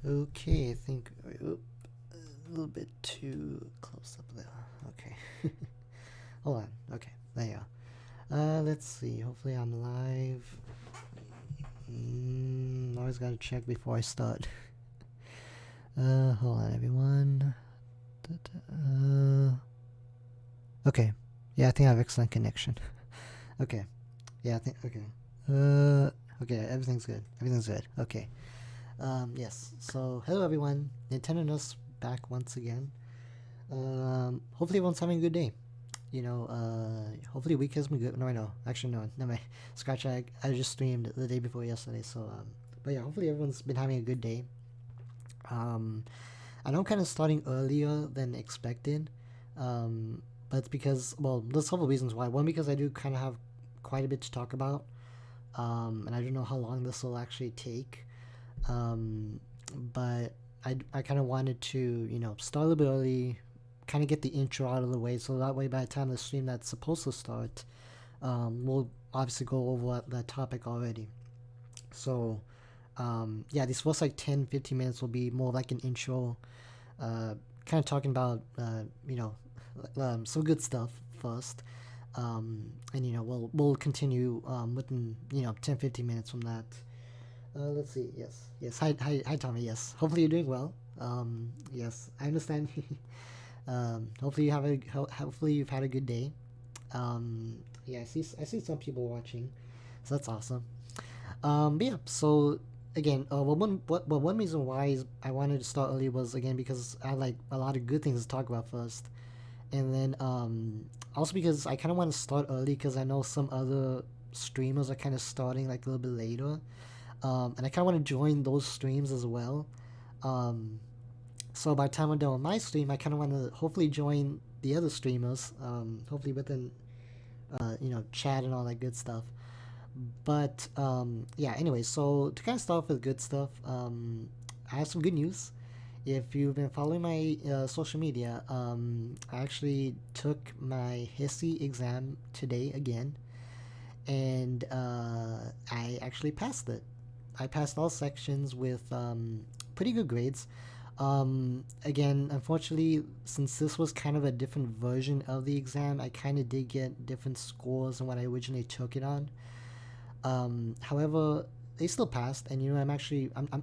Okay, I think oop, a little bit too close up there. Okay. Hold on. Okay, there you are. Let's see. Hopefully I'm live. Always gotta check before I start. Hold on, everyone. Okay. Yeah, I think I have excellent connection. Okay. Yeah, I think. Okay. Okay. Everything's good. Everything's good. Okay. Yes. So, hello everyone. Nintendo News back once again. Hopefully everyone's having a good day. Hopefully week has been good. No, I know. Actually, no. Never mind. Scratch. I just streamed the day before yesterday. So, but yeah, hopefully everyone's been having a good day. Um, I know I'm kind of starting earlier than expected. But it's because, well, there's several reasons why. One, because I do kind of have quite a bit to talk about. And I don't know how long this will actually take. Um, but I kind of wanted to, start a little bit early, kind of get the intro out of the way, so that way by the time the stream that's supposed to start, we'll obviously go over that topic already. So, yeah, these first like 10, 15 minutes will be more like an intro, kind of talking about, some good stuff first. And, we'll continue within, 10, 15 minutes from that. Let's see. Yes, yes. Hi, Tommy. Yes. Hopefully you're doing well. Yes, I understand. Hopefully hopefully you've had a good day. Yeah, I see some people watching, so that's awesome. But yeah. So again, one reason why I wanted to start early was again because I like a lot of good things to talk about first, and then also because I kind of want to start early because I know some other streamers are kind of starting like a little bit later, and I kind of want to join those streams as well. Um, so by the time I'm done with my stream, I kind of want to hopefully join the other streamers, hopefully within chat and all that good stuff. But yeah, anyway, so to kind of start off with good stuff, I have some good news. If you've been following my social media, I actually took my history exam today again, and I actually passed it. I passed all sections with pretty good grades. Again, unfortunately, since this was kind of a different version of the exam, I kind of did get different scores than what I originally took it on. However, they still passed, and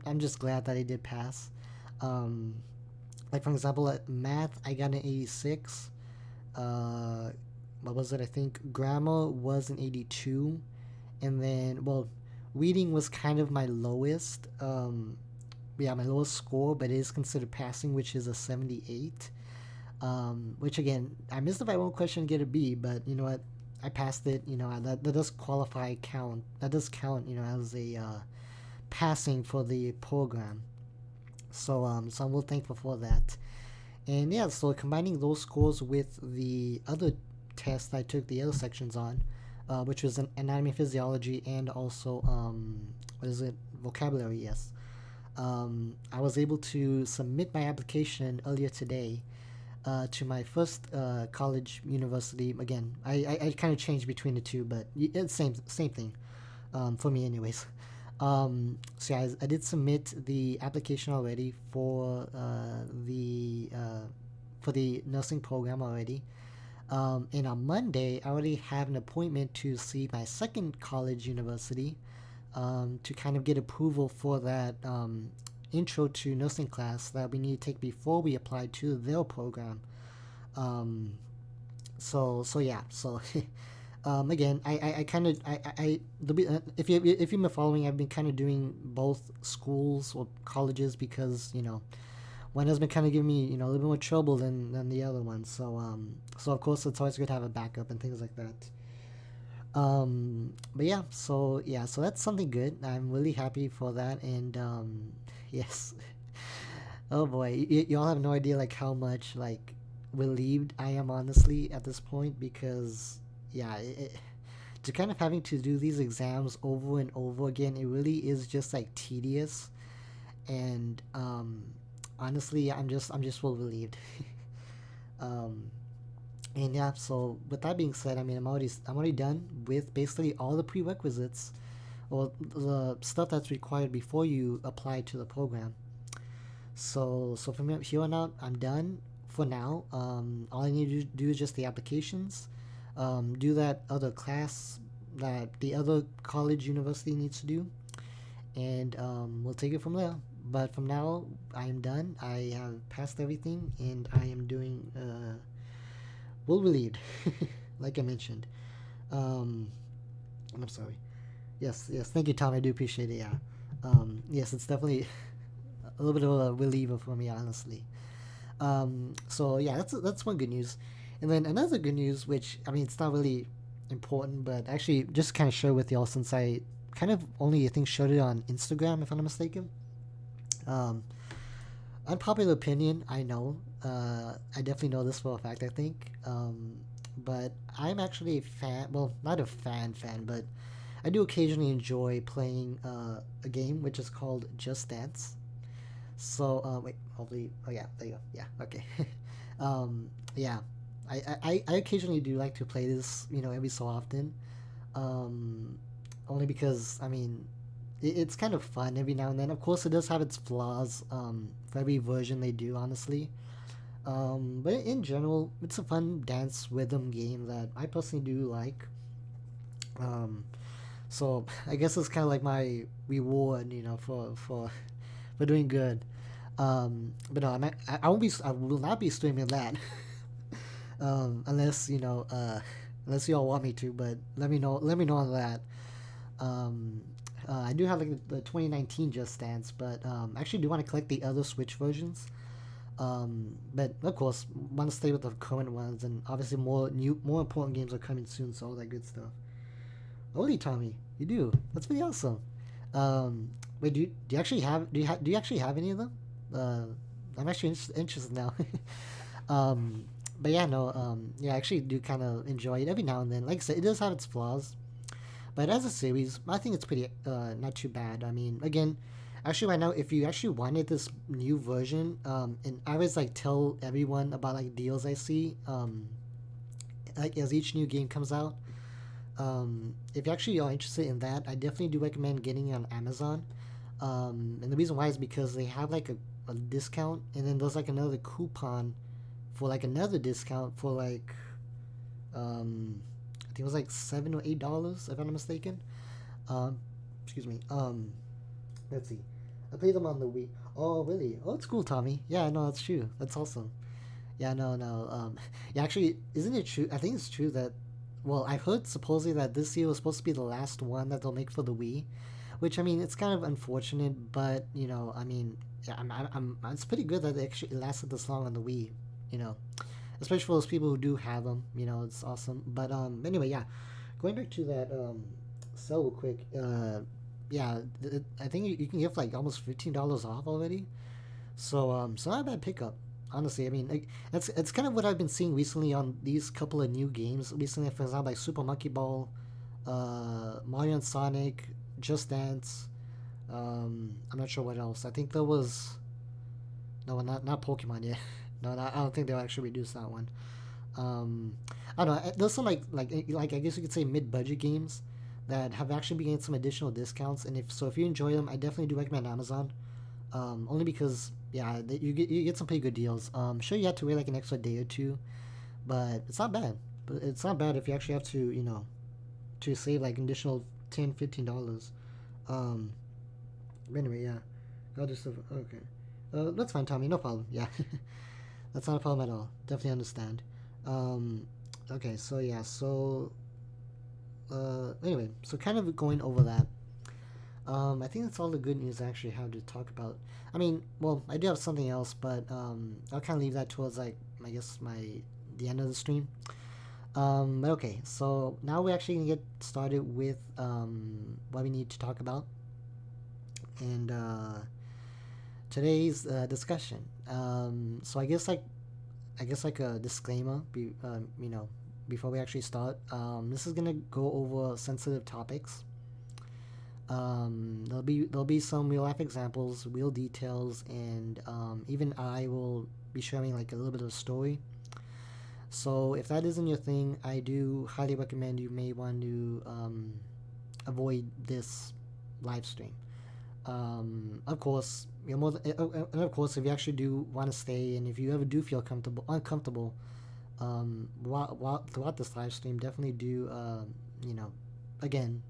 I'm just glad that I did pass. Um, like for example, at math, I got an 86. Uh, what was it? I think grammar was an 82, and then well, reading was kind of my lowest. Yeah, my lowest score, but it is considered passing, which is a 78. Which again, I missed it by one question, get a B, but you know what? I passed it. That does qualify count. That does count. As a passing for the program. So I'm real thankful for that. And yeah, so combining those scores with the other tests I took the other sections on, which was an anatomy, physiology, and also what is it? Vocabulary. Yes. I was able to submit my application earlier today to my first college university. Again, I kind of changed between the two, but it's same thing for me, anyways. So yeah, I did submit the application already for the nursing program already. And on Monday, I already have an appointment to see my second college university to kind of get approval for that intro to nursing class that we need to take before we apply to their program. Um, so yeah, so again, I kind of if you've been following, I've been kind of doing both schools or colleges because one has been kind of giving me a little bit more trouble than the other one. So of course it's always good to have a backup and things like that. But so that's something good. I'm really happy for that, and yes. Oh boy, y'all have no idea like how much like relieved I am honestly at this point because yeah, to kind of having to do these exams over and over again, it really is just like tedious, and honestly, I'm just well relieved. um, and yeah, so with that being said, I mean I'm already done with basically all the prerequisites or the stuff that's required before you apply to the program. So from here on out, I'm done for now. All I need to do is just the applications, do that other class that the other college university needs to do, and we'll take it from there. But from now, I am done. I have passed everything, and I am doing well relieved, like I mentioned. Um, I'm sorry. Yes, yes. Thank you, Tom. I do appreciate it. Yeah. Yes, it's definitely a little bit of a reliever for me, honestly. So yeah, that's one good news, and then another good news, which I mean, it's not really important, but actually just kind of share with y'all since I kind of only I think showed it on Instagram if I'm not mistaken. Um, Unpopular opinion, I know. I definitely know this for a fact. I think, but I'm actually a fan. Well, not a fan, but I do occasionally enjoy playing a game which is called Just Dance. So wait, hopefully, oh yeah, there you go. Yeah, okay. Yeah, I occasionally do like to play this, every so often. Um, Only because I mean, it's kind of fun every now and then. Of course, it does have its flaws. For every version they do, honestly. But in general, it's a fun dance rhythm game that I personally do like. Um, so I guess it's kind of like my reward, for doing good. But no, I won't be. I will not be streaming that, unless unless you all want me to. But let me know. Let me know on that. Um, I do have like the 2019 Just Dance, but I actually do want to collect the other Switch versions. But of course, want to stay with the current ones, and obviously more important games are coming soon, so all that good stuff. Holy Tommy, you do. That's pretty awesome. Um, Wait, do you actually have do you actually have any of them? Uh, I'm actually interested now. um, but yeah, no, yeah, I actually do kind of enjoy it every now and then. Like I said, it does have its flaws, but as a series, I think it's pretty not too bad. I mean, again, actually right now, if you actually wanted this new version, and I always like tell everyone about like deals I see, like as each new game comes out. If you actually are interested in that, I definitely do recommend getting it on Amazon. And the reason why is because they have like a discount, and then there's like another coupon for like another discount for like I think it was like $7 or $8 if I'm not mistaken. Um, Excuse me. Let's see. I played them on the Wii. Oh really? Oh, it's cool, Tommy. Yeah, no, that's true. That's awesome. Yeah, no, no. Yeah, actually, isn't it true? I think it's true that. Well, I heard supposedly that this year was supposed to be the last one that they'll make for the Wii, which I mean, it's kind of unfortunate, but I mean, yeah, it's pretty good that it actually lasted this long on the Wii, you know, especially for those people who do have them. It's awesome. But anyway, yeah, going back to that sell real quick. Yeah, I think you can get like almost $15 off already. So not a bad pickup. Honestly, I mean, like, that's kind of what I've been seeing recently on these couple of new games. Recently, for example, like Super Monkey Ball, Mario and Sonic, Just Dance. I'm not sure what else. I think there was no, not Pokemon yet. No, I don't think they'll actually reduce that one. Um, I don't know. There's some like I guess you could say mid-budget games that have actually been getting some additional discounts. And if you enjoy them, I definitely do recommend Amazon. Only because yeah, you get some pretty good deals. Sure you have to wait like an extra day or two, but it's not bad. But it's not bad if you actually have to to save like an additional $10-15. Um, but anyway, yeah, I'll just okay. That's fine, Tommy. No problem. Yeah, that's not a problem at all. Definitely understand. Um, okay, so yeah, so anyway, so kind of going over that. I think that's all the good news I actually have to talk about. I mean, well, I do have something else, but I'll kind of leave that towards like I guess the end of the stream. But okay, so now we're actually gonna get started with what we need to talk about, and today's discussion. So I guess like a disclaimer, before we actually start. This is gonna go over sensitive topics. There'll be some real life examples, real details, and even I will be sharing like a little bit of a story. So if that isn't your thing, I do highly recommend you may want to avoid this live stream. Of course, you're more. And of course, if you actually do want to stay, and if you ever do feel uncomfortable, throughout this live stream, definitely do. You know, again,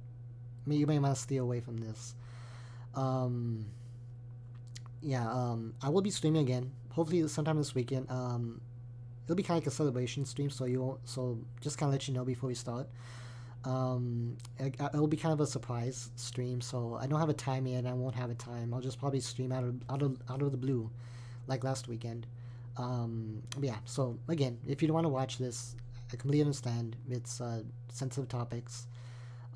you may want to stay away from this. Um, yeah. I will be streaming again. Hopefully, sometime this weekend. It'll be kind of like a celebration stream, so you won't. So just kind of let you know before we start. It'll be kind of a surprise stream, so I don't have a time yet. I won't have a time. I'll just probably stream out of the blue, like last weekend. Yeah. So again, if you don't want to watch this, I completely understand. It's sensitive topics.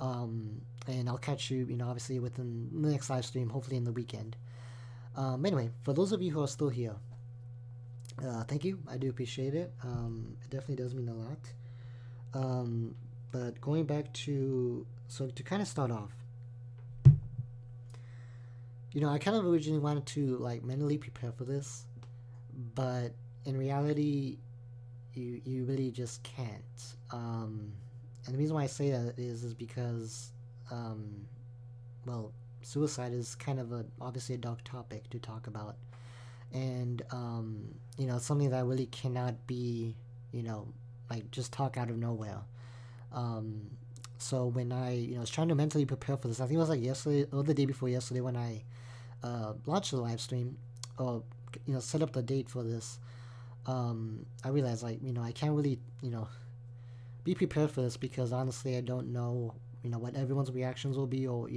And I'll catch you, obviously within the next live stream, hopefully in the weekend. Anyway, for those of you who are still here, thank you. I do appreciate it. It definitely does mean a lot. But going back to kind of start off, I kind of originally wanted to like mentally prepare for this, but in reality, you really just can't. And the reason why I say that is because, um, well, suicide is kind of obviously a dark topic to talk about, and it's something that really cannot be, like just talk out of nowhere. Um, so when I was trying to mentally prepare for this, I think it was like yesterday or the day before yesterday when I launched the live stream or set up the date for this. I realized like I can't really be prepared for this because honestly I don't know what everyone's reactions will be, or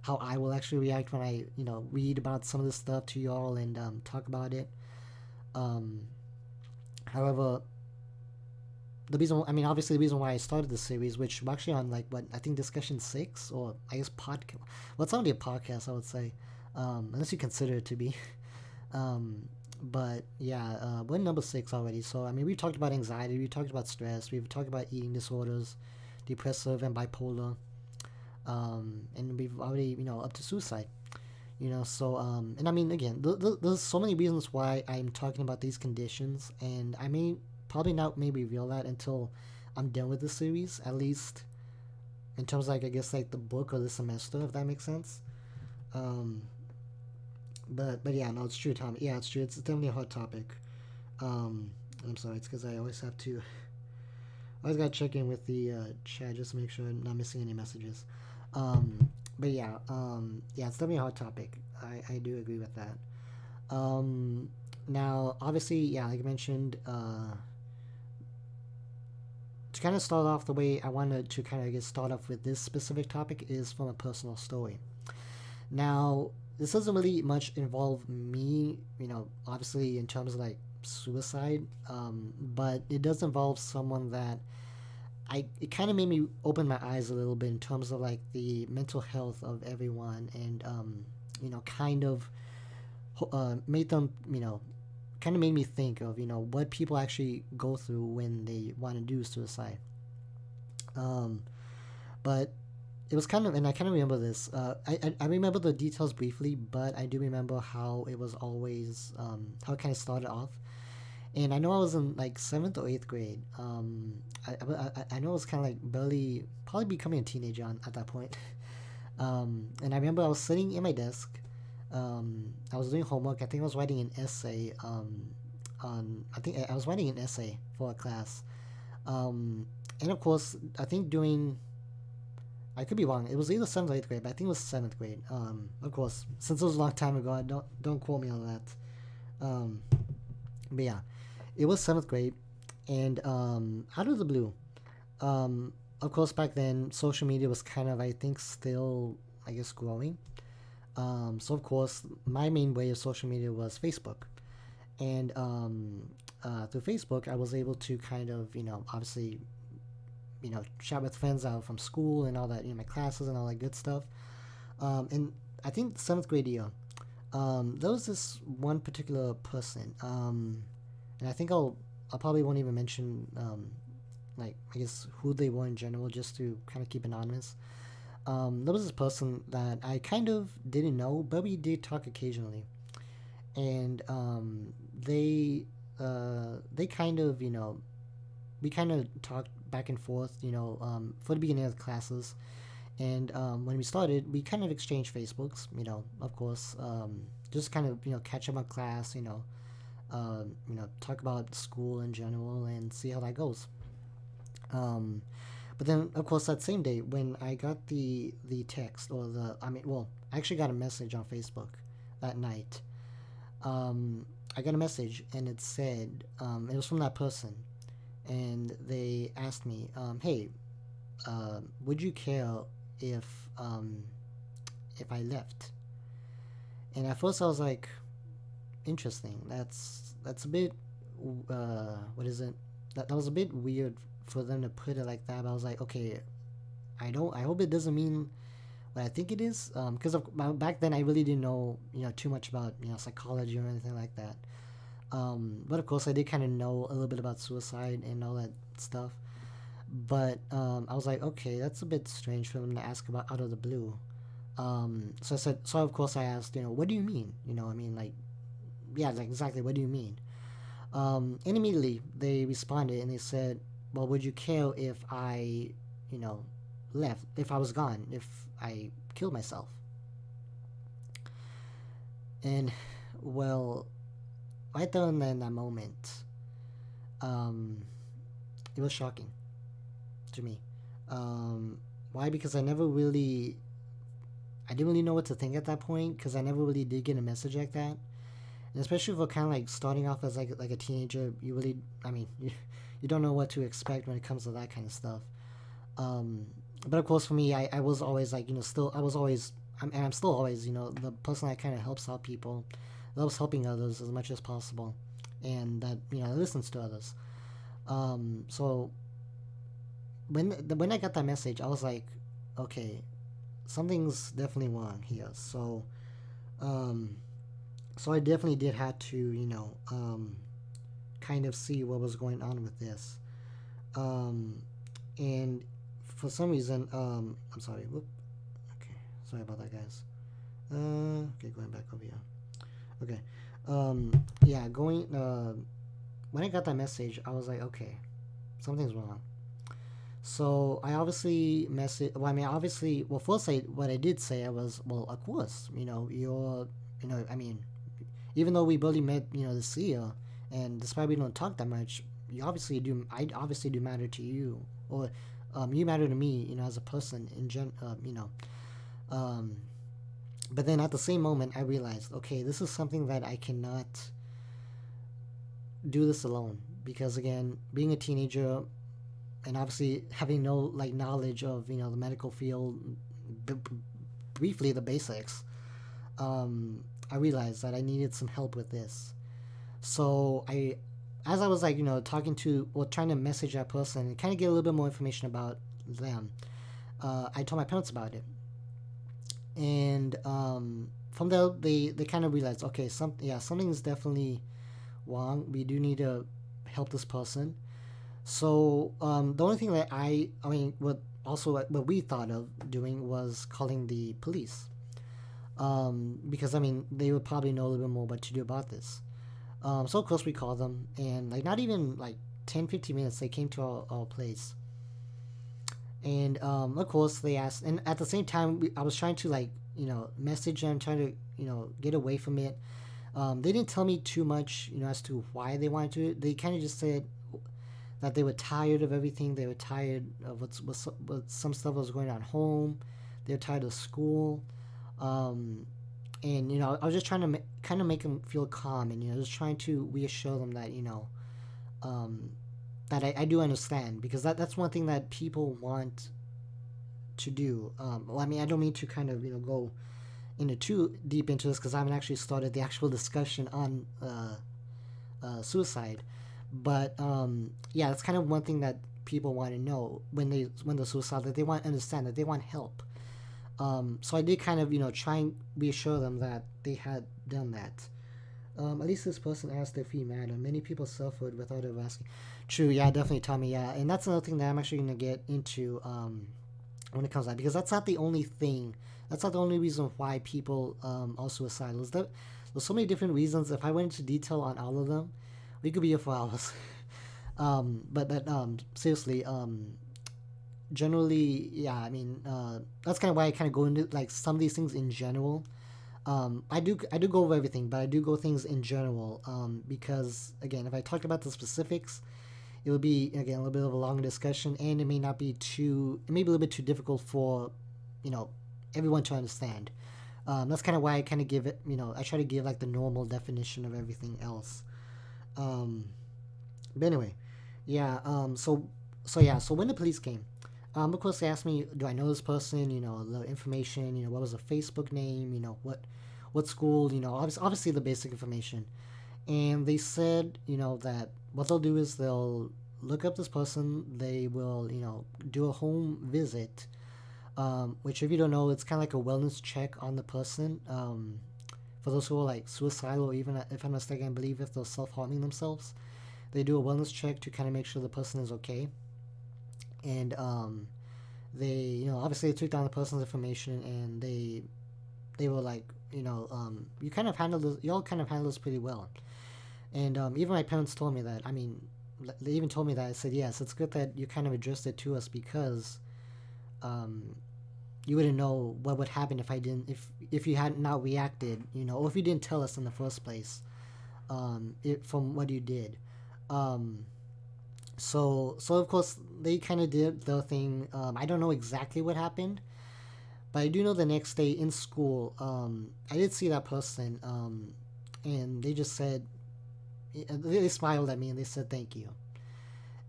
how I will actually react when I read about some of this stuff to y'all and talk about it. Um, However, obviously the reason why I started this series, which we're actually on like what I think discussion 6, or I guess podcast. Well, it's only a podcast, I would say, unless you consider it to be. But yeah, we're number 6 already. So we've talked about anxiety, we've talked about stress, we've talked about eating disorders, depressive and bipolar, and we've already up to suicide. So and again, there's so many reasons why I'm talking about these conditions, and I may probably not maybe reveal that until I'm done with the series, at least in terms of like I guess like the book or the semester, if that makes sense. Um, but yeah, no, it's true, Tom. Yeah, it's true. It's definitely a hot topic. Um, I'm sorry, it's because I always have to. I always gotta check in with the chat just to make sure I'm not missing any messages. But yeah, yeah, it's definitely a hot topic. I do agree with that. Um, Now, obviously, yeah, like I mentioned, to kind of start off the way I wanted to kind of get start off with this specific topic is from a personal story. Now, this doesn't really much involve me, obviously in terms of like suicide, but it does involve someone that it kind of made me open my eyes a little bit in terms of like the mental health of everyone, and kind of made them, kind of made me think of what people actually go through when they want to do suicide. Um, but it was kind of, and I kind of remember this. I remember the details briefly, but I do remember how it was always how it kind of started off. And I know I was in like 7th or 8th grade. I know I was kind of like barely, probably becoming a teenager at that point. And I remember I was sitting in my desk. I was doing homework. I think I was writing an essay. I think I was writing an essay for a class. And of course, I think during, I could be wrong. It was either 7th or 8th grade, but I think it was 7th grade. Of course, since it was a long time ago, I don't quote me on that. But yeah, it was 7th grade, and out of the blue, of course, back then social media was kind of, I think, still, I guess, growing. So of course, my main way of social media was Facebook, and through Facebook, I was able to kind of, obviously, chat with friends out from school and all that, my classes and all that good stuff. And I think 7th grade year, there was this one particular person, and I think I probably won't even mention like I guess who they were in general, just to kind of keep anonymous. There was this person that I kind of didn't know, but we did talk occasionally, and they kind of we kind of talked back and forth, for the beginning of the classes, And when we started, we kind of exchanged Facebooks, of course, just kind of catch up on class, talk about school in general and see how that goes. Um, but then, of course, that same day when I got the text or I actually got a message on Facebook that night. I got a message and it said it was from that person, and they asked me, "Hey, would you care if um, if I left?" And at first I was like, "Interesting. That's a bit what is it? That was a bit weird for them to put it like that." But I was like, "Okay, I don't. I hope it doesn't mean what I think it is." Because back then I really didn't know too much about psychology or anything like that. But of course I did kind of know a little bit about suicide and all that stuff. But I was like, okay, that's a bit strange for them to ask about out of the blue. So I said, so of course I asked, what do you mean? I mean, like, yeah, like exactly, what do you mean? And immediately they responded and they said, well, would you care if I, you know, left, if I was gone, if I killed myself? And, well, right there and then in that moment, um, it was shocking to me. Um, why? Because I didn't really know what to think at that point because I never really did get a message like that. And especially for kind of like starting off as like a teenager, you really, I mean, you don't know what to expect when it comes to that kind of stuff. Um, but of course, for me, I was always like, still, I was always, and I'm still always, the person that kind of helps out people, loves helping others as much as possible, and that, listens to others. So when I got that message, I was like, okay, something's definitely wrong here. Um, so I definitely did have to, kind of see what was going on with this. Um, and for some reason, I'm sorry. Whoop. Okay, sorry about that, guys. Okay, going back over here. Okay. Yeah, going. When I got that message, I was like, okay, something's wrong. So I obviously message. Well, I mean, obviously, well, first what I did say I was, well, of course, I mean, even though we barely met, this year, and despite we don't talk that much, you obviously do. I obviously do matter to you, or you matter to me, as a person in Um, but then at the same moment, I realized, okay, this is something that I cannot do this alone because again, being a teenager and obviously having no like knowledge of the medical field, b- briefly the basics, I realized that I needed some help with this. So as I was like talking to or trying to message that person and kind of get a little bit more information about them, I told my parents about it, and from there they kind of realized, okay, something's definitely wrong. We do need to help this person. So the only thing that I mean, what we thought of doing was calling the police, because I mean they would probably know a little bit more what to do about this. So of course we called them, and like not even like 10-15 minutes they came to our place, and of course they asked, and at the same time I was trying to like message them, trying to get away from it. They didn't tell me too much as to why they wanted to. They kind of just said that they were tired of everything. They were tired of what some stuff was going on at home. They were tired of school. Um, and I was just trying to kind of make them feel calm, and just trying to reassure them that um, that I do understand, because that's one thing that people want to do. Well, I mean, I don't mean to kind of go into too deep into this because I haven't actually started the actual discussion on suicide. But yeah, that's kind of one thing that people want to know when they're suicidal, that they want to understand, that they want help. So I did kind of try and reassure them that they had done that. At least this person asked if he mattered. Many people suffered without ever asking. True, yeah, definitely, Tommy. Yeah, and that's another thing that I'm actually gonna get into when it comes to that, because that's not the only thing. That's not the only reason why people are suicidal. There's so many different reasons. If I went into detail on all of them, we could be here for hours. But seriously, generally, yeah, I mean, that's kind of why I kind of go into like some of these things in general. I do go over everything, but I do go things in general, because again, if I talk about the specifics, it would be again a little bit of a longer discussion, and it may not be too, it may be a little bit too difficult for, you know, everyone to understand. That's kind of why I kind of give it, I try to give like the normal definition of everything else. Um, but anyway, yeah. So when the police came, of course they asked me, do I know this person? The information. What was the Facebook name? What school? Obviously the basic information. And they said, that what they'll do is they'll look up this person. They will, do a home visit. Which, if you don't know, it's kind of like a wellness check on the person. For those who are like suicidal, or even if I'm mistaken, I believe if they're self harming themselves, they do a wellness check to kind of make sure the person is okay. And they, obviously they took down the person's information, and they were like, you kind of handled this, you all kind of handled this pretty well. And even my parents told me that. I mean, they even told me that. I said, yes, it's good that you kind of addressed it to us, because um, you wouldn't know what would happen if I didn't, if you had not reacted, or if you didn't tell us in the first place, from what you did. Um, so of course they kind of did the thing. I don't know exactly what happened, but I do know the next day in school, I did see that person, and they just said, they smiled at me and they said thank you.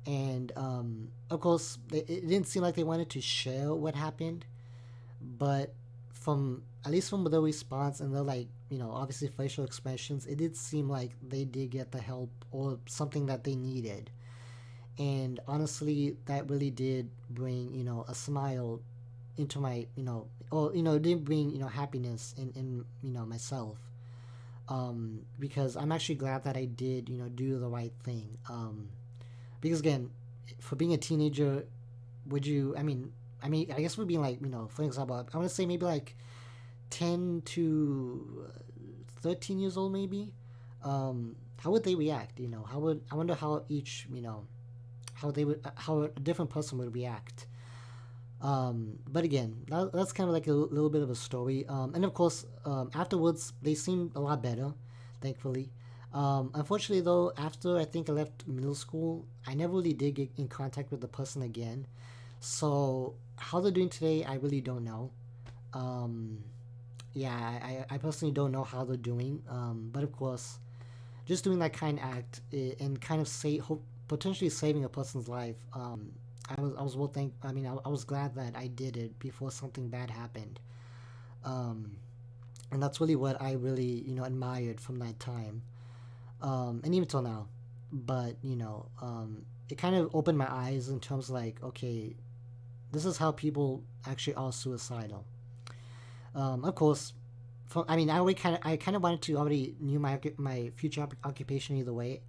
And of course, it didn't seem like they wanted to share what happened, but from at least from the response and the, like, obviously facial expressions, it did seem like they did get the help or something that they needed. And honestly, that really did bring, a smile into my, or it did bring, happiness in myself. Because I'm actually glad that I did, do the right thing. Because again, for being a teenager, would you? I guess for being like, for example, I want to say maybe like 10 to 13 years old, maybe. How would they react? I wonder how each, how a different person would react. But again, that's kind of like a little bit of a story. And of course, afterwards, they seemed a lot better, thankfully. Unfortunately, though, after I think I left middle school, I never really did get in contact with the person again. So, how they're doing today, I really don't know. Um, yeah, I personally don't know how they're doing. But of course, just doing that kind act, and kind of potentially saving a person's life. I was well thank. I was glad that I did it before something bad happened. Um, and that's really what I really, admired from that time. And even till now. But it kind of opened my eyes in terms of like, okay, this is how people actually are suicidal. Of course, I kind of wanted to already knew my future occupation either way.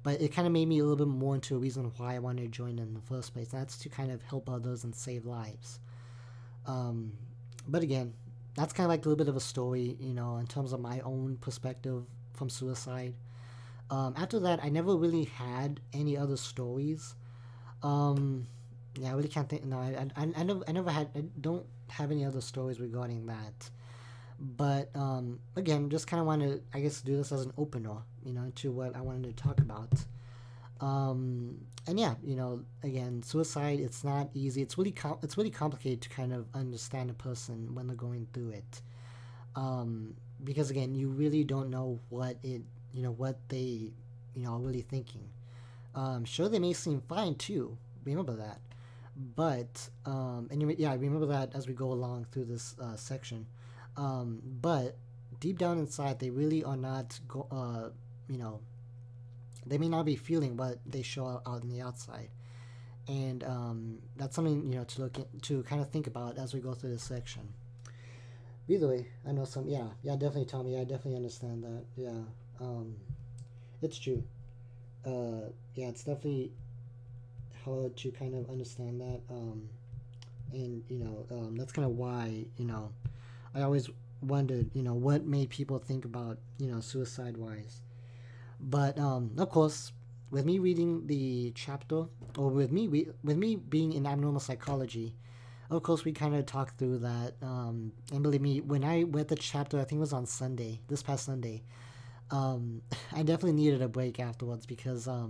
But it kind of made me a little bit more into a reason why I wanted to join in the first place. That's to kind of help others and save lives. Um, but again, that's kind of like a little bit of a story, in terms of my own perspective from suicide. After that, I never really had any other stories. Um, yeah, I really can't think. No, I never had. I don't have any other stories regarding that. But again, just kind of want to, I guess, do this as an opener, to what I wanted to talk about. And yeah, again, suicide. It's not easy. It's really complicated to kind of understand a person when they're going through it. Because again, you really don't know what they, are really thinking. Sure, they may seem fine too. Remember that. But yeah, I remember that as we go along through this section. But deep down inside, they really are not. You know, they may not be feeling what they show out in the outside, and that's something to to kind of think about as we go through this section. Either way, I know some. Yeah, yeah, definitely, Tommy. I definitely understand that. Yeah, um, it's true. Yeah, it's definitely hard to kind of understand that. And that's kind of why I always wondered what made people think about suicide wise. But of course, with me reading the chapter, or with me being in abnormal psychology, of course we kind of talked through that. And believe me, when I read the chapter, I think it was on Sunday, this past Sunday. I definitely needed a break afterwards because I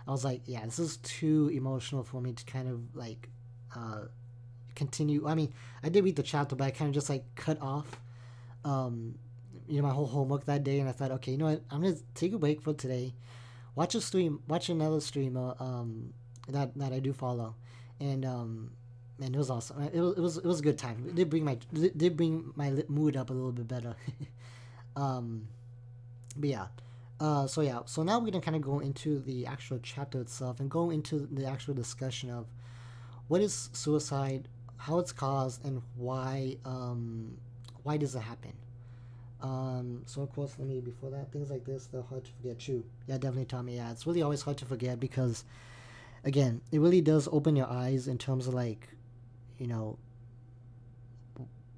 was like, yeah, this is too emotional for me to kind of like uh, continue. I mean, I did read the chapter, but I kind of just like cut off, um, my whole homework that day, and I thought, okay, you know what, I'm gonna take a break for today. Watch another streamer that I do follow, and and it was awesome. It was a good time. It did bring my mood up a little bit better. um, but yeah. So yeah, so now we're gonna kind of go into the actual chapter itself and go into the actual discussion of what is suicide, how it's caused, and why does it happen. So of course, let me before that, things like this they're hard to forget. True, yeah, definitely, Tommy. Yeah, it's really always hard to forget because again, it really does open your eyes in terms of like, you know,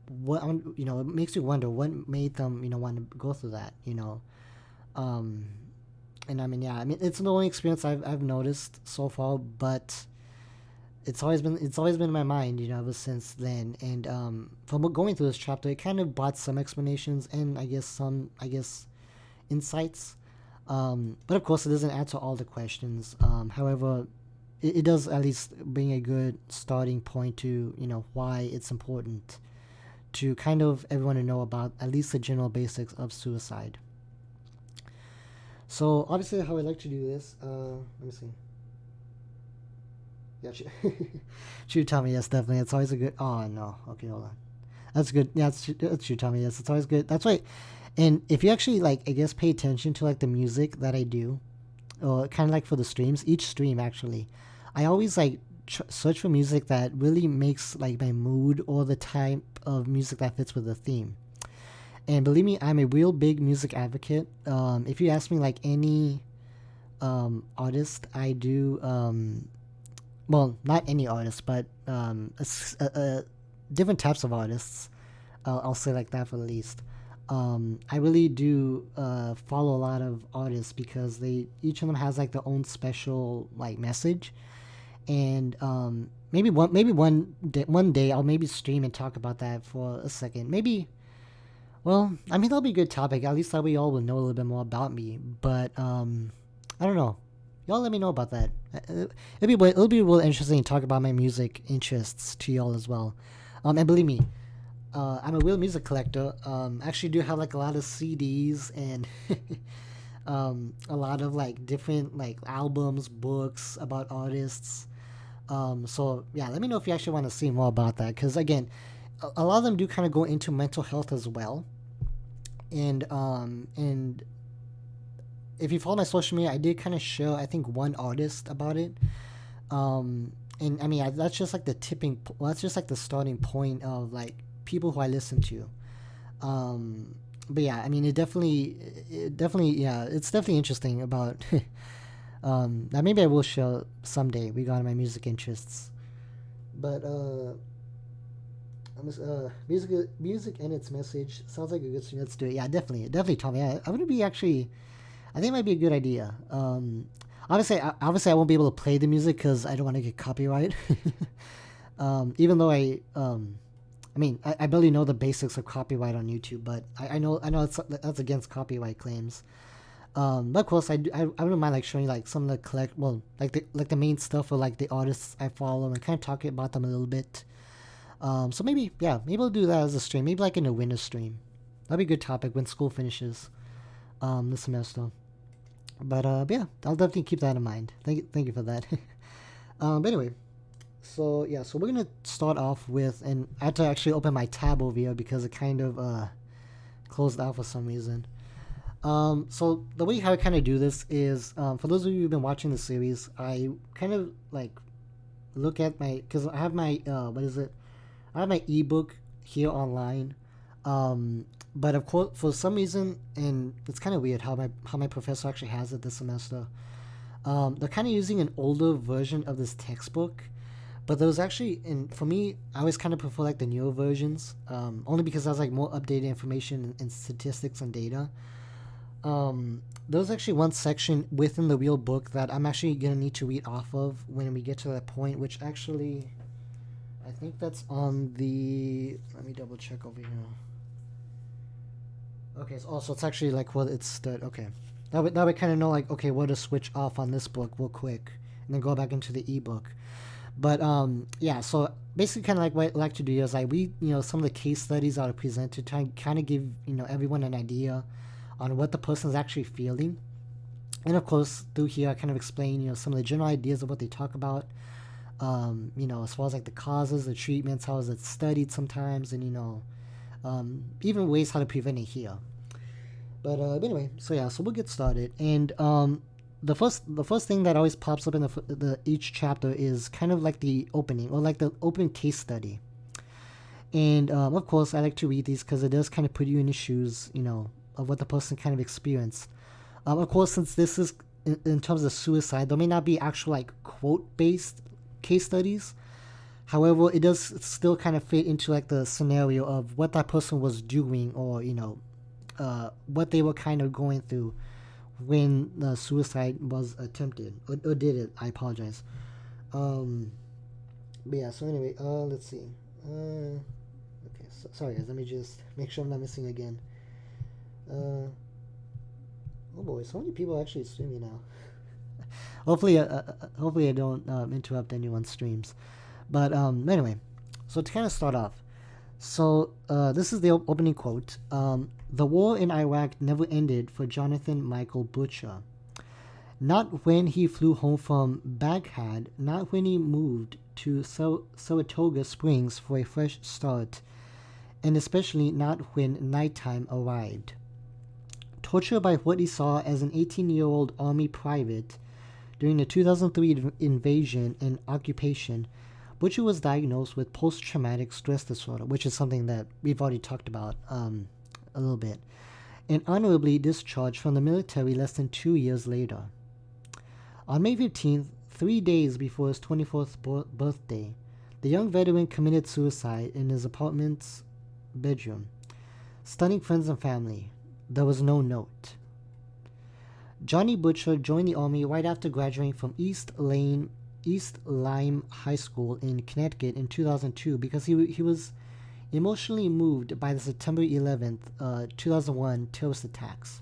it makes you wonder what made them, want to go through that, um, and I mean, yeah, I mean, it's the only experience I've noticed so far, but it's always been in my mind, ever since then. And from going through this chapter, it kind of brought some explanations and I guess insights. But of course, it doesn't answer all the questions. However, it does at least bring a good starting point to why it's important to kind of everyone to know about at least the general basics of suicide. So obviously, how I like to do this. Let me see. Yeah, shoot, Tommy. Yes, definitely. It's always a good. Oh no. Okay, hold on. That's good. Yeah, that's true, Tommy. Yes, it's always good. That's right. And if you actually like, I guess, pay attention to like the music that I do, or kind of like for the streams, each stream actually, I always like search for music that really makes like my mood or the type of music that fits with the theme. And believe me, I'm a real big music advocate. If you ask me like any artist, I do. Well, not any artist, but different types of artists. I'll say like that for the least. I really do follow a lot of artists because they each of them has like their own special like message, and one day I'll maybe stream and talk about that for a second. Maybe, well, I mean that'll be a good topic. At least that way y'all will know a little bit more about me. But I don't know. Y'all let me know about that. It'll be real interesting to talk about my music interests to y'all as well. And believe me, I'm a real music collector. Actually, do have like a lot of CDs and a lot of like different like albums, books about artists. So yeah, let me know if you actually want to see more about that. Because again, a lot of them do kind of go into mental health as well. And if you follow my social media, I did kind of show I think one artist about it. And I mean that's just like the well, that's just like the starting point of like people who I listen to. But yeah, I mean yeah, it's definitely interesting about. That maybe I will show someday regarding my music interests. But music and its message sounds like a good thing. Let's do it. Yeah, definitely, Tommy. I'm gonna be actually. I think it might be a good idea. Obviously, I won't be able to play the music because I don't want to get copyright. Even though I mean, I barely know the basics of copyright on YouTube, but I know that's against copyright claims. But of course, I wouldn't mind like showing like some of the like the main stuff for like the artists I follow and kind of talking about them a little bit. So maybe I'll do that as a stream, maybe like in a winter stream. That'd be a good topic when school finishes this semester. But yeah, I'll definitely keep that in mind. Thank you for that. But anyway, so yeah, so we're gonna start off with, and I had to actually open my tab over here because it kind of closed out for some reason. So the way how I kind of do this is, for those of you who've been watching the series, I kind of like look at my, because I have my what is it? I have my ebook here online. But of course, for some reason, and it's kind of weird how my professor actually has it this semester. They're kind of using an older version of this textbook, but there was actually, and for me, I always kind of prefer like the newer versions, only because I was like more updated information and statistics and data. There's actually one section within the real book that I'm actually gonna need to read off of when we get to that point, which actually I think that's on the. Let me double check over here. Okay, so also it's actually like what it's the okay. That we kind of know like okay where to switch off on this book real quick, and then go back into the ebook. But yeah, so basically kind of like what I like to do is I read some of the case studies that are presented to kind of give everyone an idea on what the person is actually feeling, and of course through here I kind of explain some of the general ideas of what they talk about. As far as like the causes, the treatments, how is it studied sometimes, and even ways how to prevent it here. But anyway, so yeah, so we'll get started. And the first thing that always pops up in the each chapter is kind of like the opening or like the opening case study. And of course, I like to read these because it does kind of put you in the shoes, of what the person kind of experienced. Of course, since this is in terms of suicide, there may not be actual like quote based case studies. However, it does still kind of fit into like the scenario of what that person was doing, or what they were kind of going through when the suicide was attempted, or did it. I apologize. Um, but yeah. So anyway, let's see. Okay. Sorry guys. Let me just make sure I'm not missing again. Uh, oh boy, so many people actually streaming now. Hopefully I don't interrupt anyone's streams. But anyway, so to kind of start off, so this is the opening quote. The war in Iraq never ended for Jonathan Michael Butcher. Not when he flew home from Baghdad, not when he moved to Saratoga Springs for a fresh start, and especially not when nighttime arrived. Tortured by what he saw as an 18-year-old Army private during the 2003 invasion and occupation, Butcher was diagnosed with post-traumatic stress disorder, which is something that we've already talked about a little bit, and honorably discharged from the military less than 2 years later. On May 15th, 3 days before his 24th birthday, the young veteran committed suicide in his apartment's bedroom, stunning friends and family. There was no note. Johnny Butcher joined the Army right after graduating from East Lyme High School in Connecticut in 2002 because he was emotionally moved by the September 11th, 2001 terrorist attacks.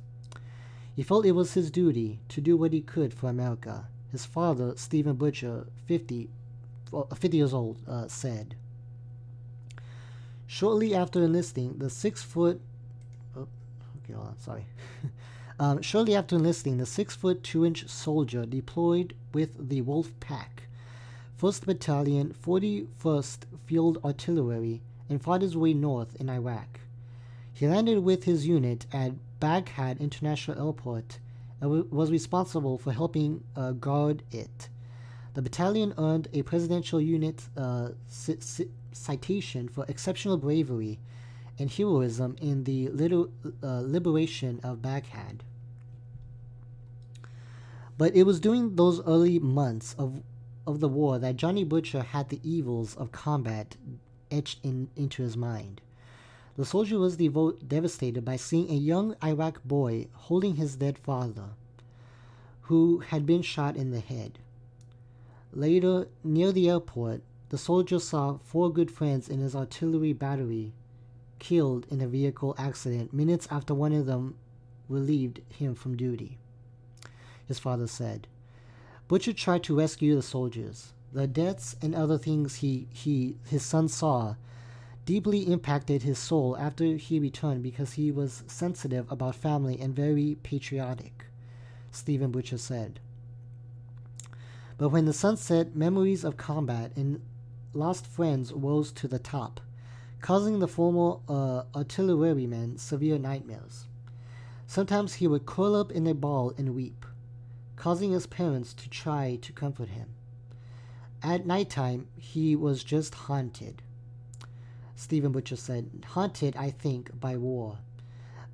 He felt it was his duty to do what he could for America. His father, Stephen Butcher, 50 years old, said. Shortly after enlisting, the 6-foot... Oh, okay, hold on, sorry. Shortly after enlisting, the 6-foot 2-inch soldier deployed with the Wolf Pack, 1st Battalion, 41st Field Artillery, and fought his way north in Iraq. He landed with his unit at Baghdad International Airport and was responsible for helping guard it. The battalion earned a Presidential Unit citation for exceptional bravery and heroism in the liberation of Baghdad. But it was during those early months of the war that Johnny Butcher had the evils of combat etched into his mind. The soldier was devastated by seeing a young Iraq boy holding his dead father, who had been shot in the head. Later, near the airport, the soldier saw 4 good friends in his artillery battery killed in a vehicle accident minutes after one of them relieved him from duty. His father said. Butcher tried to rescue the soldiers. The deaths and other things his son saw deeply impacted his soul after he returned because he was sensitive about family and very patriotic, Stephen Butcher said. But when the sun set, memories of combat and lost friends rose to the top, causing the former artilleryman severe nightmares. Sometimes he would curl up in a ball and weep, causing his parents to try to comfort him. At nighttime, he was just haunted. Stephen Butcher said, haunted, I think, by war.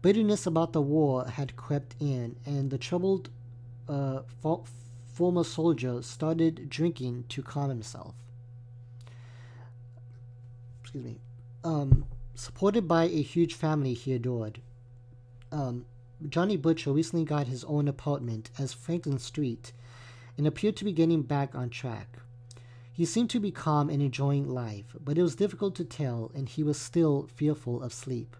Bitterness about the war had crept in, and the troubled former soldier started drinking to calm himself. Excuse me. Supported by a huge family he adored. Johnny Butcher recently got his own apartment as Franklin Street and appeared to be getting back on track. He seemed to be calm and enjoying life, but it was difficult to tell, and he was still fearful of sleep.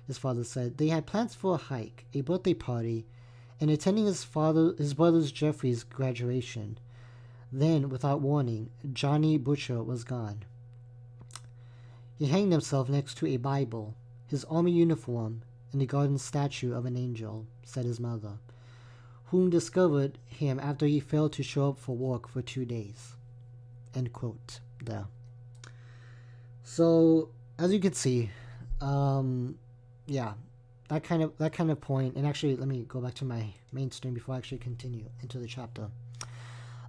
His father said they had plans for a hike, a birthday party, and attending his brother's Jeffrey's graduation. Then, without warning, Johnny Butcher was gone. He hanged himself next to a Bible, his army uniform, and the garden statue of an angel, said his mother, whom discovered him after he failed to show up for work for 2 days. End quote. There. So, as you can see, yeah, that kind of point. And actually, let me go back to my main stream before I actually continue into the chapter.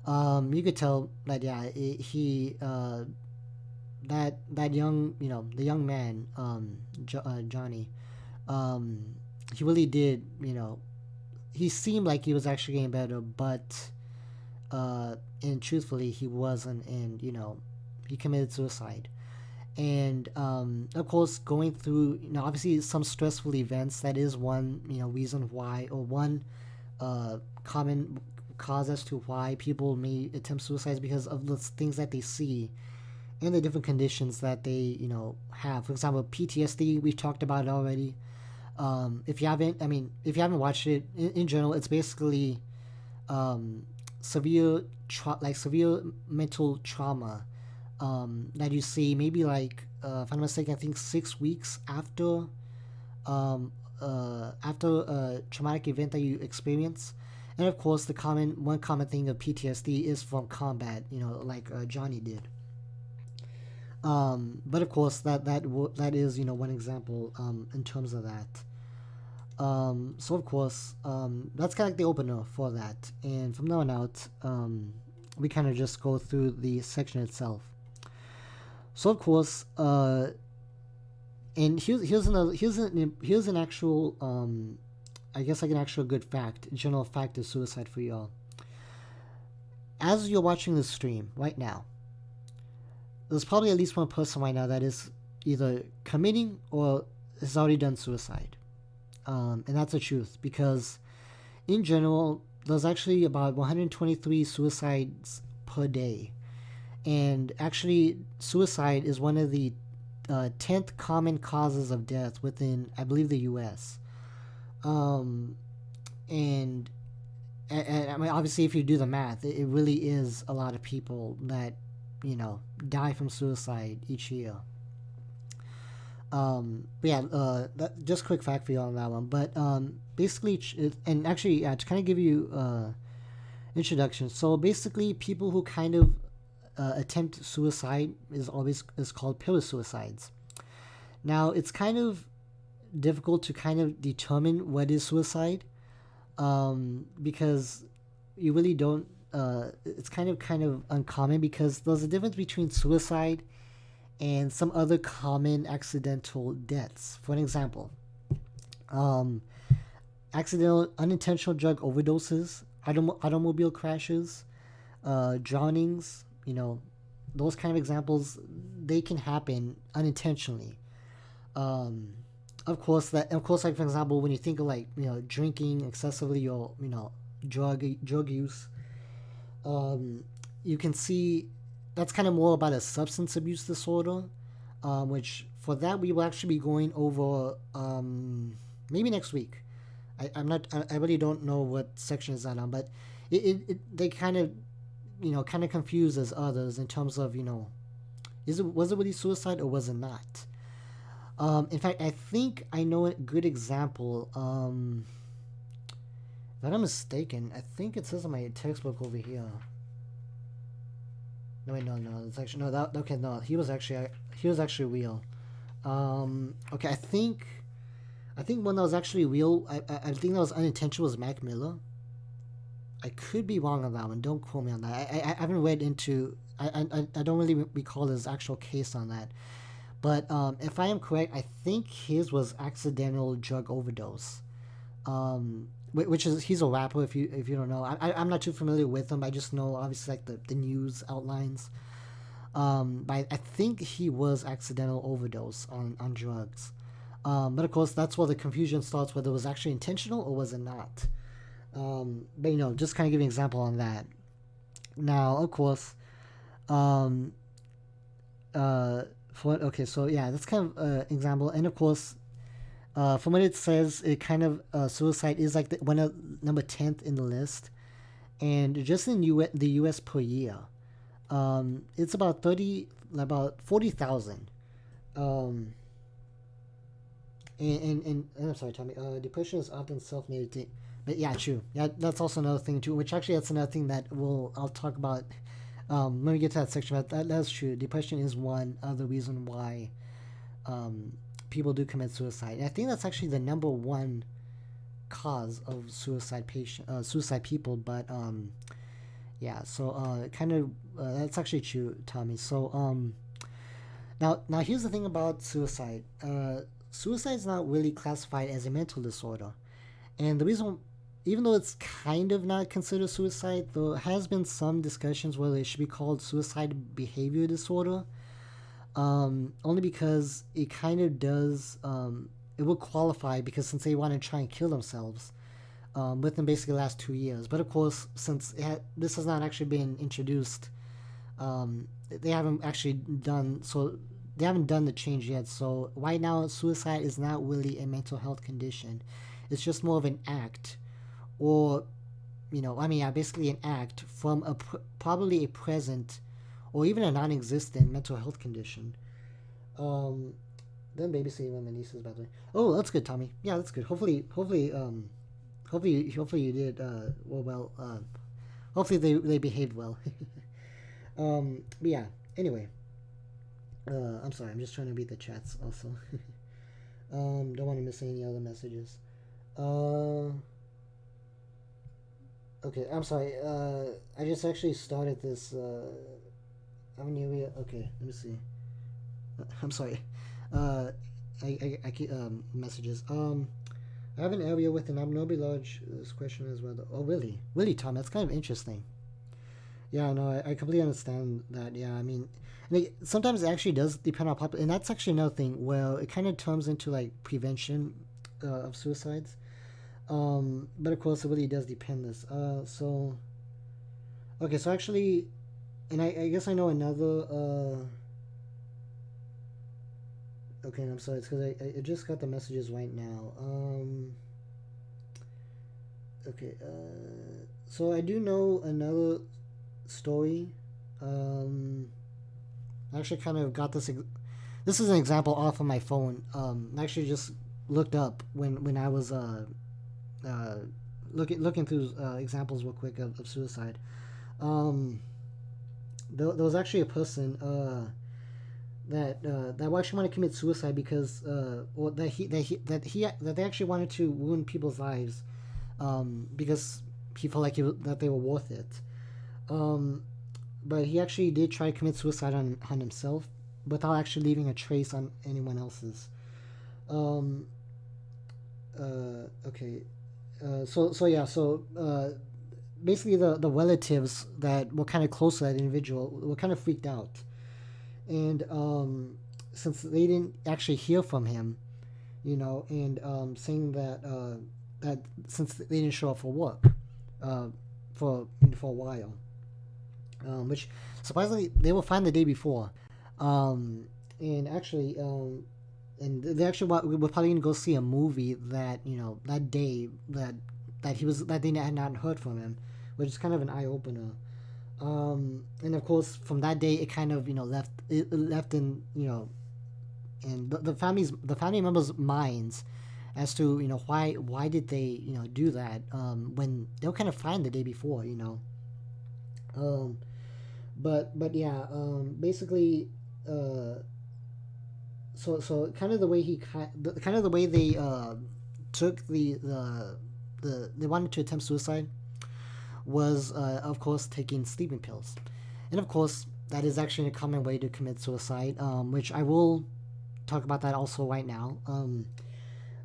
You could tell that that young, the young man, Johnny, he really did, he seemed like he was actually getting better, but and truthfully he wasn't, and he committed suicide. And of course, going through, obviously some stressful events, that is one, reason why, or one common cause as to why people may attempt suicide, because of the things that they see and the different conditions that they have. For example, PTSD, we've talked about it already. If you haven't watched it, in general, it's basically severe mental trauma that you see maybe like, if I'm not mistaken, I think 6 weeks after a traumatic event that you experience. And of course, one common thing of PTSD is from combat, like Johnny did. But of course, that is one example in terms of that. So of course, that's kind of like the opener for that. And from now on out, we kind of just go through the section itself. So of course, and here's an actual, I guess like an actual good fact, general fact of suicide for y'all. As you're watching this stream right now, there's probably at least one person right now that is either committing or has already done suicide. And that's the truth, because in general, there's actually about 123 suicides per day. And actually, suicide is one of the 10th common causes of death within, I believe, the U.S. And I mean, obviously, if you do the math, it really is a lot of people that, die from suicide each year. But yeah, just quick fact for you on that one. But basically, and actually, to kind of give you introduction. So basically, people who kind of attempt suicide is called parasuicides. Now, it's kind of difficult to kind of determine what is suicide, because you really don't. It's kind of uncommon, because there's a difference between suicide and some other common accidental deaths. For an example, accidental unintentional drug overdoses, automobile crashes, drownings, those kind of examples, they can happen unintentionally. Of course, like for example, when you think of like, drinking excessively, or drug use, you can see that's kind of more about a substance abuse disorder, which for that we will actually be going over maybe next week. I really don't know what section is that on, but they kind of confuse as others in terms of, was it really suicide or was it not? In fact, I think I know a good example. If I'm not mistaken, I think it says in my textbook over here. No, wait, no, it's actually no. He was actually real. Okay, I think one that was actually real. I think that was unintentional, was Mac Miller. I could be wrong on that one. Don't quote me on that. I haven't read into. I don't really recall his actual case on that. But if I am correct, I think his was accidental drug overdose. Which is, he's a rapper. If you don't know, I'm not too familiar with him. I just know obviously like the news outlines. But I think he was accidental overdose on drugs. But of course, that's where the confusion starts, whether it was actually intentional or was it not. But just kind of giving an example on that. Now, of course, um, for okay, so yeah, that's kind of an example, and of course, from what it says, it kind of suicide is like one of number 10th in the list, and just in the U.S. per year, it's about 40,000. Um, and I'm sorry, Tommy. Depression is often self-medicating, but yeah, true. Yeah, that's also another thing too. Which actually, that's another thing that I'll talk about when we get to that section. But that's true. Depression is one other reason why um, people do commit suicide. And I think that's actually the number one cause of suicide people. But yeah, so kind of that's actually true, Tommy. So now here's the thing about suicide. Suicide is not really classified as a mental disorder, and the reason, even though it's kind of not considered suicide, there has been some discussions whether it should be called suicide behavior disorder. Only because it kind of does. It would qualify because since they want to try and kill themselves within basically the last 2 years. But of course, since this has not actually been introduced, they haven't actually done so. They haven't done the change yet. So right now, suicide is not really a mental health condition. It's just more of an act, or yeah, basically an act from probably a present or even a non-existent mental health condition. Um, then babysitting when my niece is by the way. Oh, that's good, Tommy. Yeah, that's good. Hopefully you did well. Hopefully they behaved well. But yeah. Anyway, I'm sorry. I'm just trying to read the chats also. Don't want to miss any other messages. Uh, okay. I'm sorry. I just actually started this. Avenue. Okay. Let me see. I'm sorry. Uh, I keep messages. I have an area with an abnormally large this question as well. Oh, really, Tom? That's kind of interesting. Yeah, no, I completely understand that. Yeah, I mean, sometimes it actually does depend on and that's actually another thing where it kind of turns into like prevention of suicides. But of course, it really does depend. This. So okay, so actually, and I guess I know another. Okay, I'm sorry. It's because I just got the messages right now. Okay. So I do know another story. I actually kind of got this. This is an example off of my phone. I actually just looked up when I was uh, looking through examples real quick of suicide. Um, there was actually a person that actually wanted to commit suicide because or that they actually wanted to ruin people's lives because he felt like that they were worth it. Um, but he actually did try to commit suicide on himself without actually leaving a trace on anyone else's. Um, okay. So yeah. So basically, the relatives that were kind of close to that individual were kind of freaked out, and since they didn't actually hear from him, and saying that that since they didn't show up for work uh, for a while, which surprisingly they were fine the day before, and actually and they actually we were probably gonna go see a movie that that day that they had not heard from him, which is kind of an eye opener. And of course, from that day, it kind of left in and the family members' minds as to why did they do that when they were kind of fine the day before. Um, but yeah, basically, uh, so kind of the way kind of the way they took they wanted to attempt suicide was of course taking sleeping pills, and of course that is actually a common way to commit suicide, which I will talk about that also right now.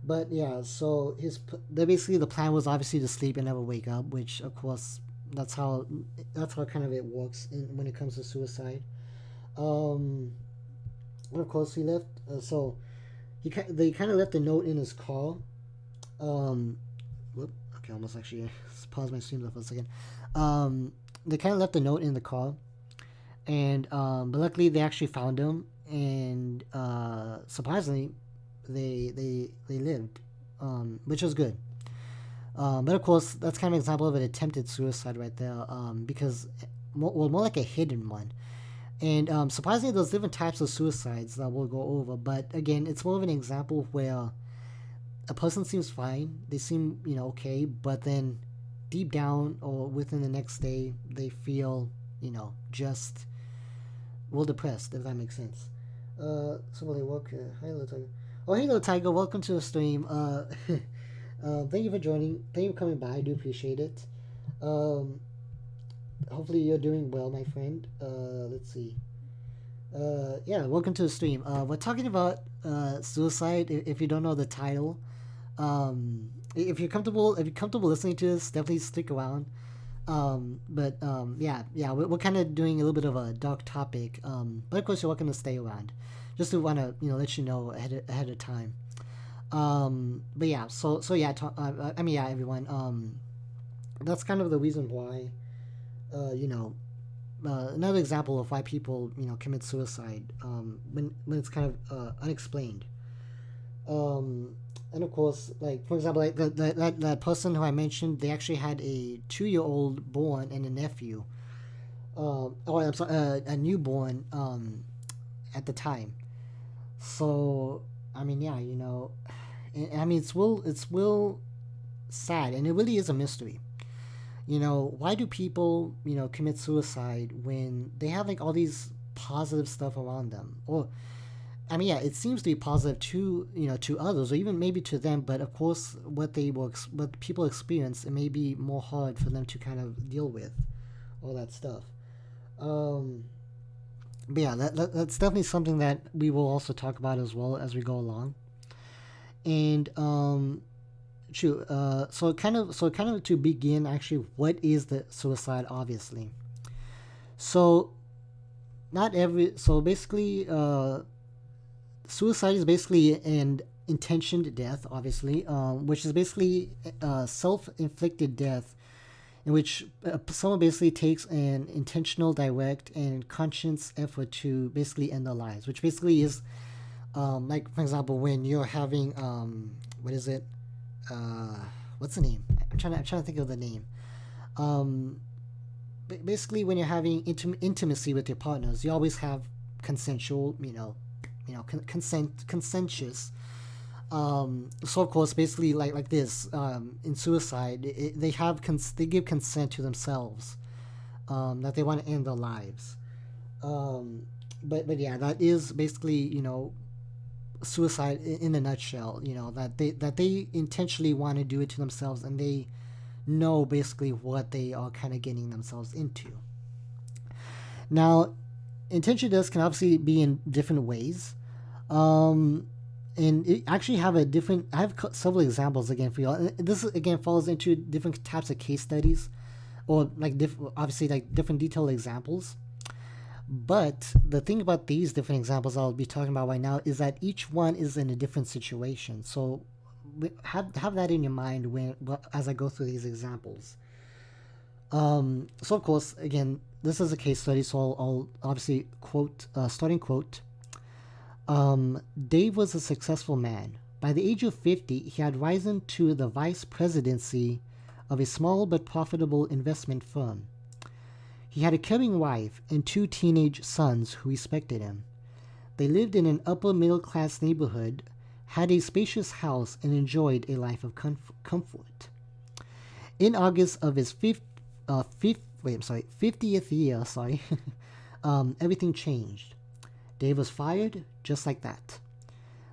But yeah, so basically the plan was obviously to sleep and never wake up, which of course that's how kind of it works when it comes to suicide. Um, and of course he left. So they kind of left a note in his car. Um, whoop. Okay, almost actually pause my stream there for a second. They kind of left a note in the car, and but luckily they actually found him, and surprisingly, they lived, which was good. But of course, that's kind of an example of an attempted suicide right there, because more like a hidden one. And surprisingly, there's different types of suicides that we'll go over. But again, it's more of an example where a person seems fine, they seem okay, but then deep down or within the next day, they feel just depressed, if that makes sense. Somebody woke. Hi, little tiger. Oh, hey, little tiger. Welcome to the stream. Thank you for joining. Thank you for coming by. I do appreciate it. Um, hopefully you're doing well, my friend. Let's see. Yeah, welcome to the stream. We're talking about suicide. If you don't know the title, if you're comfortable listening to this, definitely stick around. Yeah, we're kind of doing a little bit of a dark topic. But of course, you're welcome to stay around. Just to want to let you know ahead of time. But yeah, so yeah, I mean yeah, everyone. That's kind of the reason why, you know, another example of why people commit suicide when it's kind of unexplained. Um, and of course, like for example, like that person who I mentioned, they actually had a 2-year-old born and a nephew. Oh, I'm sorry, a newborn at the time. So I mean, yeah, I mean it's real sad, and it really is a mystery. Why do people commit suicide when they have like all these positive stuff around them? Or I mean, yeah, it seems to be positive to to others, or even maybe to them. But of course, what people experience, it may be more hard for them to kind of deal with all that stuff. Um, but yeah, that's definitely something that we will also talk about as well as we go along. And true. So kind of to begin, actually, what is the suicide? Obviously, so not every. So basically, suicide is basically an intentioned death, obviously, which is basically self-inflicted death in which someone basically takes an intentional, direct, and conscious effort to basically end their lives, which basically is like, for example, when you're having what is it? Uh, what's the name? I'm trying to think of the name. Um, Basically, when you're having intimacy with your partners, you always have consensual, consensuous. So of course, basically, like this in suicide, they give consent to themselves that they want to end their lives. Um, but yeah, that is basically suicide in a nutshell. That they intentionally want to do it to themselves, and they know basically what they are kind of getting themselves into. Now, intention does can obviously be in different ways. Um, and it actually have a different. I have several examples again for you. This again falls into different types of case studies, or like obviously like different detailed examples. But the thing about these different examples I'll be talking about right now is that each one is in a different situation. So have that in your mind when as I go through these examples. So of course, again, this is a case study, so I'll obviously quote, starting quote. Dave was a successful man. By the age of 50, he had risen to the vice presidency of a small but profitable investment firm. He had a caring wife and 2 teenage sons who respected him. They lived in an upper middle class neighborhood, had a spacious house, and enjoyed a life of comfort. In August of his 50th year, everything changed. Dave was fired just like that.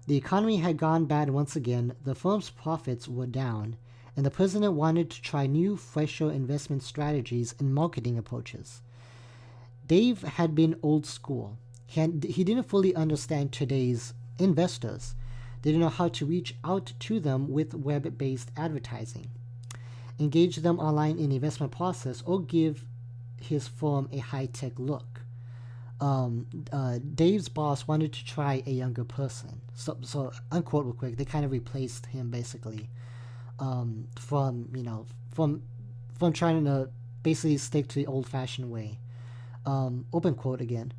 The economy had gone bad once again, the firm's profits were down, and the president wanted to try new, fresher investment strategies and marketing approaches. Dave had been old school. He didn't fully understand today's investors. They didn't know how to reach out to them with web-based advertising, engage them online in the investment process, or give his firm a high-tech look. Dave's boss wanted to try a younger person. So unquote real quick, they kind of replaced him basically, from from trying to basically stick to the old-fashioned way. Open quote again.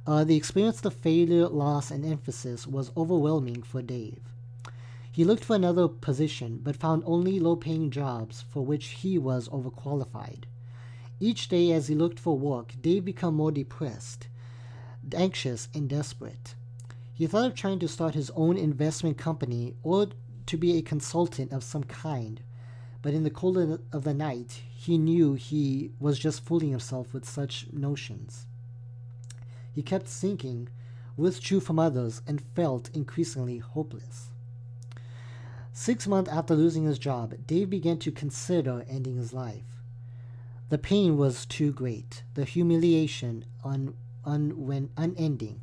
The experience of failure, loss, and emphasis was overwhelming for Dave. He looked for another position, but found only low-paying jobs for which he was overqualified. Each day as he looked for work, Dave became more depressed, anxious, and desperate. He thought of trying to start his own investment company or to be a consultant of some kind, but in the cold of the night, he knew he was just fooling himself with such notions. He kept sinking, withdrew from others, and felt increasingly hopeless. 6 months after losing his job, Dave began to consider ending his life. The pain was too great, the humiliation unending.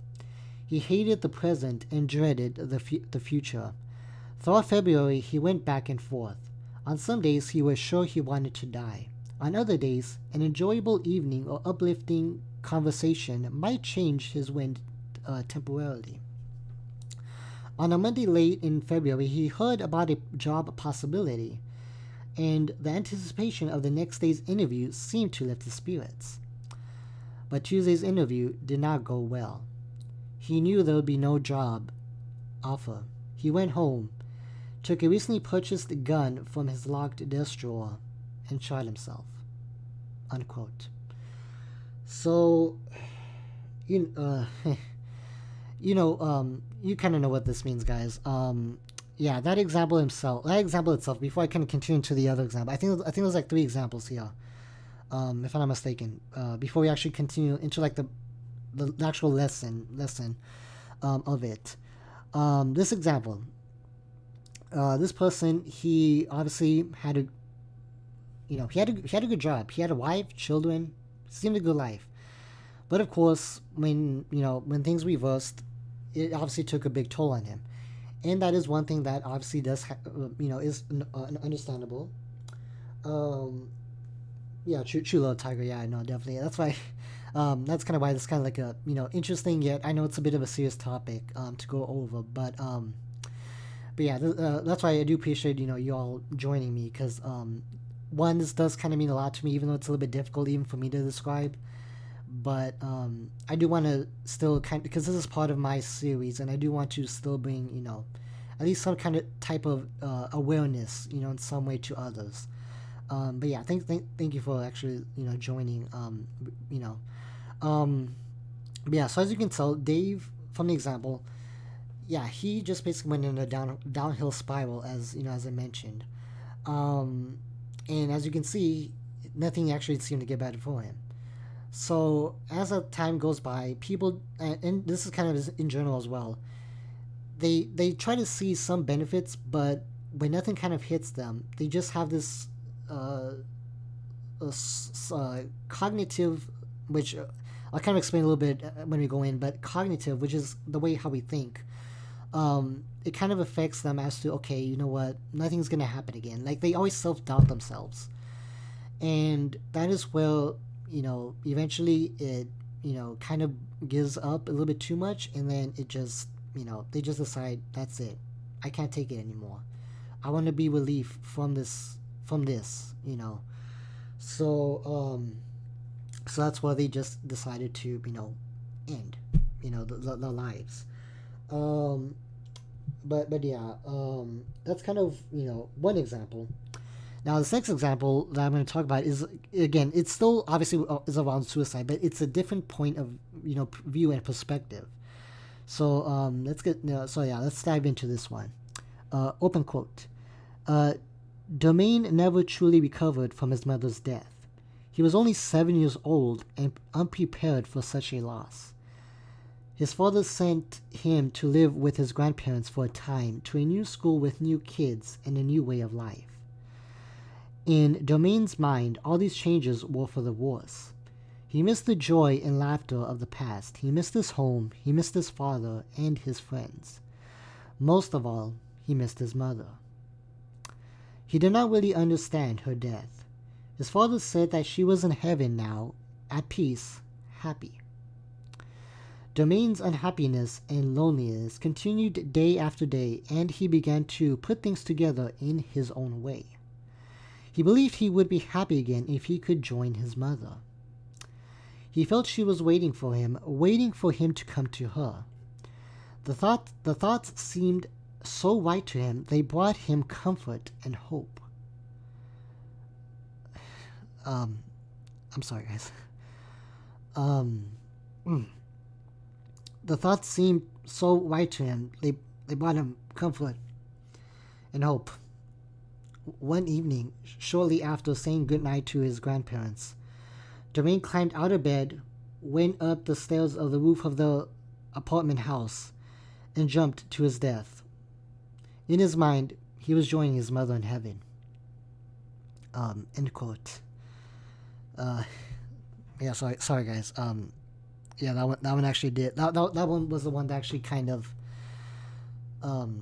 He hated the present and dreaded the future. Throughout February, he went back and forth. On some days, he was sure he wanted to die. On other days, an enjoyable evening or uplifting conversation might change his wind temporarily. On a Monday late in February, he heard about a job possibility, and the anticipation of the next day's interview seemed to lift his spirits. But Tuesday's interview did not go well. He knew there would be no job offer. He went home, took a recently purchased gun from his locked desk drawer, and shot himself. Unquote. So, you you kind of know what this means, guys. Yeah, that example itself. Before I can continue to the other example, I think there's like 3 examples here, if I'm not mistaken. Before we actually continue into like the actual lesson of it. This example. This person, he obviously had a, he had a good job. He had a wife, children, seemed a good life. But of course, when things reversed, it obviously took a big toll on him, and that is one thing that obviously does, is understandable. Yeah, true little tiger. Yeah, I know, definitely. That's why. That's kind of why it's kind of like a interesting, yet I know it's a bit of a serious topic to go over, but yeah, that's why I do appreciate you all joining me, because one, this does kind of mean a lot to me, even though it's a little bit difficult even for me to describe. But I do want to still because this is part of my series, and I do want to still bring at least some kind of type of awareness in some way to others. But yeah, thank you for actually joining. Yeah. So as you can tell, Dave, from the example, yeah, he just basically went in a downhill spiral, as as I mentioned, and as you can see, nothing actually seemed to get better for him. So as the time goes by, people, and this is kind of in general as well, they try to see some benefits, but when nothing kind of hits them, they just have this cognitive, which I'll kind of explain a little bit when we go in, but cognitive, which is the way how we think, it kind of affects them as to, okay, you know what, nothing's gonna happen again. Like, they always self-doubt themselves, and that is where eventually it kind of gives up a little bit too much, and then it just they just decide, that's it, I can't take it anymore, I want to be relief from this, so so that's why they just decided to end the lives. But yeah, that's kind of one example. Now, this next example that I'm going to talk about is, again, it's still obviously is around suicide, but it's a different point of view and perspective. So let's dive into this one. Open quote. Domain never truly recovered from his mother's death. He was only 7 years old and unprepared for such a loss. His father sent him to live with his grandparents for a time, to a new school with new kids and a new way of life. In Domain's mind, all these changes were for the worse. He missed the joy and laughter of the past. He missed his home. He missed his father and his friends. Most of all, he missed his mother. He did not really understand her death. His father said that she was in heaven now, at peace, happy. Domain's unhappiness and loneliness continued day after day, and he began to put things together in his own way. He believed he would be happy again if he could join his mother. He felt she was waiting for him to come to her. The thoughts seemed so right to him, they brought him comfort and hope. I'm sorry, guys. The thoughts seemed so right to him, they brought him comfort and hope. One evening, shortly after saying goodnight to his grandparents, Domain climbed out of bed, went up the stairs of the roof of the apartment house, and jumped to his death. In his mind, he was joining his mother in heaven. End quote. Yeah, sorry guys. Yeah, that one actually did. That one was the one that actually kind of, like,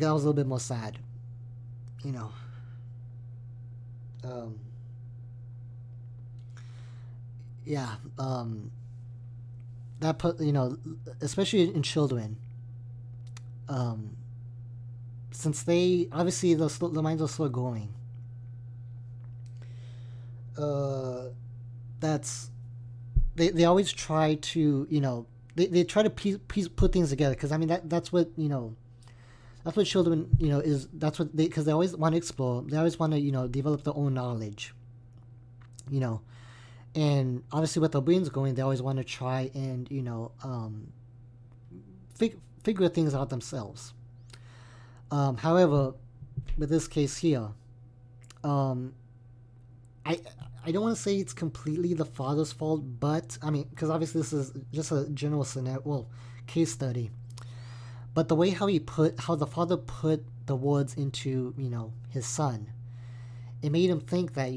that was a little bit more sad, you know. Yeah, that put, especially in children, since they obviously the minds are still growing. That's they always try to they try to put things together, because I mean that's what that's what children is, that's what they, because they always want to explore, they always want to develop their own knowledge, and obviously with their brains going, they always want to try and figure things out themselves. However, with this case here, I don't want to say it's completely the father's fault, but I mean, because obviously this is just a general scenario, well, case study. But the way how the father put the words into his son, it made him think that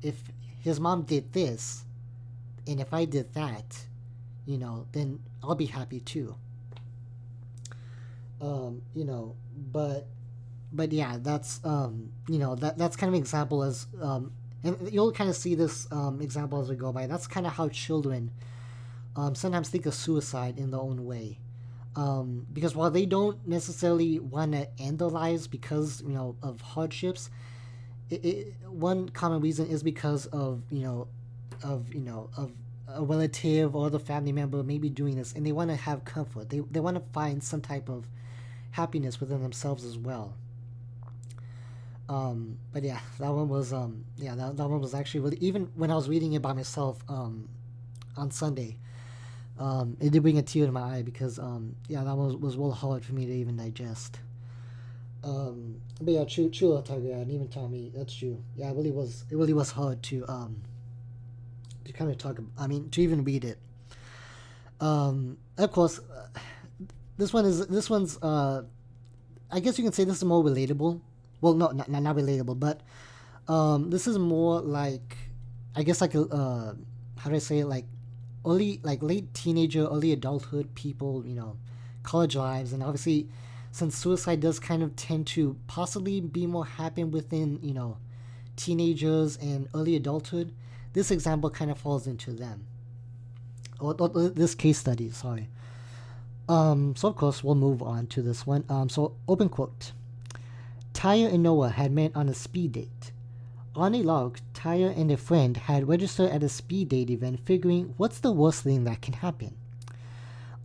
if his mom did this, and if I did that, then I'll be happy too. But yeah, that's that's kind of an example as and you'll kind of see this example as we go by. That's kind of how children sometimes think of suicide in their own way, because while they don't necessarily want to end their lives because of hardships, one common reason is because of of a relative or the family member maybe doing this, and they want to have comfort. They want to find some type of happiness within themselves as well. But yeah, that one was that one was actually really, even when I was reading it by myself on Sunday, it did bring a tear to my eye, because that one was real hard for me to even digest. But yeah, true, Tiger, and even Tommy, that's true. Yeah, it really was hard to kind of talk. I mean, to even read it. Of course, this one's I guess you can say this is more relatable. Well, no, not relatable, but this is more like, I guess, like a how do I say it, like late teenager, early adulthood people, college lives, and obviously, since suicide does kind of tend to possibly be more happen within teenagers and early adulthood, this example kind of falls into them. Or this case study, sorry. So of course we'll move on to this one. So open quote. Taya and Noah had met on a speed date. On a lark, Taya and a friend had registered at a speed date event, figuring what's the worst thing that can happen.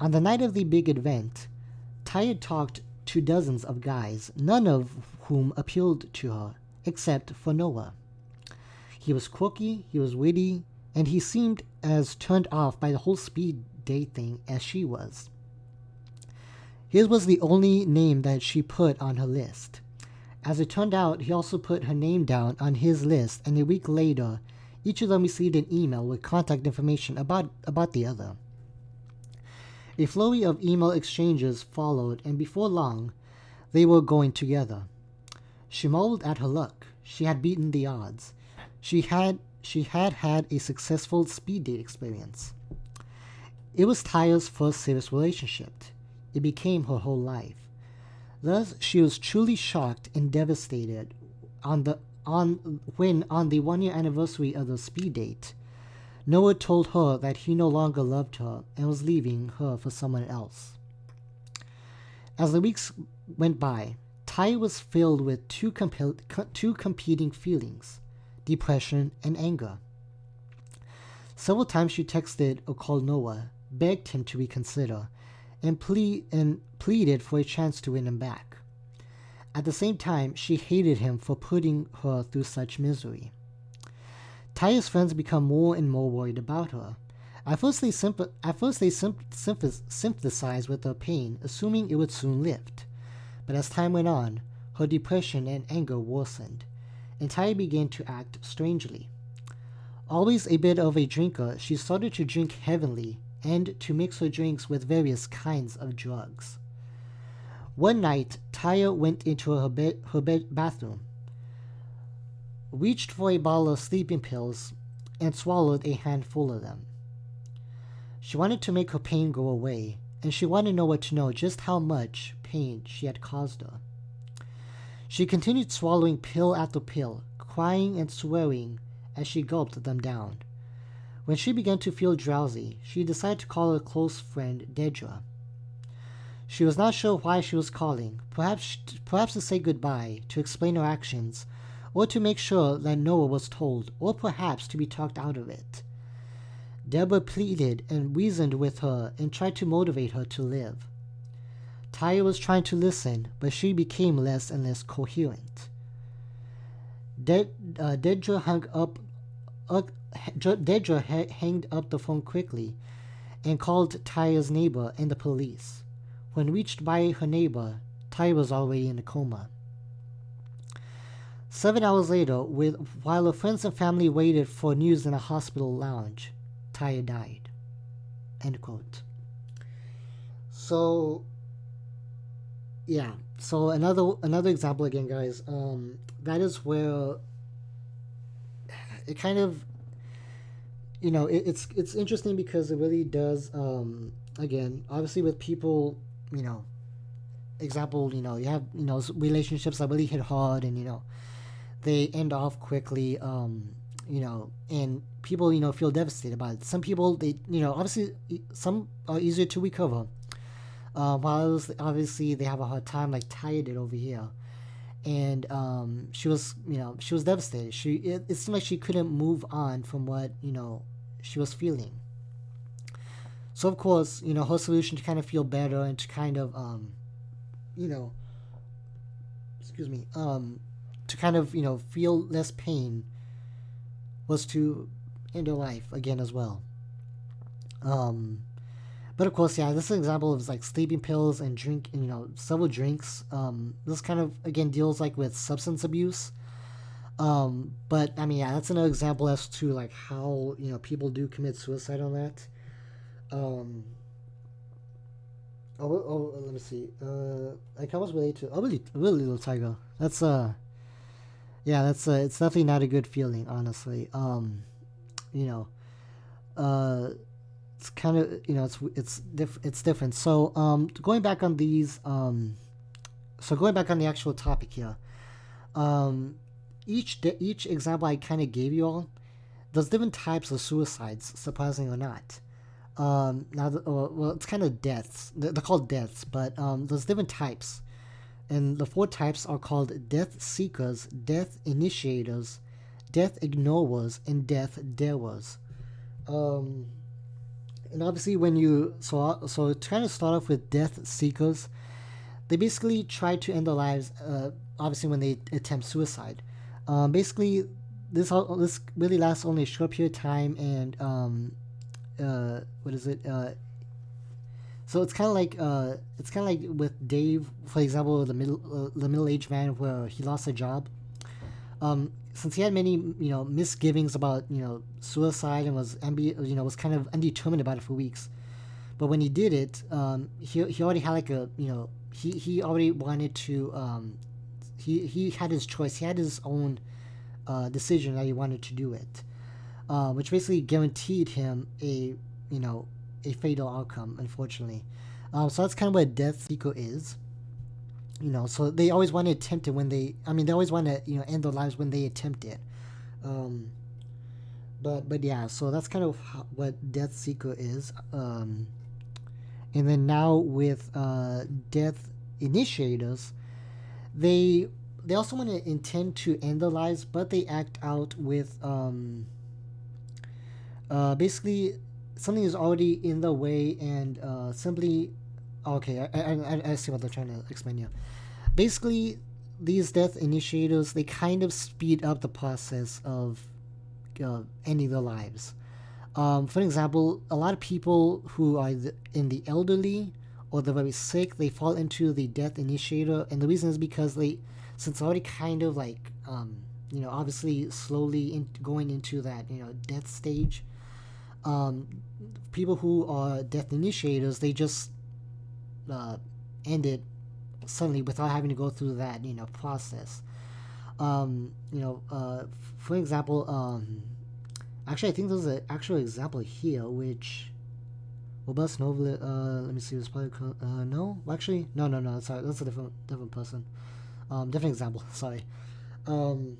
On the night of the big event, Taya talked to dozens of guys, none of whom appealed to her, except for Noah. He was quirky, he was witty, and he seemed as turned off by the whole speed date thing as she was. His was the only name that she put on her list. As it turned out, he also put her name down on his list, and a week later, each of them received an email with contact information about the other. A flurry of email exchanges followed, and before long, they were going together. She marveled at her luck. She had beaten the odds. She had had a successful speed date experience. It was Taya's first serious relationship. It became her whole life. Thus, she was truly shocked and devastated when on the 1-year anniversary of the speed date, Noah told her that he no longer loved her and was leaving her for someone else. As the weeks went by, Ty was filled with two competing feelings: depression and anger. Several times she texted or called Noah, begged him to reconsider, and pleaded for a chance to win him back. At the same time, she hated him for putting her through such misery. Taya's friends become more and more worried about her. At first, they sympathized with her pain, assuming it would soon lift. But as time went on, her depression and anger worsened, and Taya began to act strangely. Always a bit of a drinker, she started to drink heavily and to mix her drinks with various kinds of drugs. One night, Taya went into her bathroom, reached for a bottle of sleeping pills, and swallowed a handful of them. She wanted to make her pain go away, and she wanted Noah to know just how much pain she had caused her. She continued swallowing pill after pill, crying and swearing as she gulped them down. When she began to feel drowsy, she decided to call her close friend Dedra. She was not sure why she was calling, perhaps to say goodbye, to explain her actions, or to make sure that Noah was told, or perhaps to be talked out of it. Deborah pleaded and reasoned with her and tried to motivate her to live. Taya was trying to listen, but she became less and less coherent. Dedra hanged up the phone quickly and called Taya's neighbor and the police. When reached by her neighbor, Taya was already in a coma. 7 hours later, while her friends and family waited for news in a hospital lounge, Taya died. End quote. So, yeah. So another example again, guys. That is where it kind of, it's interesting because it really does. Again, obviously with people, example, you have relationships that really hit hard, and they end off quickly. And people, feel devastated by it. Some people, they, obviously, some are easier to recover, while others, obviously, they have a hard time, like Taya did over here. And she was devastated. It seemed like she couldn't move on from what she was feeling. So of course, her solution to kind of feel better and to kind of to kind of feel less pain was to end her life again as well. But of course, yeah, this is an example of like sleeping pills and several drinks. This kind of again deals like with substance abuse. But I mean, yeah, that's another example as to like how people do commit suicide on that. Let me see. I can almost relate to really Little Tiger. That's yeah, that's it's definitely not a good feeling, honestly. It's kind of it's different. So going back on these going back on the actual topic here, each example I kind of gave you all, there's different types of suicides, surprising or not. Well, it's kind of deaths. They're called deaths, but there's different types, and the 4 types are called death seekers, death initiators, death ignorers, and death darers. And obviously, when you so to kind of start off with death seekers, they basically try to end their lives. Obviously, when they attempt suicide, basically this really lasts only a short period of time, and what is it? So it's kind of like with Dave, for example, the middle-aged man where he lost a job. Since he had many misgivings about suicide and was kind of undetermined about it for weeks, but when he did it, he already had like a he already wanted to he had his choice. He had his own decision that he wanted to do it. Which basically guaranteed him a fatal outcome, unfortunately. So that's kind of what a death seeker is. So they always want to attempt it they always want to end their lives when they attempt it. but yeah, so that's kind of what Death Seeker is. And then now with Death Initiators, they they also want to intend to end their lives, but they act out with basically something is already in the way and simply okay. I see what they're trying to explain here. Basically, these death initiators they kind of speed up the process of ending their lives. For example, a lot of people who are in the elderly or the very sick, they fall into the death initiator, and the reason is because they, since already kind of like, obviously slowly going into that death stage. Um, People who are death initiators, they just uh, end it suddenly without having to go through that process. For example, actually, I think there's an actual example here, which Robust Nova. Let me see. This probably no. Actually, no. Sorry, that's a different person. Different example. Sorry. Um,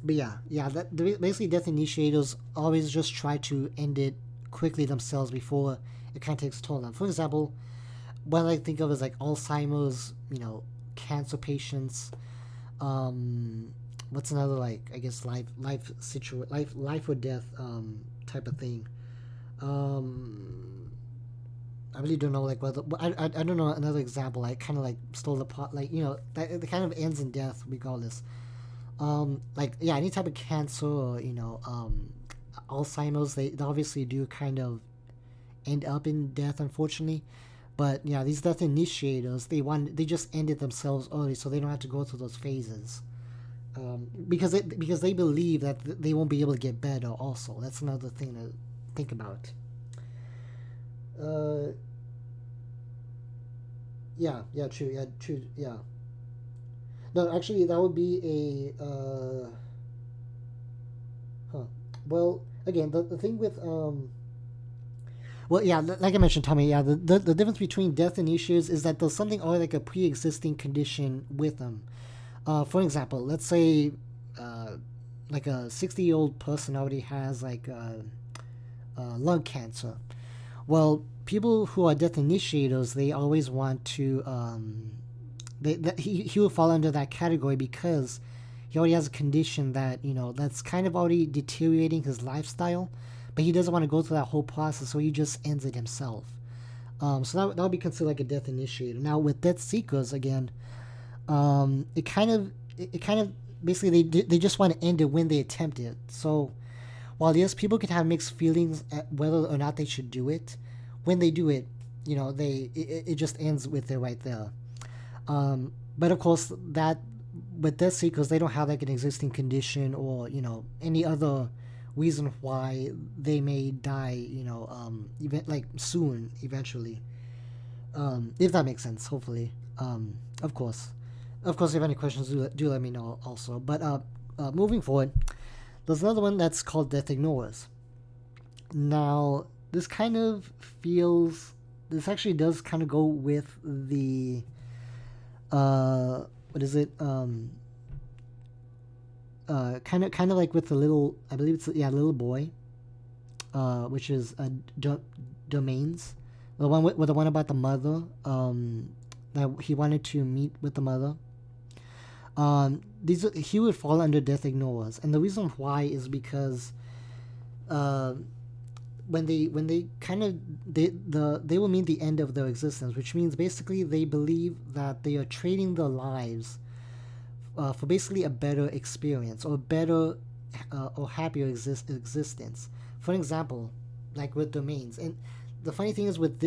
but yeah. Basically death initiators always just try to end it quickly themselves before it kind of takes a toll on them. For example, what I think of is like Alzheimer's, cancer patients. What's another like I guess life or death type of thing. Um, I really don't know like whether I don't know another example like kind of like stole the pot like that it kind of ends in death regardless. Like yeah, any type of cancer or Alzheimer's they obviously do kind of end up in death unfortunately. But yeah, these death initiators they just end it themselves early so they don't have to go through those phases. Because they believe that they won't be able to get better. Also, that's another thing to think about. Uh, yeah, true, yeah. No, actually, that would be a huh. Well, again, the thing with well, yeah, like I mentioned, Tommy. Yeah, the difference between death and issues is that there's something already like a pre-existing condition with them. For example, let's say uh, like a 60-year-old person already has like lung cancer. Well, people who are death initiators, they always want to. He will fall under that category because he already has a condition that that's kind of already deteriorating his lifestyle, but he doesn't want to go through that whole process, so he just ends it himself. So that would be considered like a death initiator. Now with death seekers again, it kind of basically they just want to end it when they attempt it. So while yes, people can have mixed feelings at whether or not they should do it, when they do it, it just ends with it right there. But of course, that with death seekers, they don't have like an existing condition or any other reason why they may die. Even like soon, eventually. If that makes sense, hopefully. Of course, if you have any questions, do let me know also. But moving forward, there's another one that's called Death Ignores. Now, this kind of feels. This actually does kind of go with the what is it kind of like with the little I believe it's yeah little boy which is domains with the one about the mother that he wanted to meet with the mother. These he would fall under death ignores, and the reason why is because uh, when they kind of they will mean the end of their existence, which means basically they believe that they are trading their lives for basically a better experience or better or happier existence. For example, like with domains, and the funny thing is with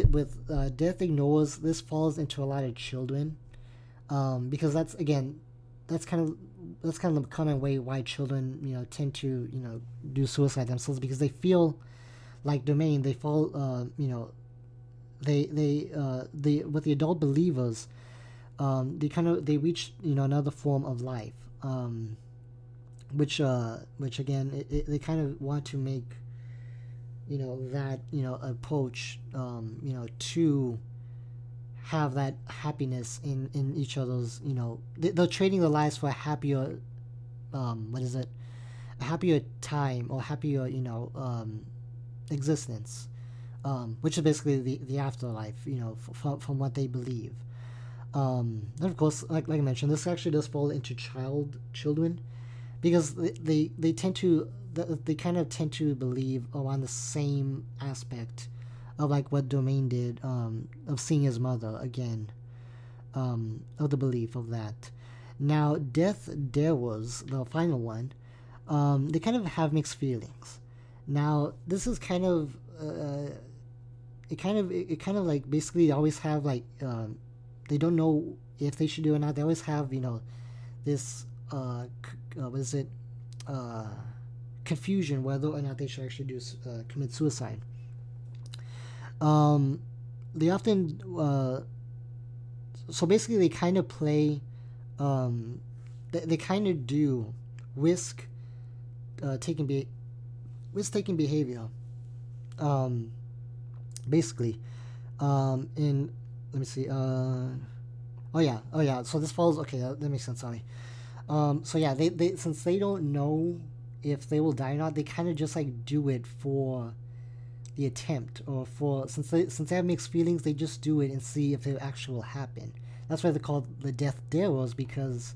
death ignores, this falls into a lot of children because that's kind of that's kind of the common way why children tend to do suicide themselves because they feel like domain they fall they with the adult believers they reach another form of life which again they kind of want to make that approach to have that happiness in each other's they're trading their lives for a happier what is it a happier time or happier, existence, which is basically the afterlife, from what they believe. And of course, like I mentioned, this actually does fall into children, because they tend to they kind of tend to believe around the same aspect of like what Domain did, of seeing his mother again, of the belief of that. Now, Death There Was the final one. They kind of have mixed feelings. Now, this is kind of it kind of like basically they always have like, they don't know if they should do it or not. They always have, this what is it, uh, confusion whether or not they should actually commit suicide. Um, they often so basically they kind of play, they kind of do risk, taking risk taking behavior, um, basically, in let me see, oh yeah, so this falls, okay, that makes sense, sorry. So yeah, they since they don't know if they will die or not, they kind of just like do it for the attempt, or for, since they have mixed feelings, they just do it and see if it actually will happen. That's why they're called the Death Deros, because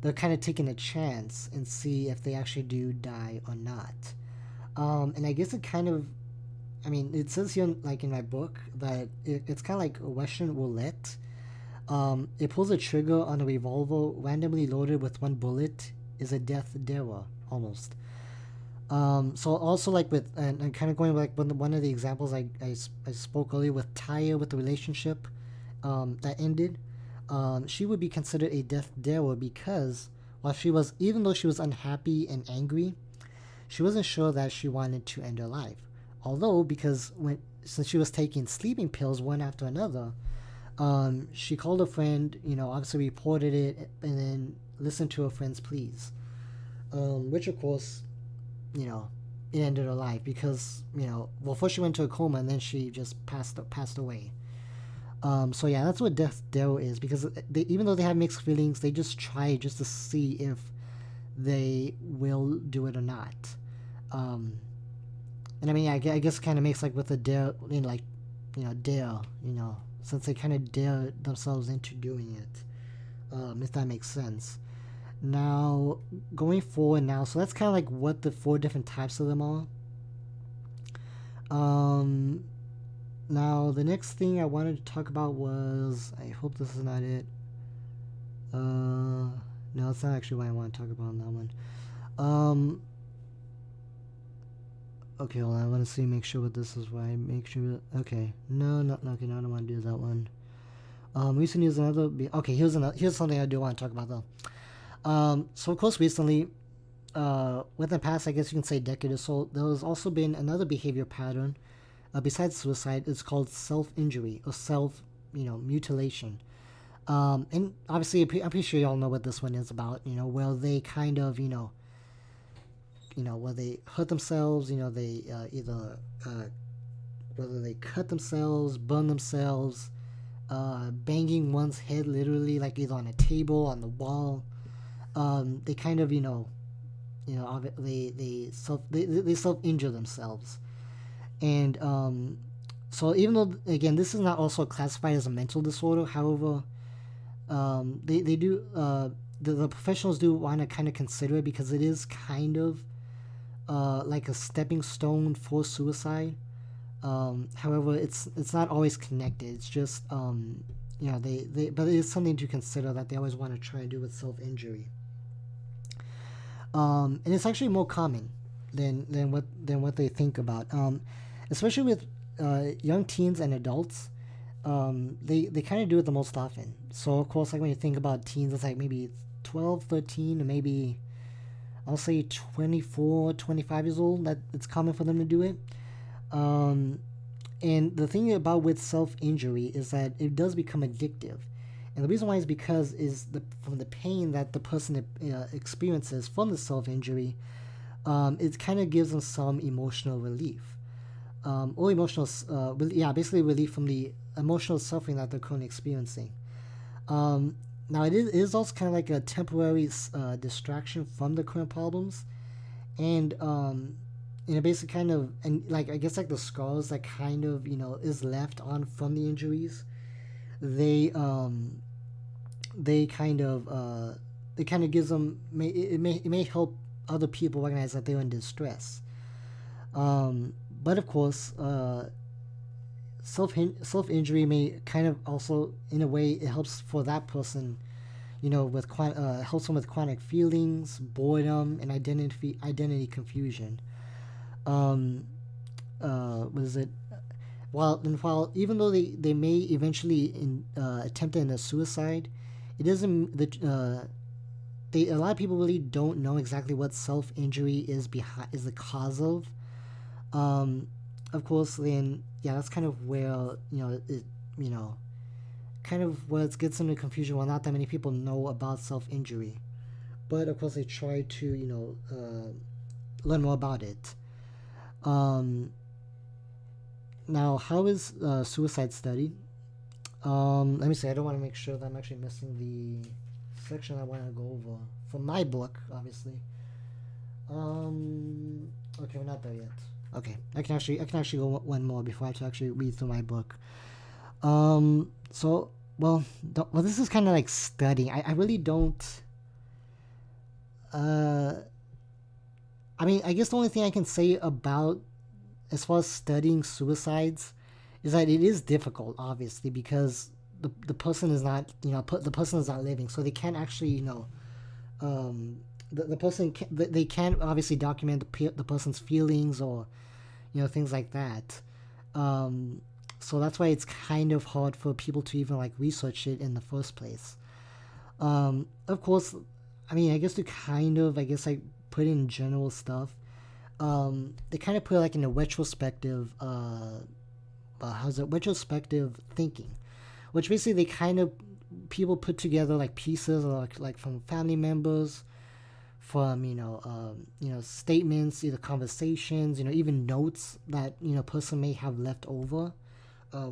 they're kind of taking a chance and see if they actually do die or not. And I guess it kind of, I mean, it says here, like in my book, that it's kind of like Russian roulette. It pulls a trigger on a revolver randomly loaded with one bullet is a death dera, almost. So also like with, and kind of going like one of the examples I spoke earlier with Taya, with the relationship, that ended. She would be considered a death dera because while she was, even though she was unhappy and angry, she wasn't sure that she wanted to end her life. Although, because since she was taking sleeping pills one after another, she called a friend, obviously reported it, and then listened to her friend's pleas. Which of course, it ended her life because, well, first she went to a coma and then she just passed away. So yeah, that's what Death Doe is, because even though they have mixed feelings, they just try just to see if they will do it or not. Um, and I mean, I guess it kind of makes like with the dare, like, dare, since they kind of dare themselves into doing it, if that makes sense. Now, going forward now, so that's kind of like what the four different types of them are. Um, Now, the next thing I wanted to talk about was, I hope this is not it. No, it's not actually what I want to talk about on that one. Um, okay, hold on. I want to see, make sure what this is right. Make sure. Okay, no, okay, no, I don't want to do that one. Recent news, another. Okay, here's something I do want to talk about though. So of course, recently, within the past, I guess you can say decade or so, there has also been another behavior pattern, besides suicide. It's called self-injury or mutilation. And obviously, I'm pretty sure y'all know what this one is about. Where they kind of, where they hurt themselves. They either, whether they cut themselves, burn themselves, banging one's head literally, like either on a table, on the wall. They kind of, they self injure themselves. And so even though, again, this is not also classified as a mental disorder, however, they do, the professionals do want to kind of consider it, because it is kind of like a stepping stone for suicide. However, it's not always connected. It's just, but it is something to consider that they always want to try and do with self-injury. And it's actually more common than what they think about. Especially with young teens and adults, they kind of do it the most often. So of course, like when you think about teens, it's like maybe 12, 13, or maybe I'll say 24, 25 years old, that it's common for them to do it. Um, and the thing about with self-injury is that it does become addictive. And the reason why is because from the pain that the person experiences from the self-injury, it kind of gives them some emotional relief. Or emotional, basically relief from the emotional suffering that they're currently experiencing. Now, it is also kind of like a temporary distraction from the current problems, and basic kind of, and like I guess like the scars that kind of is left on from the injuries, they they kind of it kind of gives them it may help other people recognize that they're in distress. But of course, self injury may kind of also, in a way, it helps for that person, with helps them with chronic feelings, boredom, and identity confusion. Um, what is it? While even though they may eventually attempt a suicide, it doesn't a lot of people really don't know exactly what self injury is the cause of. Um, of course, then yeah, that's kind of where you know kind of what gets into confusion. Well, not that many people know about self injury, but of course they try to learn more about it. Um, Now, how is suicide studied? Let me see. I don't want to make sure that I'm actually missing the section I want to go over from my book, obviously. Okay, we're not there yet. Okay, I can actually go one more before I have to actually read through my book. So well, this is kind of like studying. I really don't. Uh, I mean, I guess the only thing I can say about as far as studying suicides is that it is difficult, obviously, because the person is not the person is not living, so they can't actually the person they can't obviously document the person's feelings or things like that. So that's why it's kind of hard for people to even like research it in the first place. Of course, I mean, I guess to kind of like put in general stuff. They kind of put it like in a retrospective how's it retrospective thinking, which basically they kind of people put together like pieces like from family members, from statements, either conversations, even notes that person may have left over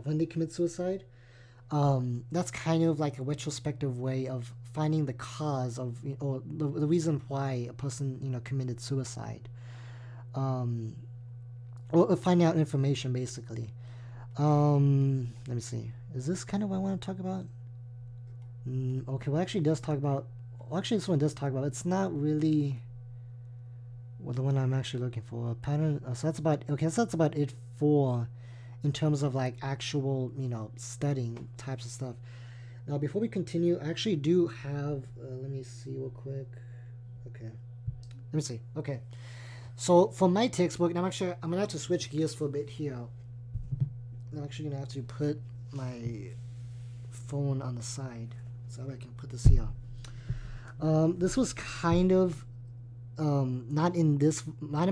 when they commit suicide. That's kind of like a retrospective way of finding the cause of or the reason why a person committed suicide, um, or finding out information basically. Let me see. Is this kind of what I want to talk about? Okay, well, actually, it does talk about. Well, actually, this one does talk about. It's not really the one I'm actually looking for. Pattern. So that's about. Okay, so that's about it for, in terms of like actual studying types of stuff. Now, before we continue, I actually do have. Let me see real quick. Okay. Let me see. Okay. So for my textbook, and I'm gonna have to switch gears for a bit here. I'm actually gonna have to put my phone on the side so I can put this here. This was kind of not in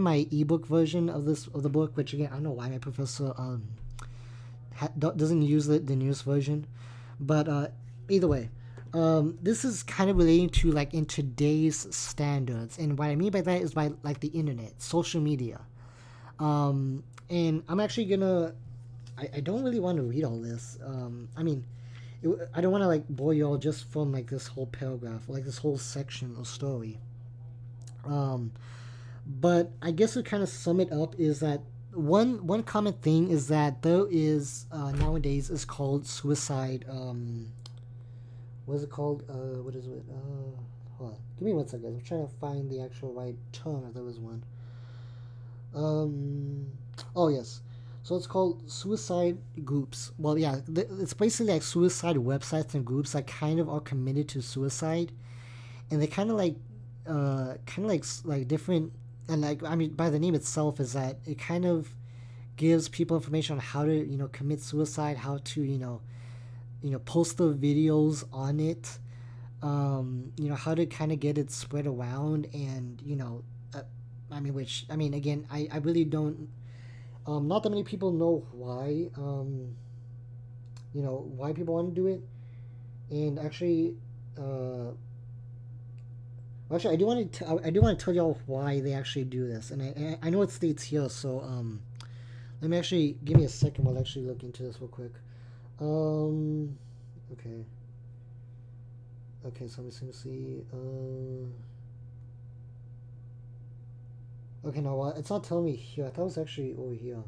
my ebook version of the book, which again I don't know why my professor doesn't use the newest version, but either way, this is kind of relating to like in today's standards, and what I mean by that is by like the internet, social media, and I'm actually gonna. I don't really want to read all this. I mean, I don't want to like bore you all just from like this whole paragraph, like this whole section of story. Um, but I guess to kind of sum it up is that one common thing is that there is nowadays is called suicide. What is it called? What is it? Hold on. Give me one second. I'm trying to find the actual right term if there was one. Um, oh yes. So it's called suicide groups. Well, yeah, it's basically like suicide websites and groups that kind of are committed to suicide, and they kind of like different, and like I mean, by the name itself is that it kind of gives people information on how to commit suicide, how to post the videos on it, how to kind of get it spread around, and I mean, which I mean, again, I really don't. Not that many people know why. Why people want to do it, and actually, actually, I do want to tell y'all why they actually do this, and I know it states here. So let me actually give me a second while I actually look into this real quick. Okay. Okay, so let me see. Okay, no, well, it's not telling me here. I thought it was actually over here.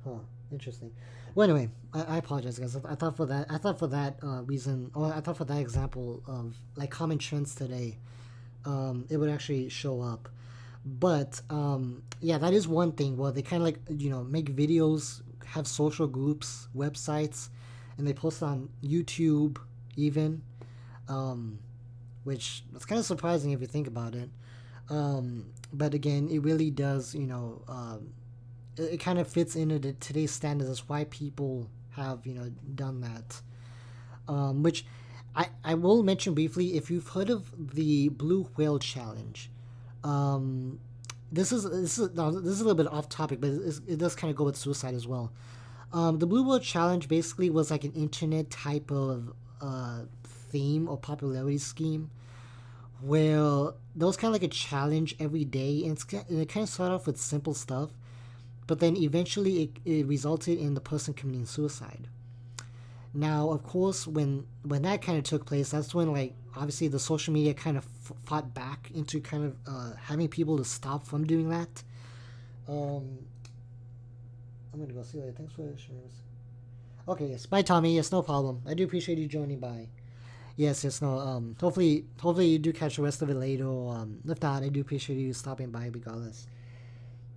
Huh. Interesting. Well, anyway, I apologize, guys. I thought for that, reason, or I thought for that example of like common trends today, it would actually show up. But yeah, that is one thing. Well, they kind of like make videos, have social groups, websites, and they post on YouTube even, um, which is kind of surprising if you think about it. But again, it really does, it kind of fits into today's standards. That's why people have done that. Which I will mention briefly. If you've heard of the Blue Whale Challenge, um, this is a little bit off topic, but it does kind of go with suicide as well. The Blue Whale Challenge basically was like an internet type of theme or popularity scheme where there was kind of like a challenge every day, and it kind of started off with simple stuff, but then eventually it resulted in the person committing suicide. Now, of course, when that kind of took place, that's when like obviously the social media kind of fought back into kind of having people to stop from doing that. Um, I'm gonna go see you later. Thanks for sharing this. Okay, yes. Bye, Tommy. Yes, no problem. I do appreciate you joining by. Yes, yes, no. Hopefully you do catch the rest of it later. If not, I do appreciate you stopping by regardless.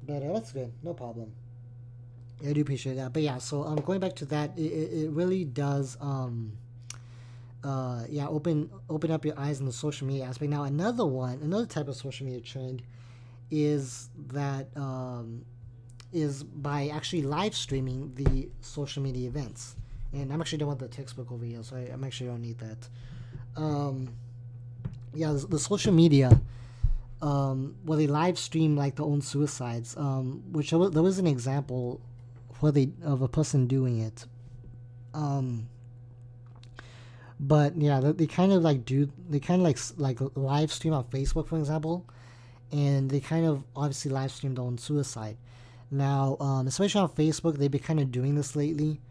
But that's good. No problem. I do appreciate that. But yeah, so going back to that, it really does yeah, open up your eyes in the social media aspect. Now another type of social media trend is that is by actually live streaming the social media events. And I'm actually done with the textbook over here, so I'm actually don't need that. Um, yeah, the social media, where they live stream like their own suicides, which there was an example where of a person doing it. Um, but yeah, they kind of like they kind of like live stream on Facebook, for example, and they kind of obviously live stream their own suicide. Now, especially on Facebook, they've been kind of doing this lately.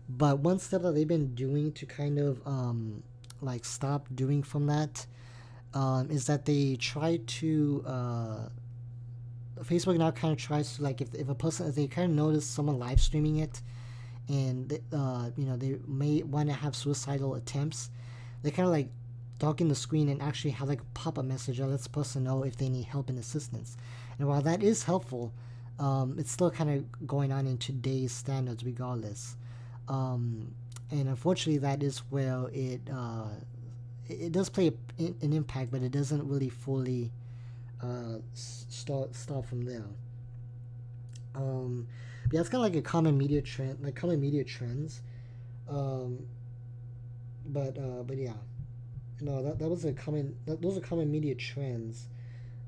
But one step that they've been doing to kind of like stop doing from that is that they try to Facebook now kind of tries to like if a person if they kind of notice someone live streaming it and they may want to have suicidal attempts, they kind of like darken the screen and actually have like a pop-up message that lets the person know if they need help and assistance. And while that is helpful, it's still kind of going on in today's standards regardless. And unfortunately, that is where it does play an impact, but it doesn't really fully start from there. But yeah, it's kind of like a common media trend, like common media trends. Um, but yeah, no, that was a common those are common media trends.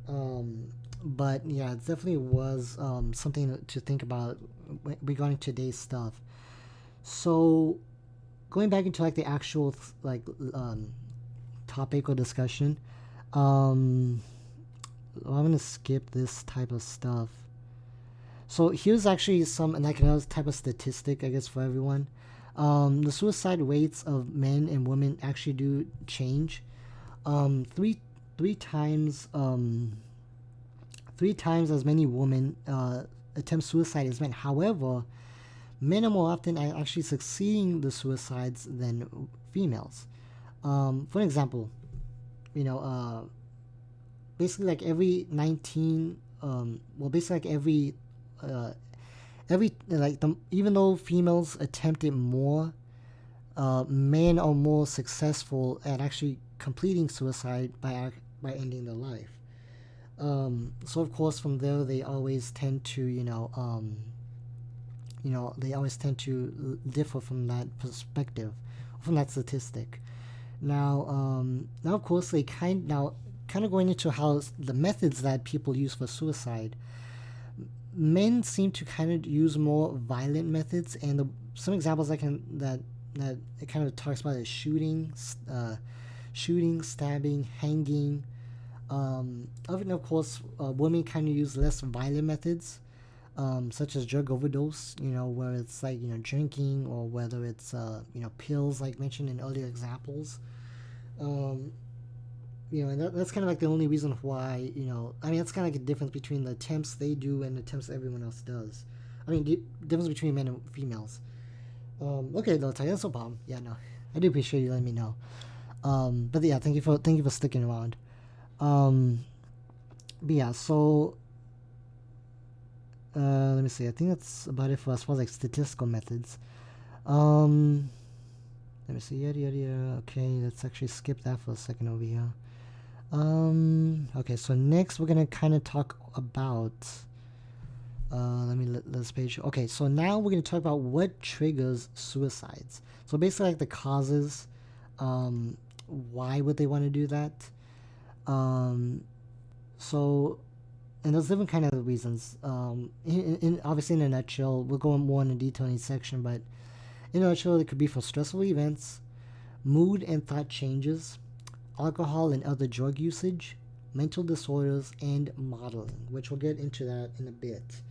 Um, but yeah, it definitely was something to think about regarding today's stuff. So going back into like the actual topic or discussion, um, I'm gonna skip this type of stuff. So here's actually some like another type of statistic, I guess, for everyone. The suicide rates of men and women actually do change. Um, three three times three times as many women attempt suicide as men. However, men are more often actually succeeding the suicides than females. For example, you know, basically like every 19, well, basically like every like even though females attempt it more, men are more successful at actually completing suicide by ending their life. So of course from there they always tend to they always tend to differ from that perspective, from that statistic. Now of course they kind of going into how the methods that people use for suicide. Men seem to kind of use more violent methods, and some examples that it kind of talks about is shooting, stabbing, hanging. Of course, women kind of use less violent methods, such as drug overdose, where it's like, drinking, or whether it's, pills, like mentioned in earlier examples. Um, and that's kind of like the only reason why, I mean, that's kind of like a difference between the attempts they do and the attempts everyone else does. I mean, difference between men and females. Okay, no, that's no problem. Yeah, no, I do appreciate you letting me know. But yeah, thank you for sticking around. Um, but yeah, so let me see. I think that's about it for as far as like statistical methods. Um, Let me see. Yada yada yada. Okay, let's actually skip that for a second over here. Okay, so next we're gonna kind of talk about. Let's page. Okay, so now we're gonna talk about what triggers suicides. So basically, like the causes. Why would they want to do that? Um, so, and there's different kind of reasons. Obviously, in a nutshell, we'll go more into detail in each section, but in a nutshell, it could be for stressful events, mood and thought changes, alcohol and other drug usage, mental disorders, and modeling, which we'll get into that in a bit.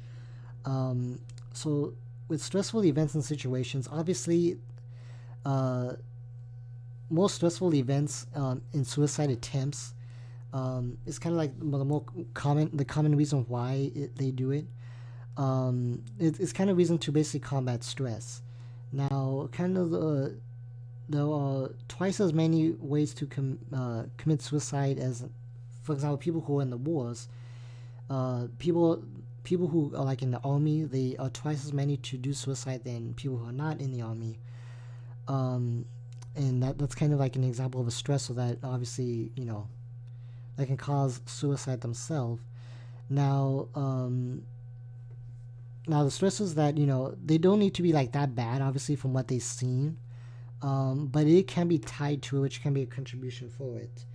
So, with stressful events and situations, obviously, uh, most stressful events in suicide attempts is kind of like the common reason why they do it. It's kind of reason to basically combat stress. Now, kind of there are twice as many ways to commit suicide as, for example, people who are in the wars. People who are like in the army, they are twice as many to do suicide than people who are not in the army. And that's kind of like an example of a stressor that obviously that can cause suicide themselves. Now, now the stressors that they don't need to be like that bad, obviously from what they've seen, but it can be tied to it, which can be a contribution for it.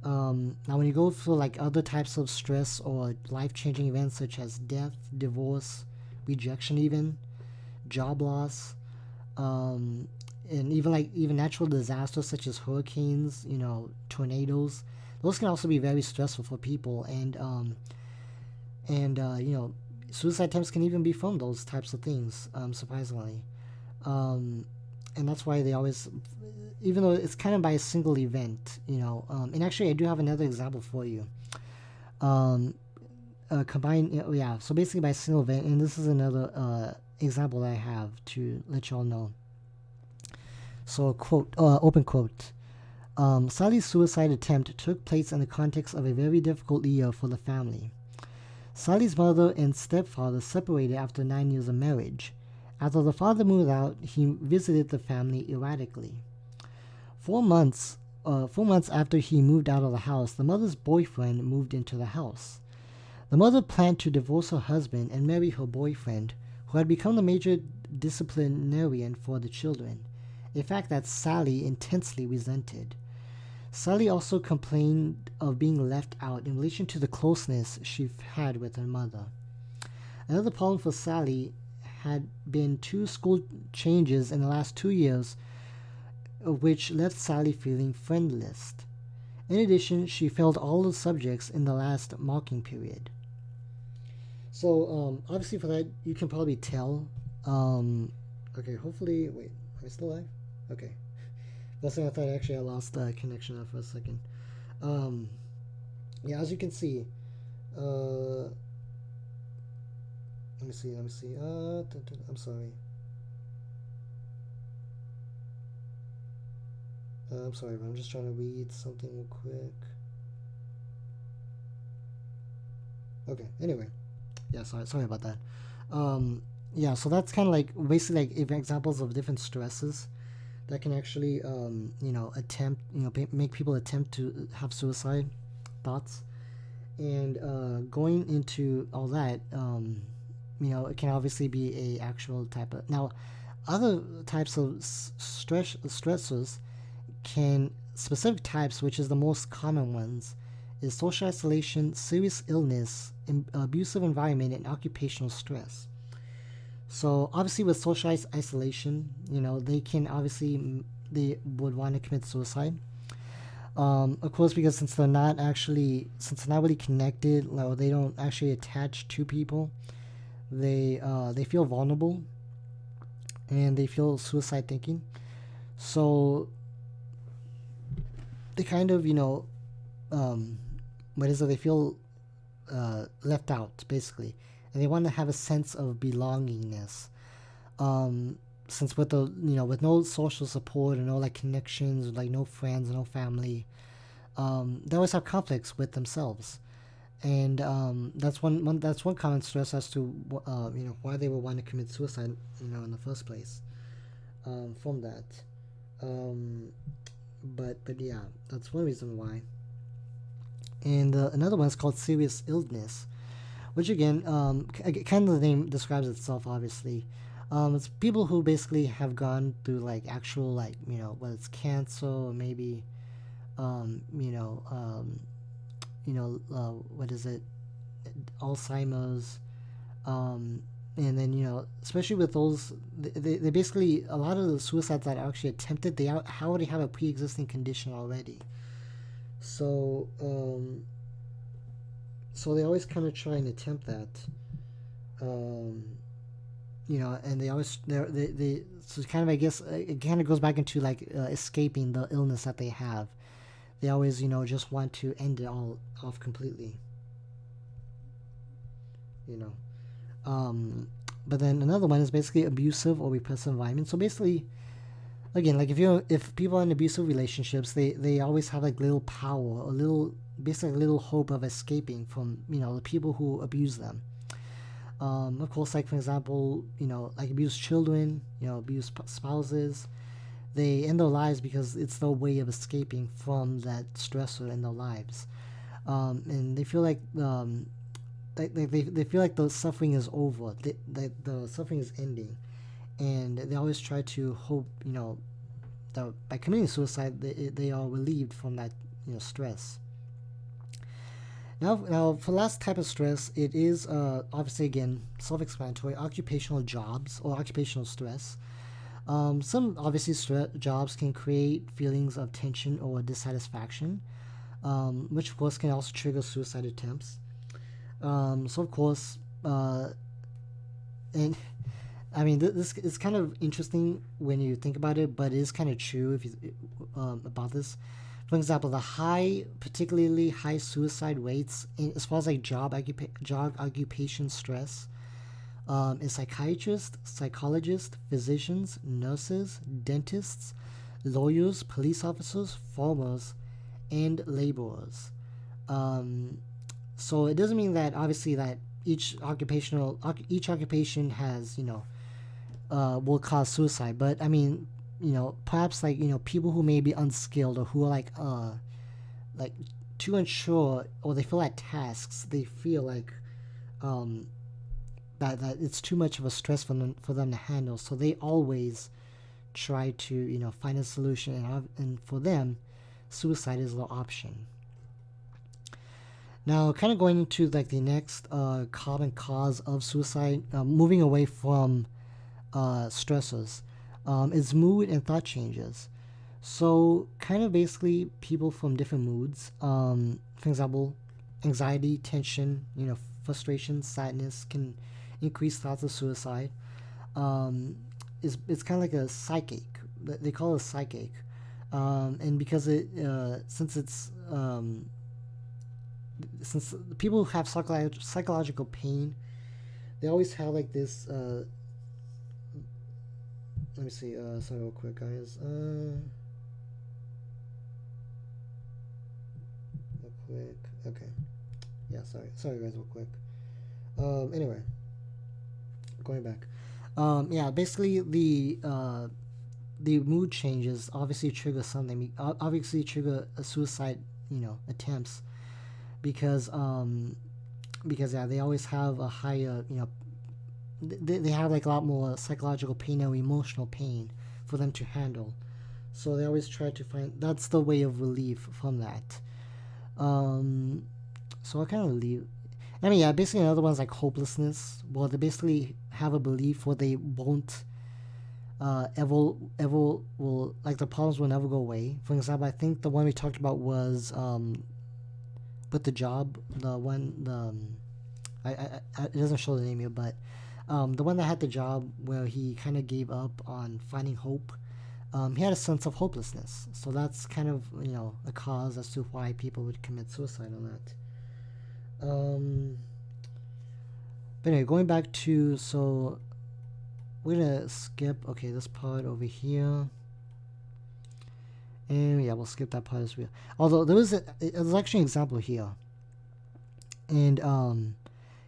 Now, when you go for like other types of stress or life-changing events such as death, divorce, rejection, even job loss, and even natural disasters such as hurricanes, tornadoes, those can also be very stressful for people, and suicide attempts can even be from those types of things, surprisingly. And that's why they always, even though it's kind of by a single event, and actually I do have another example for you. Combine, yeah, so basically by a single event, and this is another example that I have to let you all know. So, quote, open quote. Sally's suicide attempt took place in the context of a very difficult year for the family. Sally's mother and stepfather separated after 9 years of marriage. After the father moved out, he visited the family erratically. 4 months after he moved out of the house, the mother's boyfriend moved into the house. The mother planned to divorce her husband and marry her boyfriend, who had become the major disciplinarian for the children, a fact that Sally intensely resented. Sally also complained of being left out in relation to the closeness she had with her mother. Another problem for Sally had been 2 school changes in the last 2 years, which left Sally feeling friendless. In addition, she failed all the subjects in the last marking period. So, obviously for that, you can probably tell. Okay, hopefully, wait, am I still live? Okay. That's why I thought actually I lost connection there for a second. Yeah, as you can see, let me see. I'm sorry. I'm sorry, but I'm just trying to read something real quick. Okay, anyway. Yeah, sorry about that. Yeah, so that's kind of like basically like examples of different stresses that can actually, make people attempt to have suicide thoughts. And going into all that, it can obviously be a actual type of. Now, other types of stressors can, specific types, which is the most common ones, is social isolation, serious illness, abusive environment, and occupational stress. So obviously with social isolation, they would want to commit suicide. Of course, because since they're not really connected, or they don't actually attach to people, they feel vulnerable, and they feel suicide thinking. So they kind of um, what is it? They feel left out basically, and they want to have a sense of belongingness. Since with the with no social support and no like connections, like no friends, no family, they always have conflicts with themselves, and that's one common stress as to why they would want to commit suicide in the first place, from that. Um, but yeah, that's one reason why. And another one is called serious illness, which again, kind of the name describes itself. Obviously, it's people who basically have gone through like actual like whether it's cancer or maybe um, you know um, what is it, Alzheimer's, and then especially with those, they basically, a lot of the suicides that are actually attempted, they already have a pre-existing condition already. So so they always kind of try and attempt that. um, and they so it's kind of, I guess, it kind of goes back into like escaping the illness that they have. They always just want to end it all off completely. you know but then another one is basically abusive or repressive environment. So basically, again, like if people are in abusive relationships, they always have like little power, a little, basically little hope of escaping from the people who abuse them. Of course, like for example, like abused children, abused spouses, they end their lives because it's their way of escaping from that stressor in their lives. And they feel like they feel like the suffering is over, the suffering is ending, and they always try to hope that by committing suicide they are relieved from that stress. Now, for the last type of stress, it is obviously again self-explanatory: occupational jobs or occupational stress. Some obviously jobs can create feelings of tension or dissatisfaction, which of course can also trigger suicide attempts. So of course, and I mean, this is kind of interesting when you think about it, but it is kind of true if you about this. For example, particularly high suicide rates, as far as like job occupation stress, is psychiatrists, psychologists, physicians, nurses, dentists, lawyers, police officers, farmers, and laborers. Um, so it doesn't mean that obviously that each occupation has will cause suicide, but I mean perhaps like people who may be unskilled or who are like too unsure, or they feel at tasks they feel like um that it's too much of a stress for them to handle, so they always try to find a solution, and for them suicide is the option. Now, kind of going into like the next common cause of suicide, moving away from stressors, is mood and thought changes. So, kind of basically, people from different moods, for example, anxiety, tension, frustration, sadness, can increase thoughts of suicide. Um, it's kind of like a psychic. They call it a psychic, and because since people who have psychological pain, they always have like this. Let me see. Sorry, real quick, guys. Real quick. Okay. Yeah. Sorry, guys. Real quick. Anyway, going back. Yeah. Basically, the mood changes obviously trigger something. Obviously, trigger a suicide. Attempts, because yeah, they always have a higher they have like a lot more psychological pain or emotional pain for them to handle, so they always try to find, that's the way of relief from that. um so I kind of leave. I mean, yeah, basically another one's like hopelessness. Well, they basically have a belief where they won't ever will, like the problems will never go away. For example, I think the one we talked about was with the job, the one, it doesn't show the name here, but the one that had the job where he kind of gave up on finding hope, he had a sense of hopelessness. So that's kind of, a cause as to why people would commit suicide on that. But anyway, going back to, so we're gonna skip, okay, this part over here. And yeah, we'll skip that part as well. Although there's actually an example here. And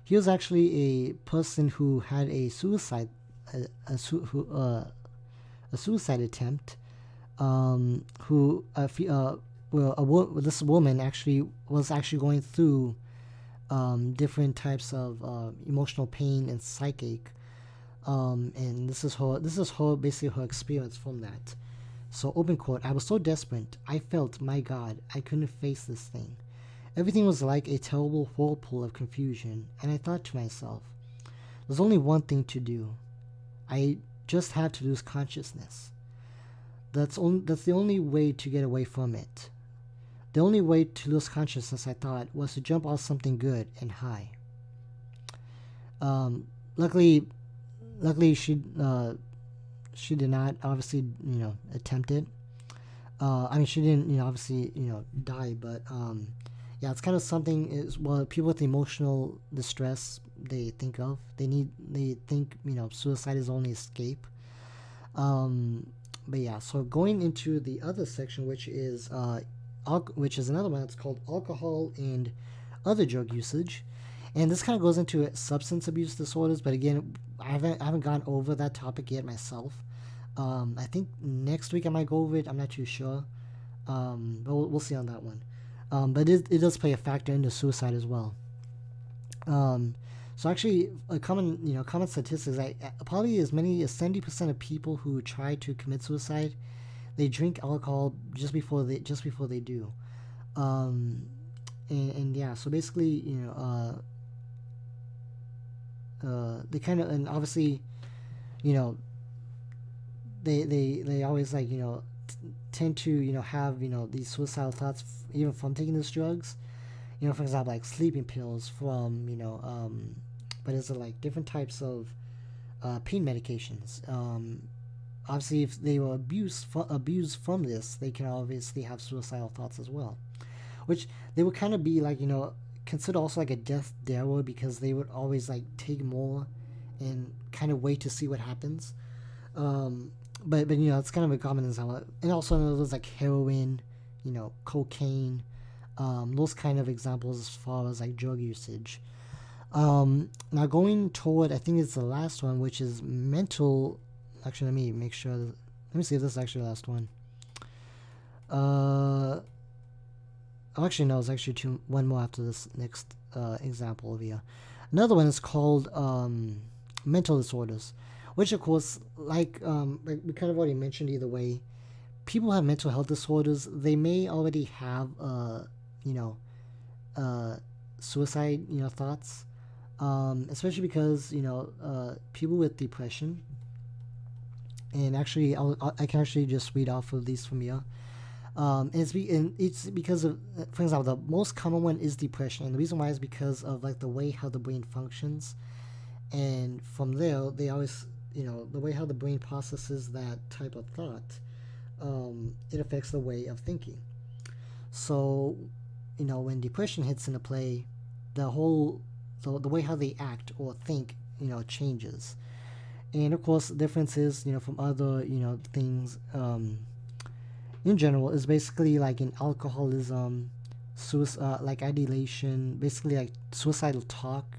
he was actually a person who had a suicide, a suicide attempt. This woman actually was actually going through different types of emotional pain and psychic. And this is her basically her experience from that. So, open quote, I was so desperate, I felt, my God, I couldn't face this thing. Everything was like a terrible whirlpool of confusion, and I thought to myself, there's only one thing to do. I just have to lose consciousness. That's the only way to get away from it. The only way to lose consciousness, I thought, was to jump off something good and high. Luckily, she did not obviously attempt it. I mean, she didn't obviously die, but yeah, it's kind of something is what people with emotional distress they think of. They think suicide is only escape. But yeah, so going into the other section, which is another one. It's called alcohol and other drug usage, and this kind of goes into substance abuse disorders. But again, I haven't gone over that topic yet myself. I think next week I might go over it. I'm not too sure, but we'll see on that one. But it does play a factor into suicide as well. So actually, common statistics, probably as many as 70% of people who try to commit suicide, they drink alcohol just before they do. And yeah, so basically, they kind of, and obviously, they always tend to have these suicidal thoughts even from taking these drugs. For example, like sleeping pills from but it's like different types of pain medications. Obviously, if they were abused from this, they can obviously have suicidal thoughts as well, which they would kind of be considered also like a death derrow, because they would always take more and kind of wait to see what happens. But it's kind of a common example. And also those like heroin, cocaine, those kind of examples as far as drug usage. Now going toward, I think it's the last one, which is mental. Actually, let me make sure. Let me see if this is actually the last one. Actually, no, it's actually one more after this next example over here. Another one is called mental disorders, which of course, like we kind of already mentioned. Either way, people have mental health disorders. They may already have suicide thoughts, especially because people with depression. And actually, I can actually just read off of these from here. It's because of, for example, the most common one is depression, and the reason why is because of the way how the brain functions, and from there they always the way how the brain processes that type of thought, it affects the way of thinking. So, when depression hits into play, the way how they act or think changes. And of course, the difference is, from other, things, in general, is basically in alcoholism, suicide, ideation, basically suicidal talk,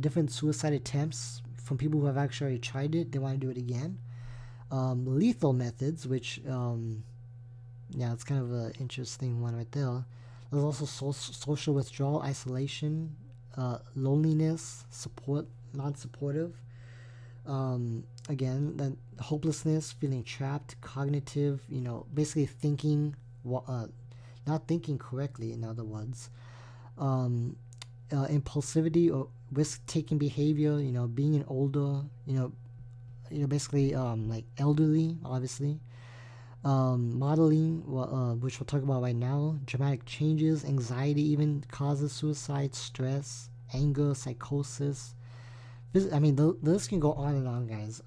different suicide attempts from people who have actually tried it. They want to do it again. Lethal methods, which, yeah, it's kind of an interesting one right there. There's also social withdrawal, isolation, loneliness, support, non-supportive. Again, then hopelessness, feeling trapped, cognitive, basically thinking, not thinking correctly, in other words. Impulsivity or risk-taking behavior, being an older, basically elderly, obviously. Modeling, which we'll talk about right now. Dramatic changes, anxiety even causes suicide, stress, anger, psychosis. I mean, the list can go on and on, guys.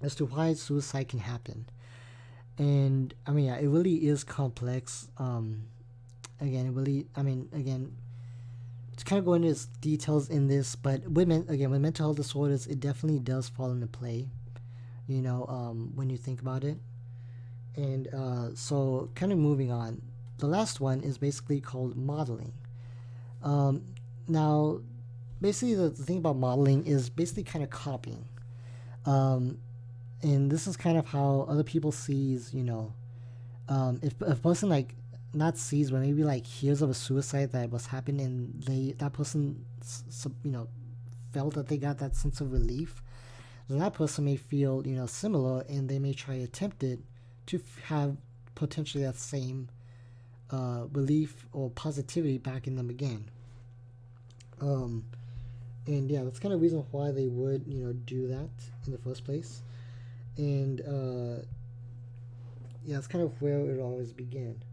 as to why suicide can happen. And I mean, yeah, it really is complex. Again, it really, I mean, again, to kind of go into details in this, but again, with mental health disorders, it definitely does fall into play. When you think about it. And so, kind of moving on, the last one is basically called modeling. Um, Now, basically, the thing about modeling is basically kind of copying. Um, and this is kind of how other people sees, if a person like not sees, but maybe like hears of a suicide that was happening, and that person, felt that they got that sense of relief, then that person may feel, similar, and they may try to attempt it to have potentially that same relief or positivity back in them again. Um, and yeah, that's kind of the reason why they would, do that in the first place. And yeah, it's kind of where it always began.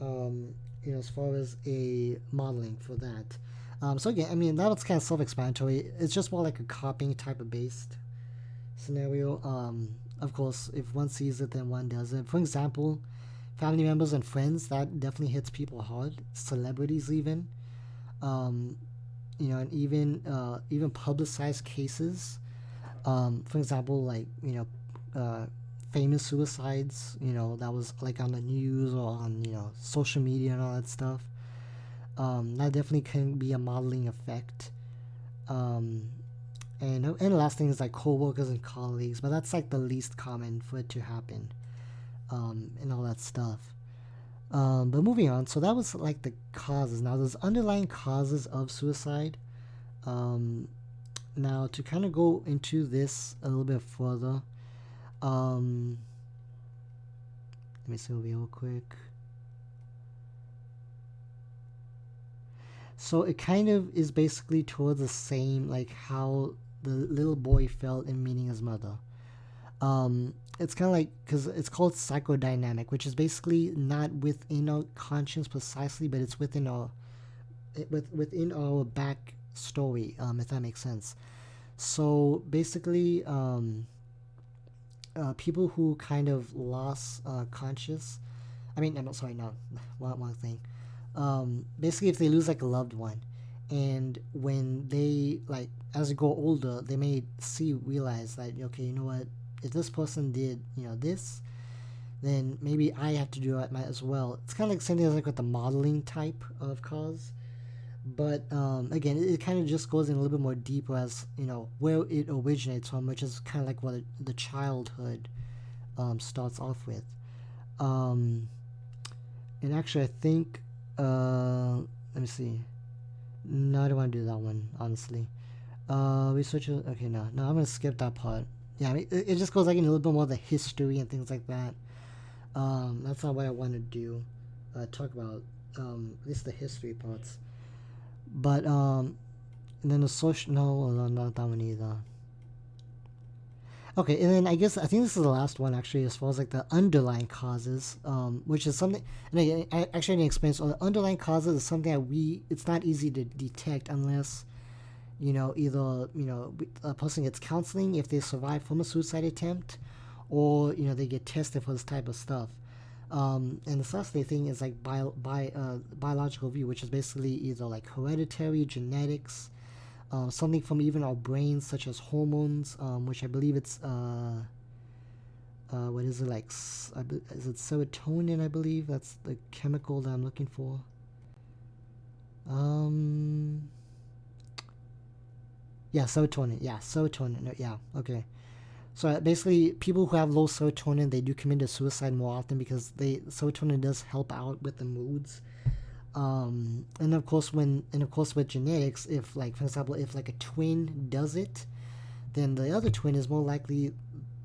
As far as a modeling for that. So again, I mean, that was kind of self-explanatory. It's just more like a copying type of based scenario. Of course, if one sees it, then one does it. For example, family members and friends, that definitely hits people hard. Celebrities, even, um, and even publicized cases. For example, like famous suicides. That was like on the news or on social media and all that stuff. That definitely can be a modeling effect. Um, and the last thing is like coworkers and colleagues, but that's like the least common for it to happen. And all that stuff. But moving on, so that was like the causes. Now there's underlying causes of suicide. Um, Now to kind of go into this a little bit further. Um, Let me see real quick. So it kind of is basically towards the same, like how the little boy felt in meeting his mother. It's kind of like, because it's called psychodynamic, which is basically not within our conscience precisely, but it's within our back story, if that makes sense. So basically, people who kind of lost conscious. I mean, I'm sorry, no, one thing. Basically, if they lose like a loved one, and when they like as they grow older, they may realize that, okay, you know what, if this person did this, then maybe I have to do it as well. It's kind of like something like with the modeling type of cause. But again, it kind of just goes in a little bit more deeper as where it originates from, which is kind of like what the childhood starts off with. Um, and actually, I think let me see. No, I don't want to do that one, honestly. Research. Okay, no, I'm gonna skip that part. Yeah, I mean, it just goes like in a little bit more of the history and things like that. That's not what I want to do. Talk about at least the history parts. But and then the social. No, not that one either. Okay, and then I think this is the last one actually, as far as like the underlying causes, which is something. And I actually need to explain. So the underlying causes is something that it's not easy to detect unless either a person gets counseling if they survive from a suicide attempt, or they get tested for this type of stuff. And the last thing is like biological view, which is basically either like hereditary, genetics, something from even our brains, such as hormones, which I believe it's what is it like? Is it serotonin? I believe that's the chemical that I'm looking for. Um, yeah, serotonin. Yeah, serotonin. No, yeah, okay. So basically, people who have low serotonin, they do commit suicide more often because serotonin does help out with the moods. And of course, with genetics, if like for example, if like a twin does it, then the other twin is more likely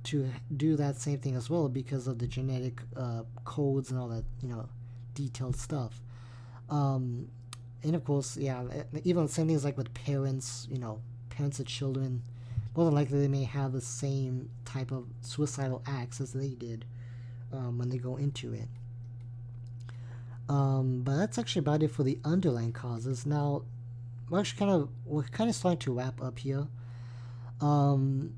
to do that same thing as well because of the genetic codes and all that detailed stuff. Um, and of course, yeah, even same things like with parents, parents of children, more than likely they may have the same type of suicidal acts as they did when they go into it. But that's actually about it for the underlying causes. Now, we're kind of starting to wrap up here. Um,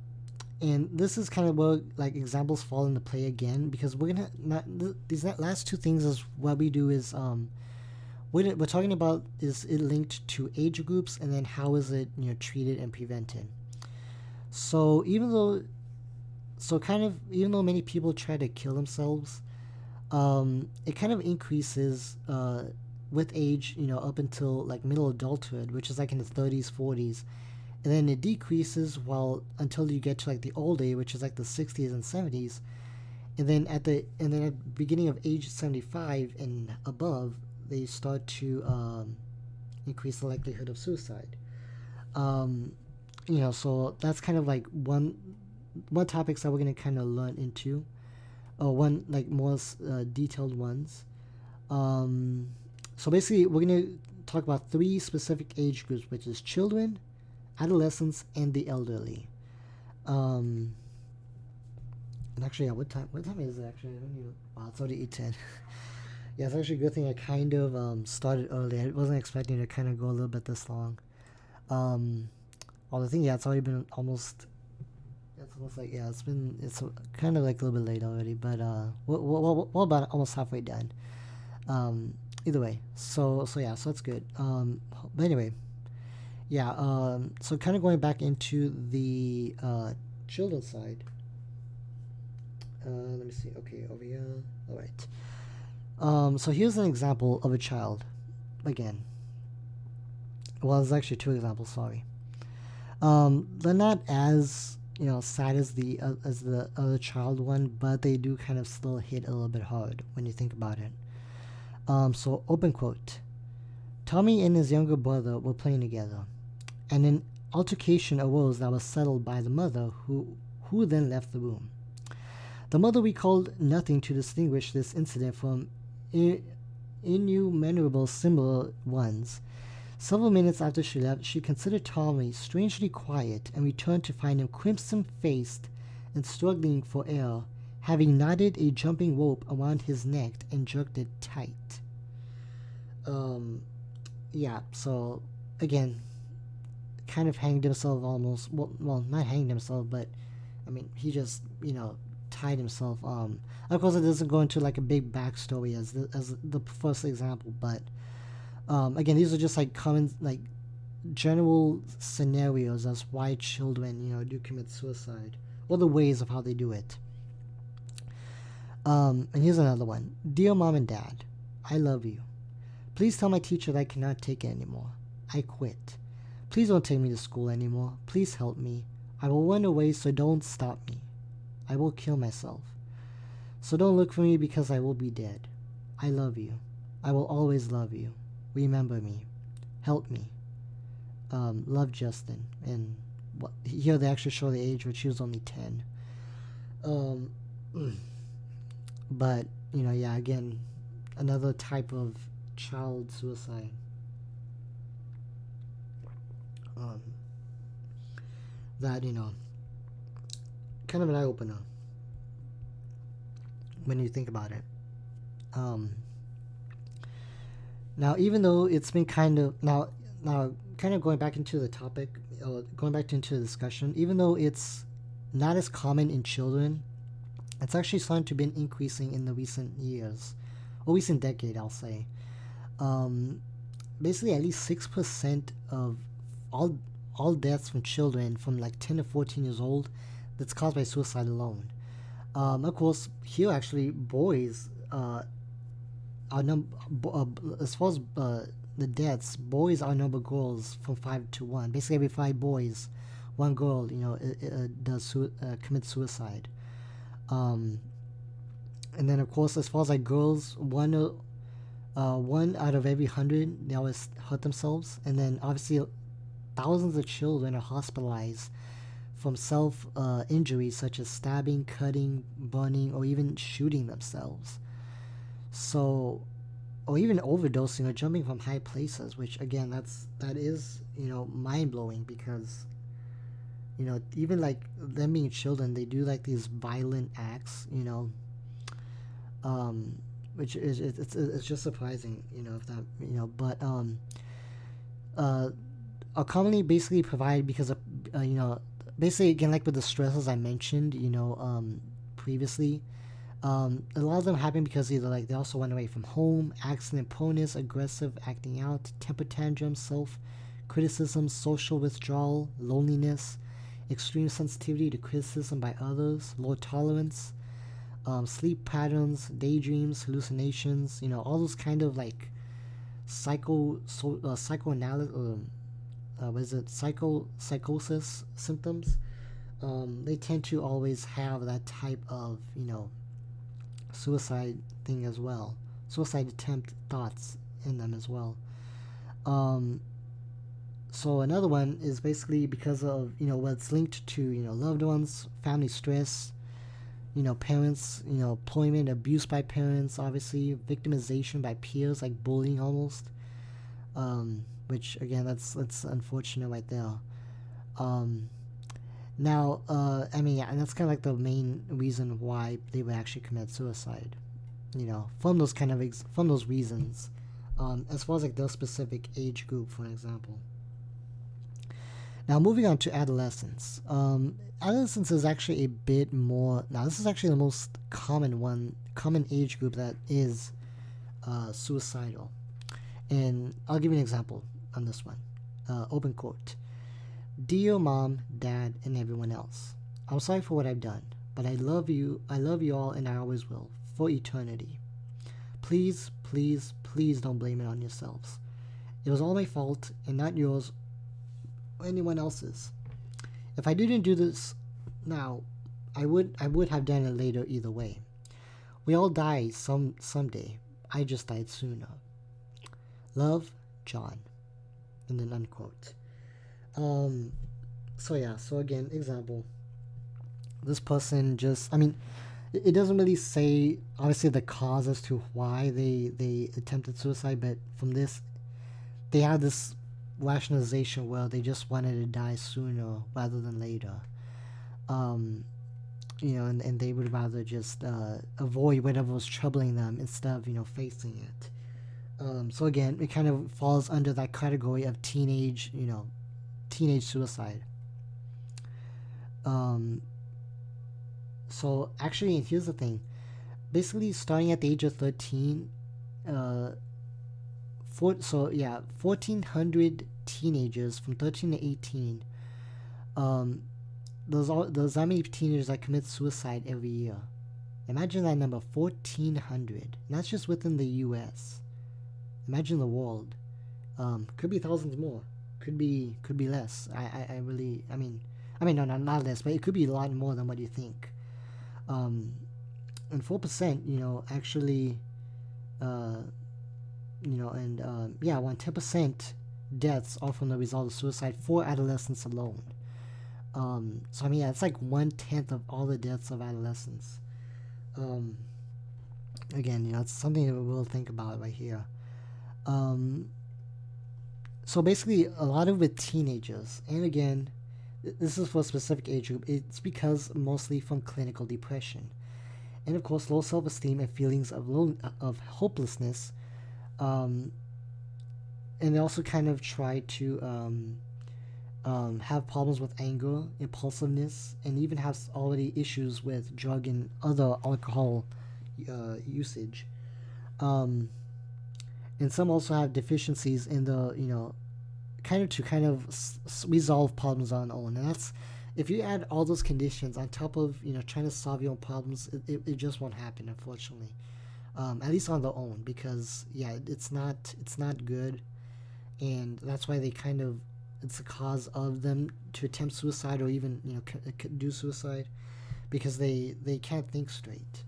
And this is kind of where like examples fall into play again, because we're gonna not these last two things is what we do is we're talking about is it linked to age groups, and then how is it treated and prevented. So even though many people try to kill themselves, it kind of increases with age, up until like middle adulthood, which is like in the 30s, 40s, and then it decreases while until you get to like the old age, which is like the 60s and 70s, and then at the beginning of age 75 and above, they start to increase the likelihood of suicide. Um, so that's kind of like one topics that we're gonna kind of learn into, or one like more detailed ones. Um, so basically, we're gonna talk about three specific age groups, which is children, adolescents, and the elderly. Um, and actually, yeah, what time is it actually? I don't even, wow, it's already 8:10. Yeah, it's actually a good thing I kind of started early. I wasn't expecting to kind of go a little bit this long. Um, well, the thing, yeah, it's already been almost. It's almost like, yeah, it's kind of like a little bit late already, but we're about almost halfway done. Either way, so yeah, so that's good. But anyway, yeah. So kind of going back into the children's side. Let me see. Okay, over here. All right. So here's an example of a child. Again, well, there's actually two examples. Sorry. They're not as sad as the other child one, but they do kind of still hit a little bit hard when you think about it. So open quote. Tommy and his younger brother were playing together, and an altercation arose that was settled by the mother, who then left the room. The mother recalled nothing to distinguish this incident from innumerable similar ones. Several minutes after she left, she considered Tommy strangely quiet and returned to find him crimson-faced and struggling for air, having knotted a jumping rope around his neck and jerked it tight. Um, yeah, so again, kind of hanged himself almost. Well, not hanged himself, but I mean, he just, tied himself. Of course, it doesn't go into like a big backstory as the first example, but again, these are just like common, like general scenarios as why children, do commit suicide, or the ways of how they do it. And here's another one. Dear Mom and Dad, I love you. Please tell my teacher that I cannot take it anymore. I quit. Please don't take me to school anymore. Please help me. I will run away, so don't stop me. I will kill myself. So don't look for me, because I will be dead. I love you. I will always love you. Remember me. Help me. Love, Justin. And here they actually show the age, which she was only 10. But, yeah, again, another type of child suicide. That, kind of an eye opener when you think about it. Now, even though it's been kind of kind of going back into the topic, going back into the discussion, even though it's not as common in children, it's actually starting to been increasing in the recent years, or recent decade, I'll say. Basically, at least 6% of all deaths from children from like 10 to 14 years old, that's caused by suicide alone. Of course, here actually boys as far as the deaths, boys outnumber girls from 5 to 1. Basically, every 5 boys, 1 girl, does commit suicide. And then, of course, as far as like girls, one out of every 100, they always hurt themselves. And then, obviously, thousands of children are hospitalized from self injuries such as stabbing, cutting, burning, or even shooting themselves. So, or even overdosing or jumping from high places, which again, that is mind blowing, because even like them being children, they do like these violent acts, which is it's just surprising, if that but are commonly basically provided because of basically, again, like with the stresses I mentioned, previously, a lot of them happen because either like they also went away from home, accident proneness, aggressive acting out, temper tantrums, self criticism, social withdrawal, loneliness, extreme sensitivity to criticism by others, low tolerance, sleep patterns, daydreams, hallucinations, all those kind of like psychoanalysis, what is it, psychosis symptoms. They tend to always have that type of, suicide thing as well, suicide attempt thoughts in them as well. Um, so another one is basically because of what's linked to loved ones, family stress, parents, employment abuse by parents, obviously victimization by peers, like bullying almost. Which again, that's unfortunate right there. Um, Now, I mean, yeah, and that's kind of like the main reason why they would actually commit suicide. From those from those reasons. As far as like their specific age group, for example. Now, moving on to adolescence. Adolescence is actually a bit more. Now, this is actually the most common age group that is suicidal. And I'll give you an example on this one. Open quote. Dear mom, dad, and everyone else, I'm sorry for what I've done, but I love you. I love you all, and I always will, for eternity. Please, please, please don't blame it on yourselves. It was all my fault, and not yours or anyone else's. If I didn't do this now, I would have done it later either way. We all die someday. I just died sooner. Love, John. And then unquote. So yeah, so again, example. This person just, I mean, it doesn't really say, obviously, the cause as to why they attempted suicide, but from this, they have this rationalization where they just wanted to die sooner rather than later. Um, and they would rather just avoid whatever was troubling them instead of, facing it. So again, it kind of falls under that category of teenage suicide. Um, so actually, and here's the thing. Basically, starting at the age of 13, uh, 1,400 teenagers from 13 to 18. Um, there's that many teenagers that commit suicide every year. Imagine that number, 1,400. And that's just within the U.S. Imagine the world. Could be thousands more. Could be less. I mean no, not less, but it could be a lot more than what you think. Um, and 4%, actually, uh, and yeah, 10% deaths are from the result of suicide for adolescents alone. So I mean, yeah, it's like 1/10 of all the deaths of adolescents. Um, Again, it's something that we'll think about right here. Um, so basically, a lot of with teenagers, and again, this is for a specific age group. It's because mostly from clinical depression, and of course, low self-esteem and feelings of hopelessness. Um, and they also kind of try to have problems with anger, impulsiveness, and even have already issues with drug and other alcohol usage. Um, and some also have deficiencies in the kind of resolve problems on their own. And that's, if you add all those conditions on top of trying to solve your own problems, it just won't happen, unfortunately. At least on their own, because yeah, it's not good, and that's why they kind of, it's a cause of them to attempt suicide or even do suicide, because they can't think straight,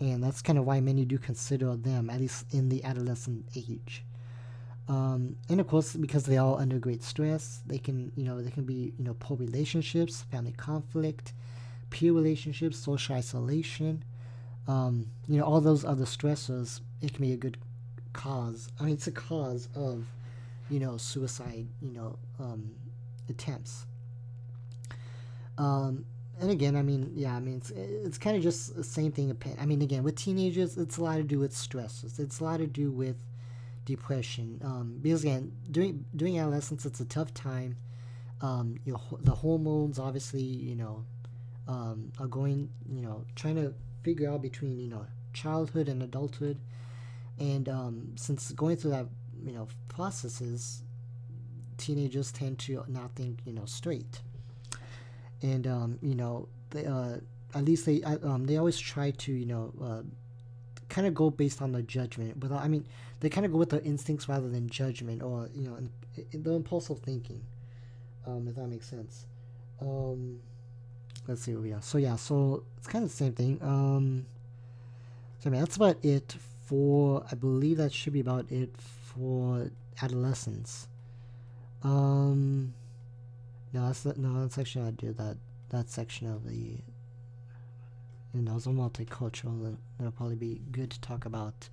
and that's kind of why many do consider them, at least in the adolescent age. And of course, because they all under great stress, they can be poor relationships, family conflict, peer relationships, social isolation, all those other stressors. It can be a good cause. I mean, it's a cause of suicide attempts. And again, I mean, yeah, I mean, it's kind of just the same thing. I mean, again, with teenagers, it's a lot to do with stresses. It's a lot to do with depression. Because again, during adolescence, it's a tough time. the hormones obviously, are going, trying to figure out between, childhood and adulthood. And since going through that, processes, teenagers tend to not think, straight. And, they, at least they always try to, kind of go based on the judgment. But I mean, they kind of go with their instincts rather than judgment, or, the impulsive thinking, if that makes sense. Um, let's see where we are. So yeah, so it's kind of the same thing. So I mean, that's about it for. I believe that should be about it for adolescence. Um, no, that's actually not do that section of the. It's a multicultural. That'll probably be good to talk about.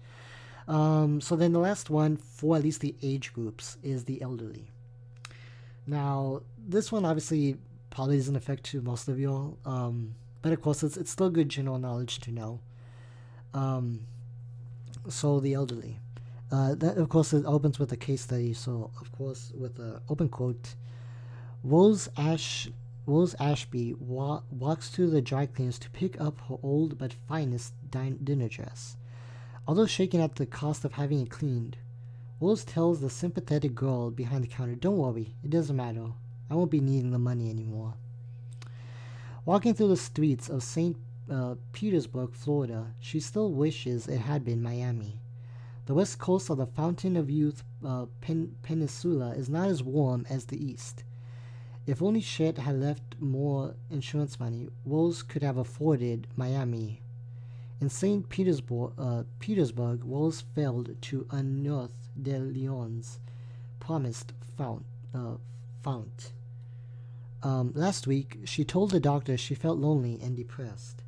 So then the last one for at least the age groups is the elderly. Now, this one obviously probably doesn't affect to most of y'all, but of course it's still good general knowledge to know. Um, so the elderly. That of course it opens with a case study. So of course with an open quote, Rose Ash Rose Ashby walks to the dry cleaners to pick up her old but finest dinner dress. Although shaken at the cost of having it cleaned, Rose tells the sympathetic girl behind the counter, "Don't worry, it doesn't matter. I won't be needing the money anymore." Walking through the streets of St. Petersburg, Florida, she still wishes it had been Miami. The west coast of the Fountain of Youth Peninsula is not as warm as the east. If only Chet had left more insurance money, Rose could have afforded Miami. In St. Petersburg, Rose failed to unearth De Leon's promised fount. Last week, she told the doctor she felt lonely and depressed.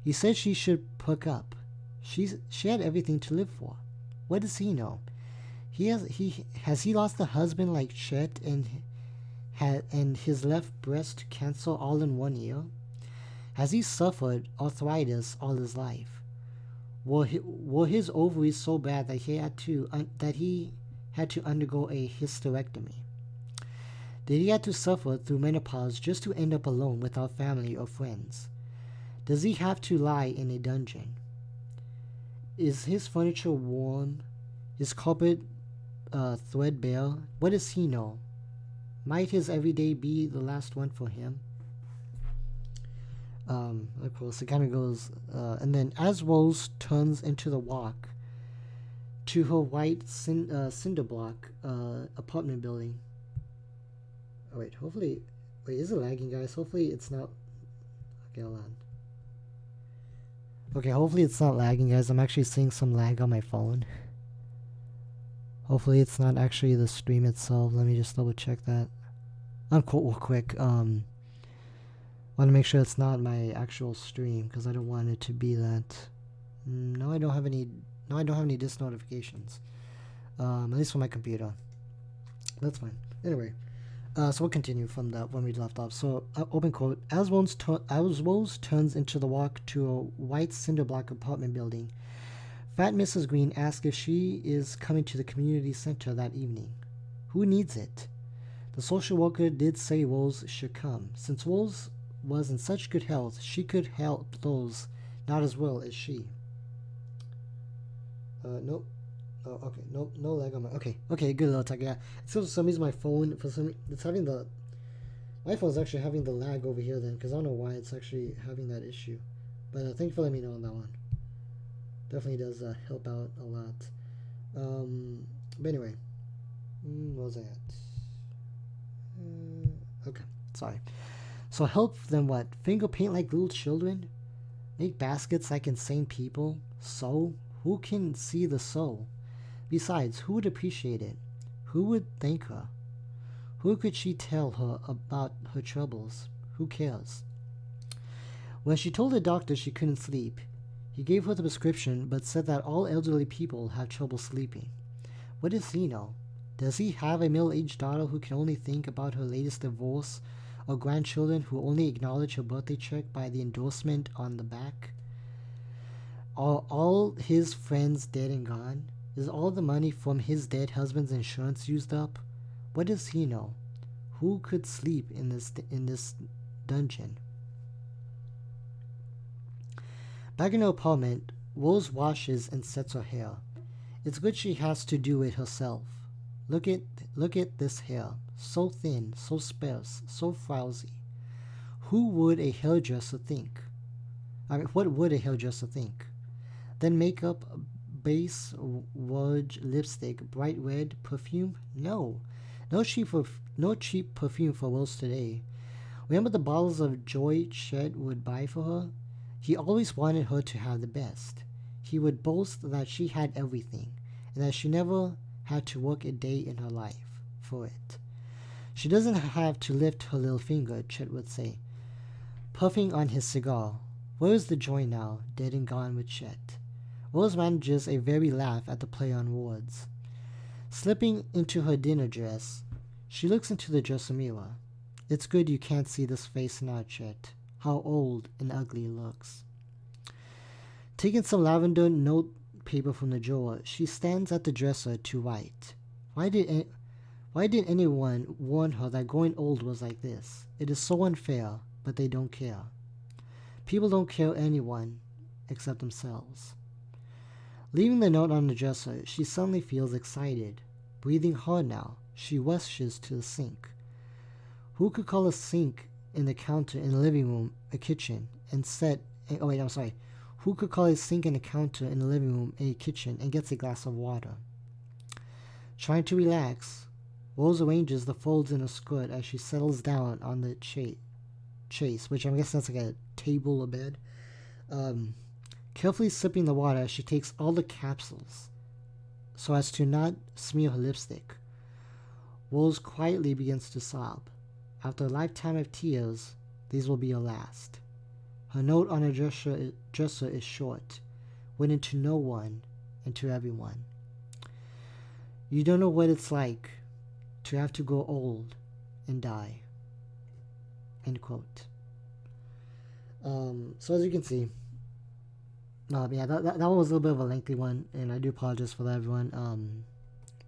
He said she should perk up. She had everything to live for. What does he know? Has he lost a husband like Chet and his left breast cancer all in 1 year? Has he suffered arthritis all his life? Were his ovaries so bad that he had to undergo a hysterectomy? Did he have to suffer through menopause just to end up alone without family or friends? Does he have to lie in a dungeon? Is his furniture worn? His carpet threadbare? What does he know? Might his everyday be the last one for him? Of course, it kind of goes, and then as Rose turns into the walk to her white cinder block apartment building. Oh wait, hopefully, is it lagging, guys? Hopefully it's not. Okay, hold on. Okay, hopefully it's not lagging, guys. I'm actually seeing some lag on my phone. Hopefully it's not actually the stream itself. Let me just double check that. Real quick. Want to make sure it's not my actual stream because I don't want it to be that. No, I don't have any. No, I don't have any disk notifications. At least for my computer. That's fine. Anyway, so we'll continue from that when we left off. So, open quote: As Rose turns into the walk to a white cinder block apartment building, Fat Mrs. Green asks if she is coming to the community center that evening. Who needs it? The social worker did say Rose should come. Since Rose was in such good health, she could help those not as well as she. Nope. Oh, okay. Nope. No lag on my. Okay. Good little talk. Yeah. So for some reason my phone, it's having the. My phone's actually having the lag over here then, because I don't know why it's actually having that issue. But thank you for letting me know on that one. Definitely does help out a lot. But anyway, what was I at? Okay. Sorry. So help them what? Finger paint like little children? Make baskets like insane people? Sew? Who can see the sew? Besides, who would appreciate it? Who would thank her? Who could she tell her about her troubles? Who cares? When she told the doctor she couldn't sleep, he gave her the prescription but said that all elderly people have trouble sleeping. What does he know? Does he have a middle-aged daughter who can only think about her latest divorce, or grandchildren who only acknowledge her birthday check by the endorsement on the back? Are all his friends dead and gone? Is all the money from his dead husband's insurance used up? What does he know? Who could sleep in this dungeon? Back in her apartment, Rose washes and sets her hair. It's good she has to do it herself. Look at this hair, so thin, so sparse, so frowsy. Who would a hairdresser think? What would a hairdresser think? Then makeup, base, rouge, lipstick, bright red, perfume? No. No cheap perfume for Rose today. Remember the bottles of joy Chet would buy for her? He always wanted her to have the best. He would boast that she had everything, and that she never had to work a day in her life for it. She doesn't have to lift her little finger, Chet would say, puffing on his cigar. Where is the joy now, dead and gone with Chet? Rose manages a very laugh at the play on words. Slipping into her dinner dress, she looks into the dresser mirror. It's good you can't see this face now, Chet. How old and ugly it looks. Taking some lavender note paper from the drawer, she stands at the dresser to write. Why did anyone warn her that growing old was like this? It is so unfair, but they don't care. People don't care anyone except themselves. Leaving the note on the dresser, she suddenly feels excited. Breathing hard now, she rushes to the sink. Who could call a sink in the counter in the living room a kitchen and Who could call a sink and a counter in the living room a kitchen and gets a glass of water? Trying to relax, Rose arranges the folds in her skirt as she settles down on the chase, which I'm guessing that's like a table or bed. Carefully sipping the water, she takes all the capsules so as to not smear her lipstick. Rose quietly begins to sob. After a lifetime of tears, these will be her last. Her note on her dresser is short, written to no one and to everyone. You don't know what it's like to have to grow old and die. End quote. So as you can see, that one was a little bit of a lengthy one, and I do apologize for that, everyone.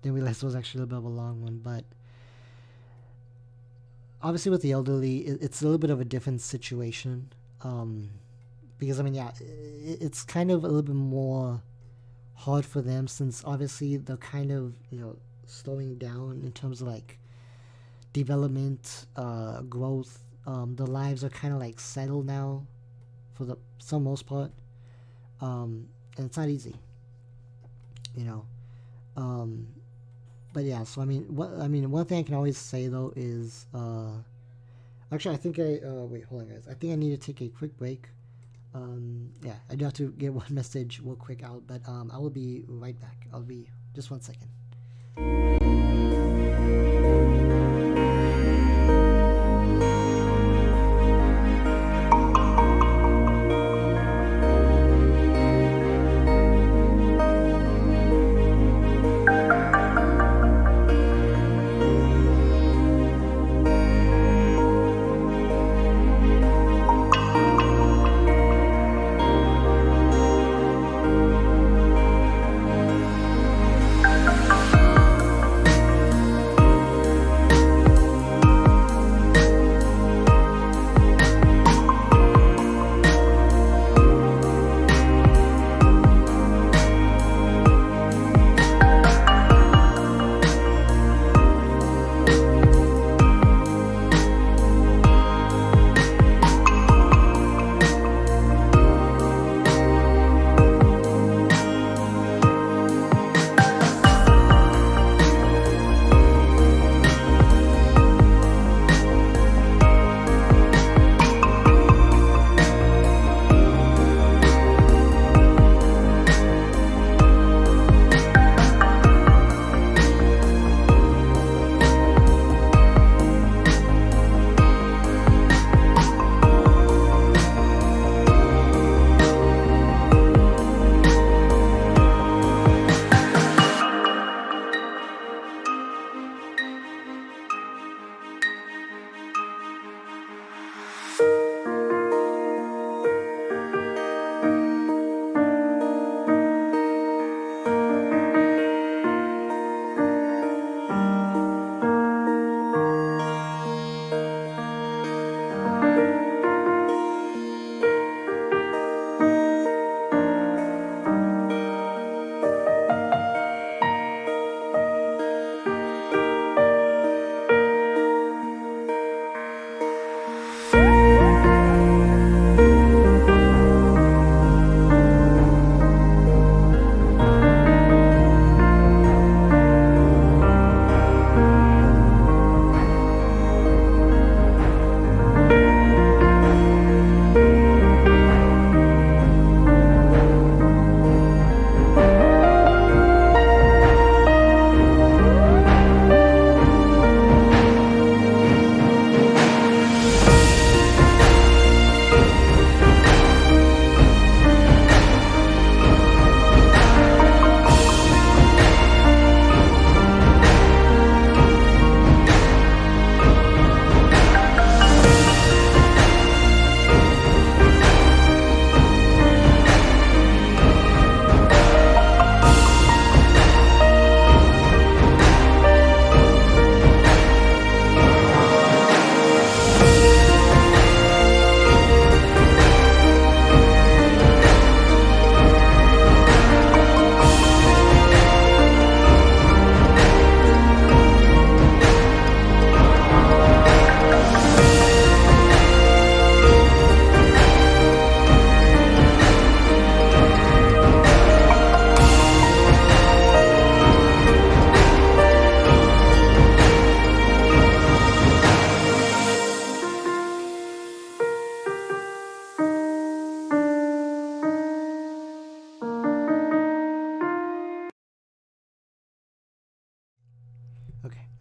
Didn't realize it was actually a little bit of a long one, but obviously with the elderly, it's a little bit of a different situation. Because it's kind of a little bit more hard for them, since obviously they're kind of, slowing down in terms of like development, growth. Their lives are kind of like settled now for the some most part. And it's not easy, but yeah, so one thing I can always say though is, actually, I think wait, hold on, guys. I think I need to take a quick break. Yeah, I do have to get one message real quick out, but I will be right back. I'll be just 1 second.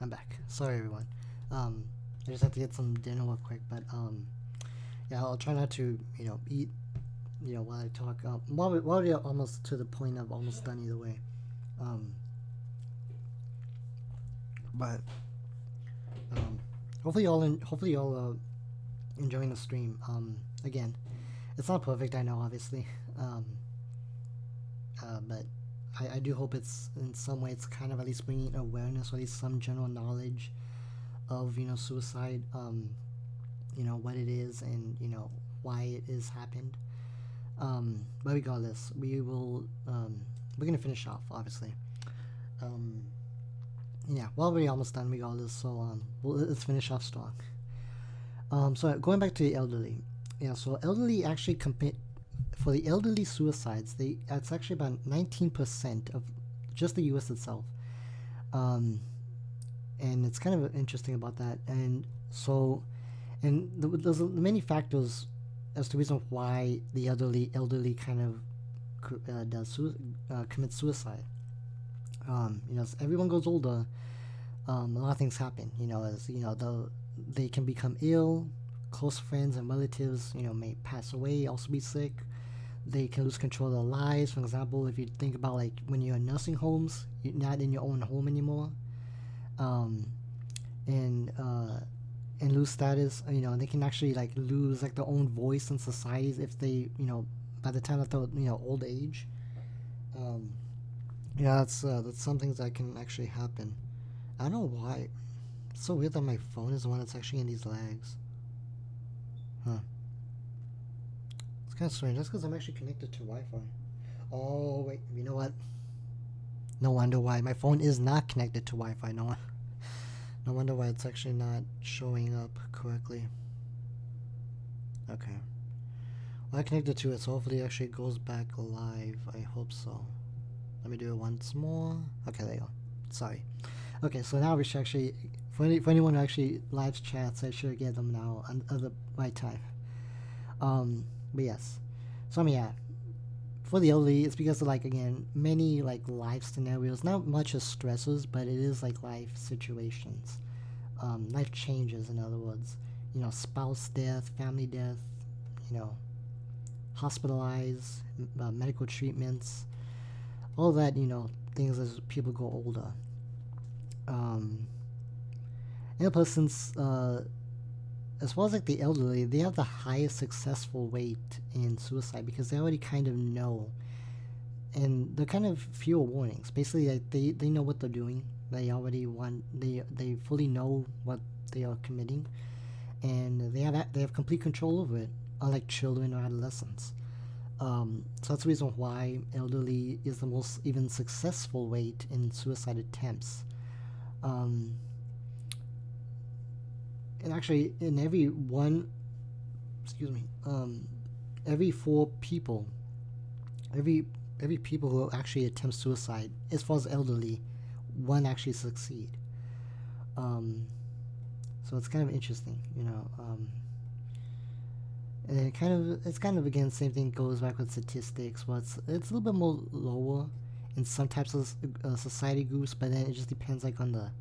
I'm back. Sorry, everyone. I just have to get some dinner real quick, but yeah, I'll try not to, eat, while I talk. While we're almost to the point of almost done either way. Um, but um, hopefully y'all enjoying the stream. Again, it's not perfect, I know, obviously. But I do hope it's in some way it's kind of at least bringing awareness or at least some general knowledge of suicide, what it is and why it is happened. But regardless, we're gonna finish off obviously. Yeah, well, we're almost done regardless, so let's finish off strong. So going back to the elderly, yeah, so elderly actually commit for the elderly suicides. It's actually about 19% of just the U.S. itself, and it's kind of interesting about that. And so, there's many factors as to the reason why the elderly kind of commit suicide. As everyone goes older, a lot of things happen. As they can become ill. Close friends and relatives, may pass away, also be sick. They can lose control of their lives. For example, if you think about like when you're in nursing homes, you're not in your own home anymore, and lose status. They can actually like lose like their own voice in societies if they, by the time that they're, old age. Yeah, that's some things that can actually happen. I don't know why. It's so weird that my phone is the one that's actually in these lags. Huh. It's kind of strange. That's because I'm actually connected to Wi-Fi. Oh, wait. You know what? No wonder why. My phone is not connected to Wi-Fi. No wonder why it's actually not showing up correctly. Okay. Well, I connected to it, so hopefully it actually goes back live. I hope so. Let me do it once more. Okay, there you go. Sorry. Okay, so now we should actually... For anyone who actually live chats, I should get them now at the right time. But yes. So, yeah. For the elderly, it's because of, like, again, many, like, life scenarios. Not much as stresses, but it is, like, life situations. Life changes, in other words. Spouse death, family death, hospitalized, medical treatments. All that, things as people go older. And plus, since as well as like the elderly, they have the highest successful rate in suicide because they already kind of know, and they're kind of fewer warnings. Basically, like they know what they're doing. They already they fully know what they are committing, and they have complete control over it, unlike children or adolescents. So that's the reason why elderly is the most even successful rate in suicide attempts. And actually, in every four people, every people who actually attempt suicide, as far as elderly, one actually succeed. So it's kind of interesting, and it's kind of again same thing goes back with statistics. Well, it's a little bit more lower in some types of society groups, but then it just depends like on the.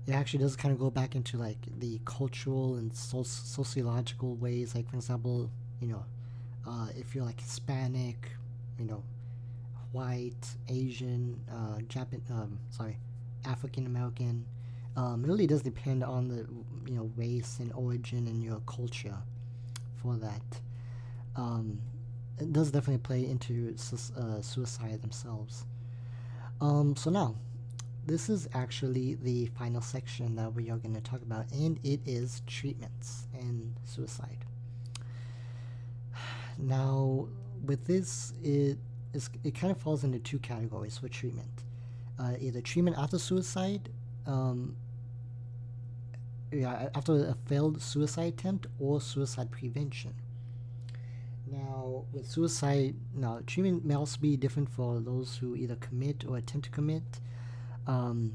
It actually does kind of go back into like the cultural and sociological ways. Like for example, if you're like Hispanic, white, Asian, African American. It really does depend on the race and origin and your culture for that. It does definitely play into suicide themselves. So now, this is actually the final section that we are going to talk about, and it is treatments and suicide. Now, with this, it kind of falls into two categories for treatment. Either treatment after suicide, after a failed suicide attempt, or suicide prevention. Now, with suicide, treatment may also be different for those who either commit or attempt to commit. And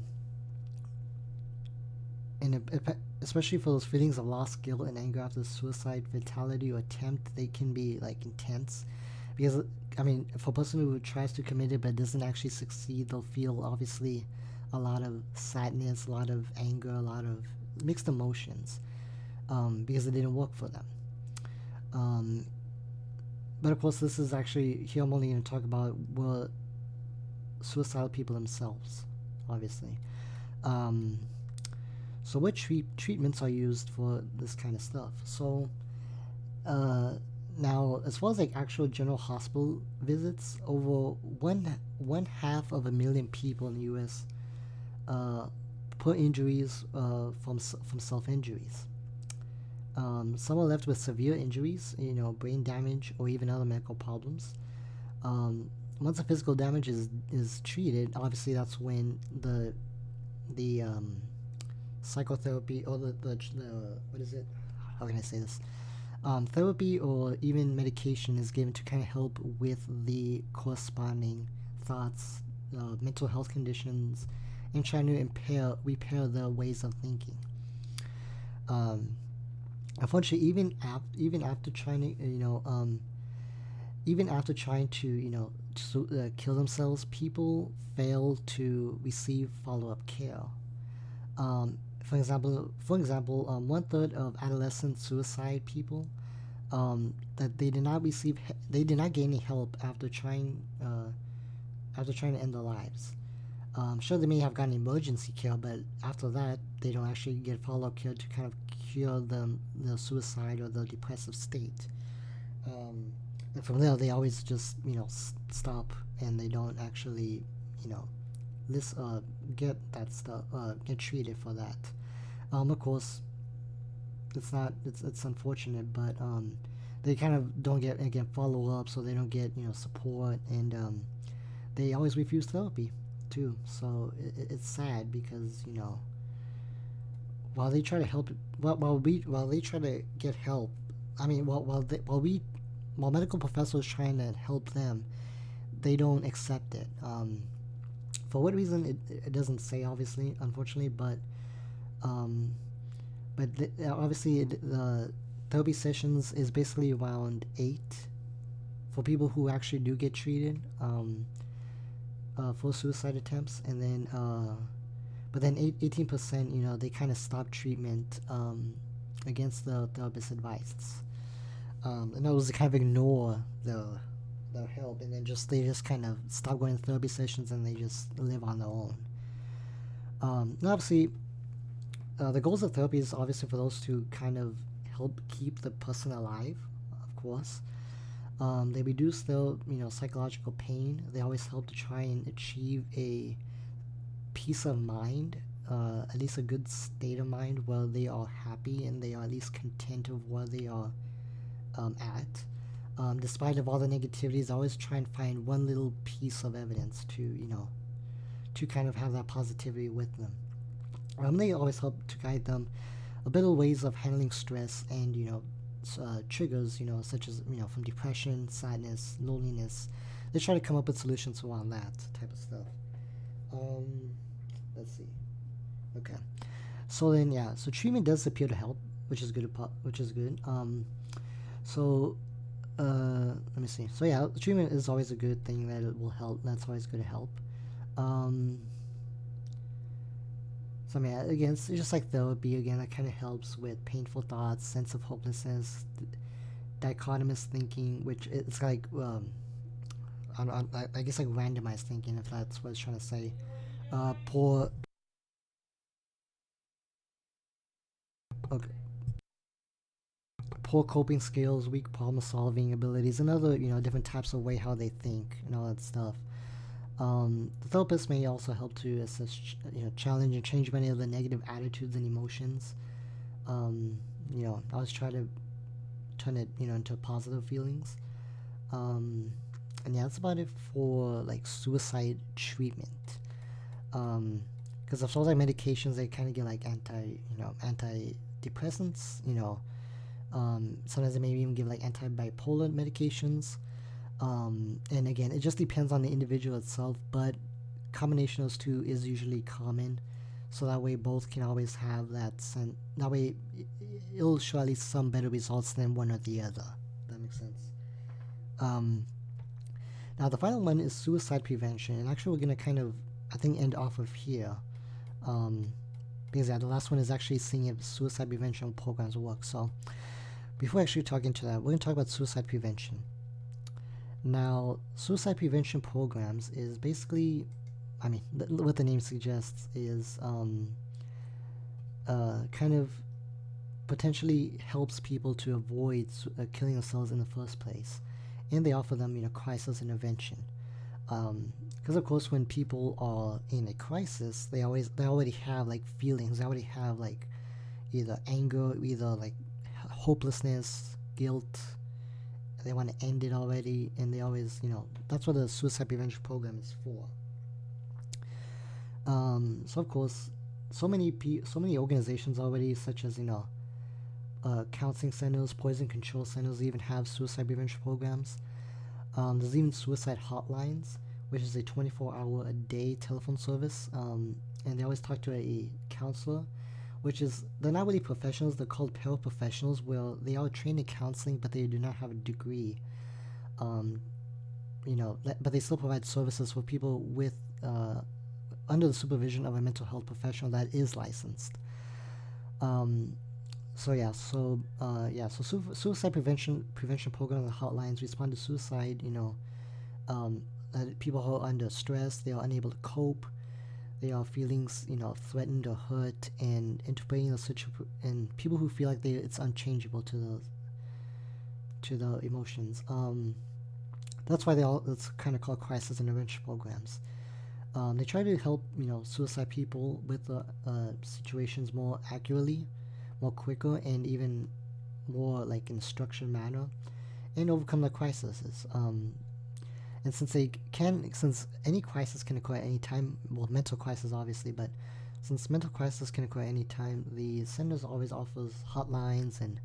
especially for those feelings of loss, guilt, and anger after suicide, fatality, or attempt, they can be like intense. Because for a person who tries to commit it but doesn't actually succeed, they'll feel obviously a lot of sadness, a lot of anger, a lot of mixed emotions, because it didn't work for them. Um, but of course, this is actually here. I'm only going to talk about what suicidal people themselves, obviously. Um, so, what treatments are used for this kind of stuff? So, uh, now, as far as like actual general hospital visits, over one half of a million people in the U.S. Put injuries from self injuries. Some are left with severe injuries, brain damage or even other medical problems. Once the physical damage is treated, obviously that's when the psychotherapy or the what is it? How can I say this? Therapy or even medication is given to kind of help with the corresponding thoughts, mental health conditions, and trying to repair the ways of thinking. Um, Unfortunately, even after trying to even after trying to kill themselves, people fail to receive follow up care. One third of adolescent suicide people that they did not get any help after trying to end their lives. Sure, they may have gotten emergency care, but after that, they don't actually get follow up care to kind of cure the suicide or the depressive state. And from there, they always just stop, and they don't actually you know get that stuff get treated for that. Of course, it's unfortunate, but they kind of don't get again follow up, so they don't get support, and they always refuse therapy too. So it's sad because while they try to help, while they try to get help, I mean while medical professionals trying to help them, they don't accept it. For what reason it doesn't say, obviously, unfortunately, um, obviously the therapy sessions is basically around 8 for people who actually do get treated for suicide attempts, and then but then 18%, they kind of stop treatment against the therapist's advice. And those kind of ignore the help, and then they just kind of stop going to therapy sessions, and they just live on their own. And obviously, the goals of therapy is obviously for those to kind of help keep the person alive, of course. They reduce their psychological pain. They always help to try and achieve a peace of mind, at least a good state of mind where they are happy and they are at least content of where they are at. Despite of all the negativities, I always try and find one little piece of evidence to kind of have that positivity with them. They always help to guide them a better ways of handling stress and triggers, such as from depression, sadness, loneliness. They try to come up with solutions around that type of stuff. Let's see. Okay, so then so treatment does appear to help, which is good. So let me see. So treatment is always a good thing that it will help. That's always going to help. So I mean, again, it's just like therapy. Again, that kind of helps with painful thoughts, sense of hopelessness, dichotomous thinking, which it's like I guess like randomized thinking, if that's what it's trying to say. Poor. Okay. Poor coping skills, weak problem solving abilities, and other different types of way how they think and all that stuff. The therapist may also help to assist, challenge and change many of the negative attitudes and emotions. Always try to turn it, into positive feelings. And that's about it for like suicide treatment. Because of all like medications, they kind of get like antidepressants. Sometimes they may even give like anti-bipolar medications. And again, it just depends on the individual itself, but combination of those two is usually common, so that way both can always have that way it'll show at least some better results than one or the other. That makes sense. Now the final one is suicide prevention, and actually we're going to kind of I think end off of here. Because yeah, the last one is actually seeing if suicide prevention programs work. So before actually talking to that, we're going to talk about suicide prevention. Now, suicide prevention programs is basically, I mean, what the name suggests is kind of potentially helps people to avoid killing themselves in the first place, and they offer them, crisis intervention. Because of course, when people are in a crisis, they already have like feelings. They already have like either anger, either like hopelessness, guilt. They want to end it already, and they always, that's what the suicide prevention program is for. So of course, so many organizations already, such as counseling centers, poison control centers, even have suicide prevention programs. There's even suicide hotlines, which is a 24-hour a day telephone service, and they always talk to a counselor, which is, they're not really professionals, they're called paraprofessionals, where they are trained in counseling, but they do not have a degree. But they still provide services for people with under the supervision of a mental health professional that is licensed. Suicide prevention programs and hotlines respond to suicide. People who are under stress, they are unable to cope, they are feeling threatened or hurt, and interpreting the situation, and people who feel like it's unchangeable to the emotions. That's why it's kind of called crisis intervention programs. They try to help suicide people with situations more accurately, more quicker, and even more like in a structured manner, and overcome the crises. And since any crisis can occur at any time, well, mental crisis obviously, but since mental crisis can occur at any time, the centers always offers hotlines and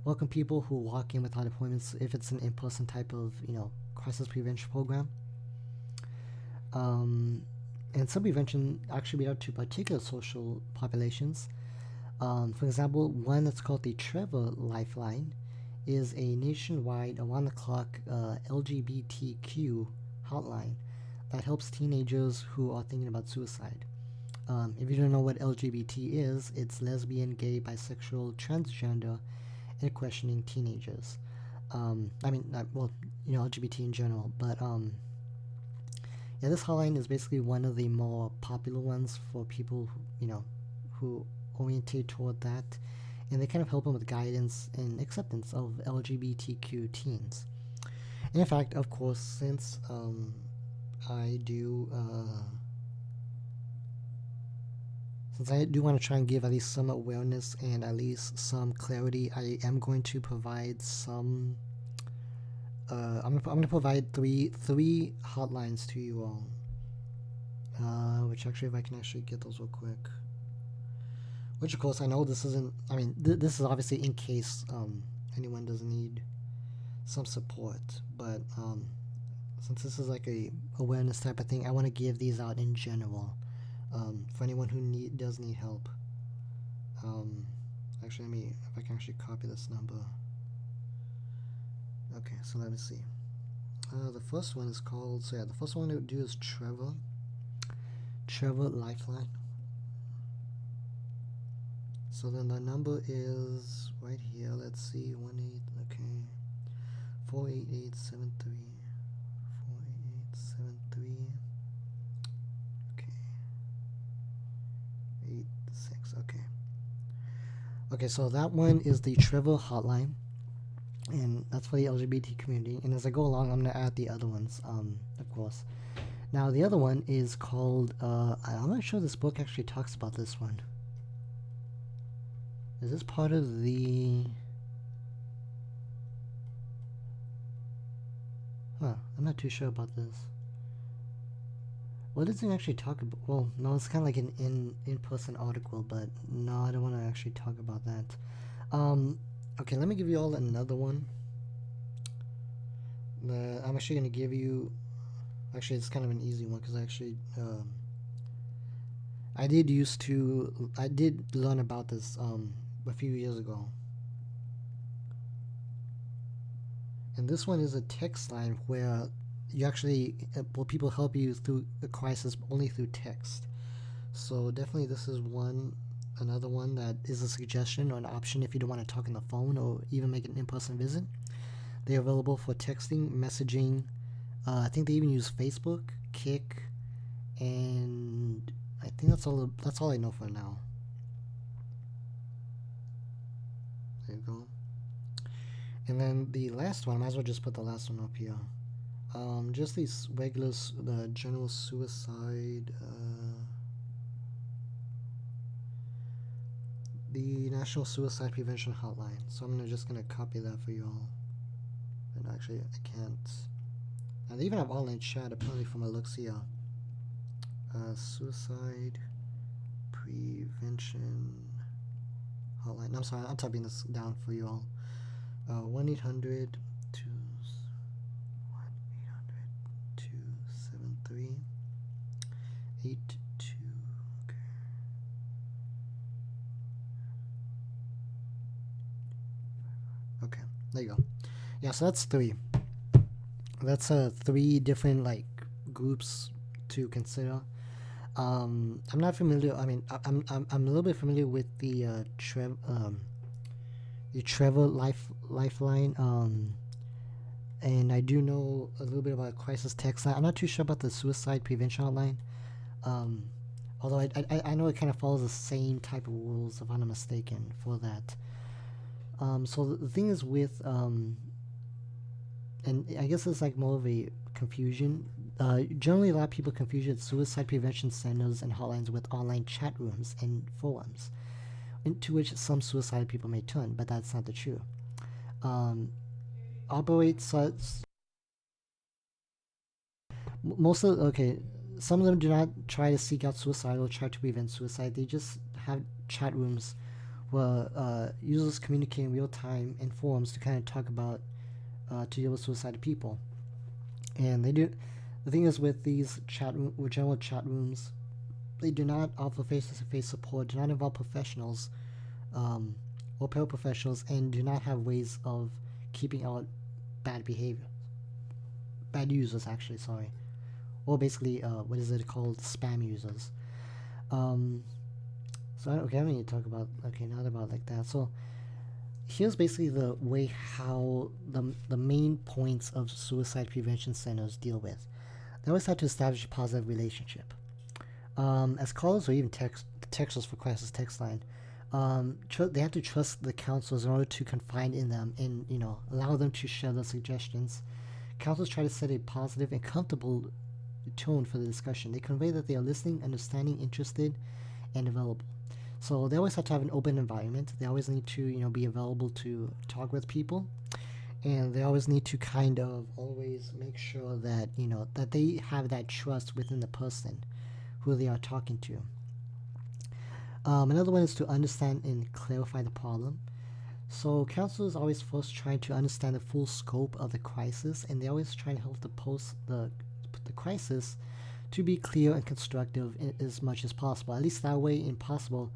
welcome people who walk in without appointments if it's an in-person type of crisis prevention program. And some prevention actually reach out to particular social populations. For example, one that's called the Trevor Lifeline is a nationwide, around-the-clock LGBTQ hotline that helps teenagers who are thinking about suicide. If you don't know what LGBT is, it's lesbian, gay, bisexual, transgender, and questioning teenagers. LGBT in general, but this hotline is basically one of the more popular ones for people who orientate toward that, and they kind of help them with guidance and acceptance of LGBTQ teens. And in fact, of course, since I do want to try and give at least some awareness and at least some clarity, I am going to provide some. I'm going to provide three hotlines to you all. Which actually, if I can actually get those real quick. Which, of course, I know this isn't. I mean, this is obviously in case anyone does need some support. But since this is like a awareness type of thing, I want to give these out in general for anyone who does need help. Actually, if I can actually copy this number. Okay, so let me see. The first one is called. The first one to do is Trevor Lifeline. So then the number is right here. Let's see, 18. Okay, 48873. 48873. Okay. 86. Okay. Okay, so that one is the Trevor Hotline, and that's for the LGBT community. And as I go along, I'm gonna add the other ones, of course. Now the other one is called. I'm not sure this book actually talks about this one. Is this part of the... I'm not too sure about this. What does it actually talk about? Well, no, it's kind of like an in-person article, but no, I don't want to actually talk about that. Okay, let me give you all another one. I'm actually going to give you... Actually, it's kind of an easy one, because I actually... I did learn about this a few years ago. And this one is a text line where you actually well, people help you through the crisis only through text. So definitely, this is another one that is a suggestion or an option if you don't want to talk on the phone or even make an in-person visit. They're available for texting, messaging. I think they even use Facebook, Kick, and I think that's all. That's all I know for now. There you go. And then the last one, I might as well just put the last one up here. Just these regular, the general suicide. The National Suicide Prevention Hotline. So I'm just gonna copy that for you all. And actually, I can't. And they even have online chat apparently from a looks here. Suicide Prevention Hotline. I'm sorry, I'm typing this down for you all. 1-800 273 82. Okay, there you go. Yeah, so that's three. That's three different like groups to consider. I'm not familiar. I mean, I'm a little bit familiar with the Trevor Lifeline. And I do know a little bit about crisis text line. I'm not too sure about the suicide prevention hotline. Um, Although I know it kind of follows the same type of rules, if I'm not mistaken, for that. So the thing is with and I guess it's like more of a confusion. Generally, a lot of people confuse suicide prevention centers and hotlines with online chat rooms and forums, into which some suicide people may turn, but that's not the truth. Operate such most of okay. Some of them do not try to seek out suicide or try to prevent suicide. They just have chat rooms where users communicate in real time and forums to kind of talk about to deal with suicidal people. And they do. The thing is with these general chat rooms, they do not offer face-to-face support, do not involve professionals or paraprofessionals, and do not have ways of keeping out bad behavior. Bad users, actually, sorry. Or basically, what is it called? Spam users. So, okay, I don't need to talk about, okay, not about like that. So, here's basically the way how the main points of suicide prevention centers deal with. They always have to establish a positive relationship. As callers or even texters for crisis text line, they have to trust the counselors in order to confide in them and allow them to share their suggestions. Counselors try to set a positive and comfortable tone for the discussion. They convey that they are listening, understanding, interested, and available. So they always have to have an open environment. They always need to be available to talk with people, and they always need to kind of always make sure that that they have that trust within the person who they are talking to. Another one is to understand and clarify the problem. So counselors always first try to understand the full scope of the crisis, and they always try to help the crisis to be clear and constructive as much as possible. At least that way, in possible,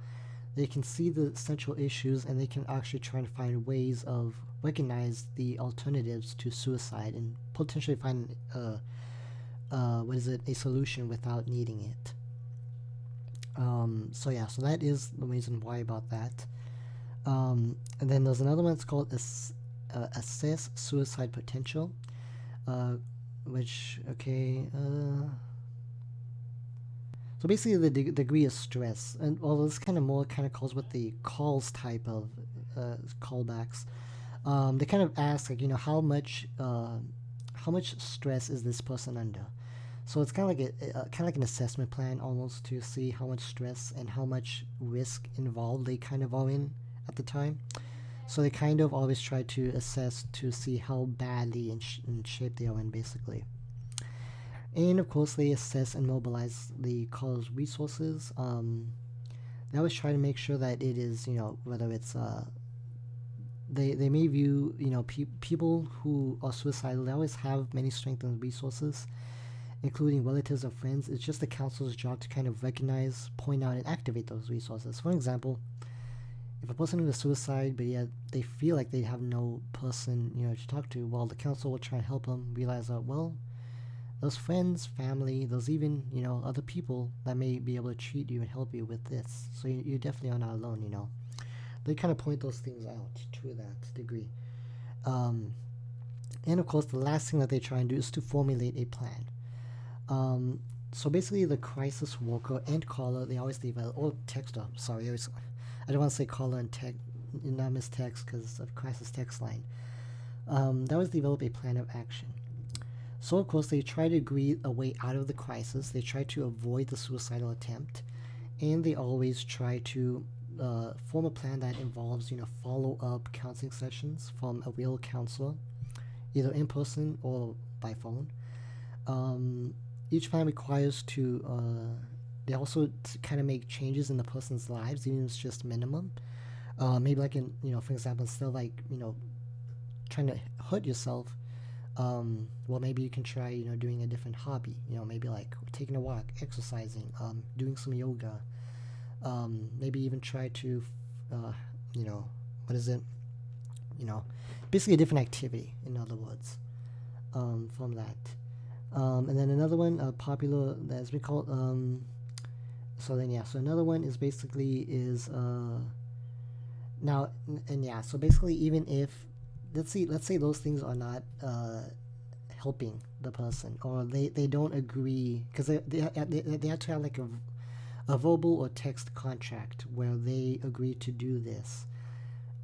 they can see the central issues and they can actually try to find ways of recognize the alternatives to suicide and potentially find a solution without needing it. So yeah, so that is the reason why about that. And then there's another one that's called assess suicide potential, which so basically the degree of stress, and although this kind of calls with the calls type of callbacks. They kind of ask like how much stress is this person under. So it's kind of like an assessment plan almost to see how much stress and how much risk involved they kind of are in at the time. So they kind of always try to assess to see how badly in shape they are in, basically. And of course, they assess and mobilize the caller's resources. They always try to make sure that it is, whether it's they may view people who are suicidal. They always have many strengths and resources, including relatives or friends. It's just the counselor's job to kind of recognize, point out, and activate those resources. For example, if a person is suicide, but yet they feel like they have no person to talk to, well, the counselor will try and help them realize that, well, those friends, family, those even other people that may be able to treat you and help you with this. So you definitely are not alone. They kind of point those things out to that degree. Um, and of course, the last thing that they try and do is to formulate a plan. Um, so basically, the crisis worker and caller, they always develop, or texter, sorry, I don't want to say caller and text, not miss text because of crisis text line. They always develop a plan of action. So of course, they try to agree a way out of the crisis. They try to avoid the suicidal attempt, and they always try to form a plan that involves, follow-up counseling sessions from a real counselor, either in person or by phone. Um, each plan requires to they also kind of make changes in the person's lives, even if it's just minimum. Maybe like in for example, instead of like trying to hurt yourself, well maybe you can try doing a different hobby. Maybe like taking a walk, exercising, doing some yoga. Maybe even try to, uh, what is it? You know, basically a different activity. In other words, from that. And then another one, popular that has been called. So then yeah, so another one is basically is now and yeah, so basically even if let's say those things are not helping the person, or they don't agree because they have to have like a verbal or text contract where they agree to do this,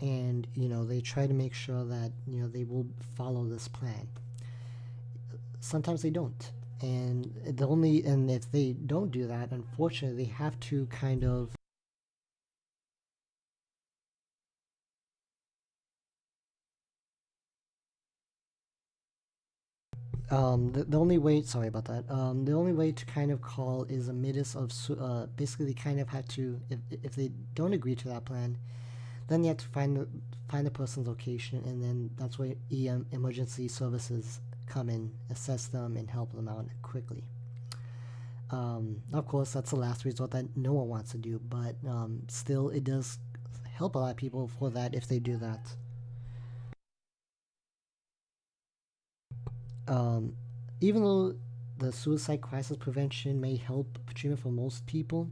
and they try to make sure that they will follow this plan. Sometimes they don't, and if they don't do that, unfortunately they have to kind of the only way, sorry about that, the only way to kind of call is a midst of basically they kind of had to, if they don't agree to that plan, then you have to find the person's location, and then that's where emergency services come in, assess them, and help them out quickly. Of course, that's the last resort that no one wants to do, but still, it does help a lot of people for that if they do that. Um, Even though the suicide crisis prevention may help treatment for most people,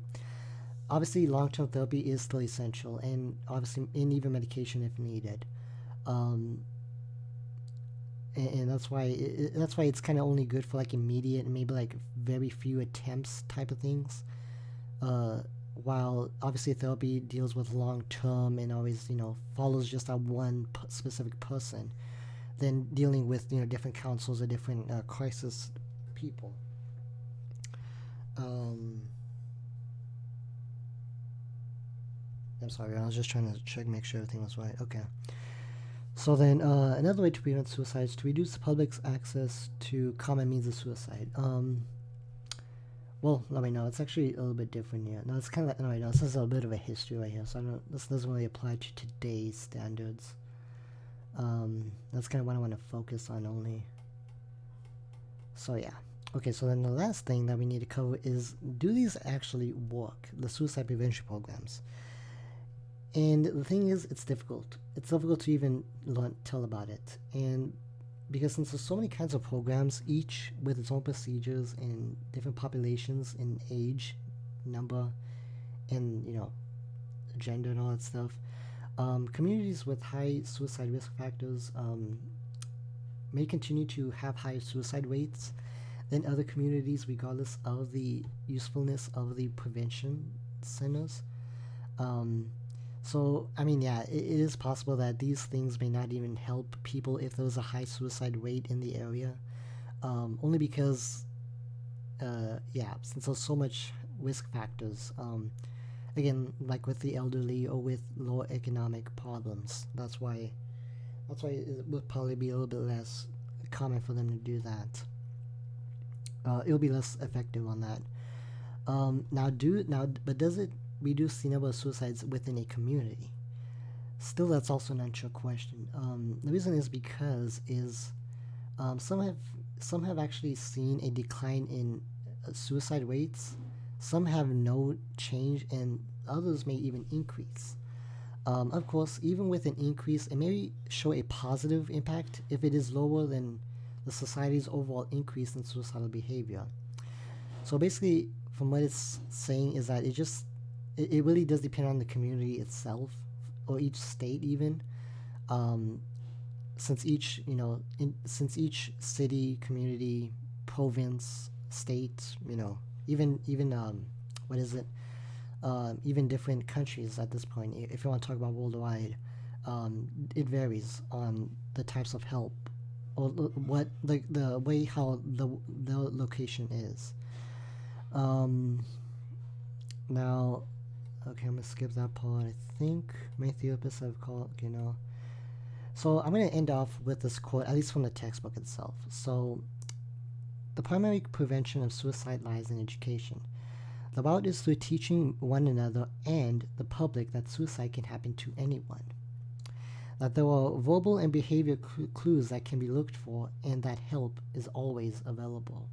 obviously long-term therapy is still essential, and obviously, and even medication if needed. Um, and that's why it's kind of only good for like immediate and maybe like very few attempts type of things. Uh, while obviously therapy deals with long term and always follows just that one specific person, then dealing with different councils or different crisis people. Um, I'm sorry, I was just trying to check, make sure everything was right. Okay. So then, another way to prevent suicide is to reduce the public's access to common means of suicide. Well, let me know. It's actually a little bit different here. No, it's kind of like, no, this is a bit of a history right here, so this doesn't really apply to today's standards. That's kind of what I want to focus on only. So yeah. Okay, so then the last thing that we need to cover is, do these actually work, the suicide prevention programs? And the thing is, it's difficult. It's difficult to even tell about it. And because since there's so many kinds of programs, each with its own procedures and different populations in age, number, and gender and all that stuff, communities with high suicide risk factors may continue to have higher suicide rates than other communities, regardless of the usefulness of the prevention centers. Um, so, I mean, yeah, it is possible that these things may not even help people if there's a high suicide rate in the area. Only because, yeah, since there's so much risk factors. Again, like with the elderly or with low economic problems, that's why it would probably be a little bit less common for them to do that. It'll be less effective on that. But does it reduce the number of suicides within a community? Still, that's also an unsure question. The reason is because some have actually seen a decline in suicide rates. Some have no change, and others may even increase. Of course, even with an increase, it may show a positive impact if it is lower than the society's overall increase in suicidal behavior. So basically, from what it's saying is that it really does depend on the community itself or each state even. Um, since each since each city, community, province, state, even what is it? Even different countries at this point. If you want to talk about worldwide, it varies on the types of help or what like the way how the location is. Um, Now, okay, I'm gonna skip that part. I think many therapists have called, So I'm gonna end off with this quote, at least from the textbook itself. So the primary prevention of suicide lies in education. The route is through teaching one another and the public that suicide can happen to anyone. That there are verbal and behavior clues that can be looked for, and that help is always available.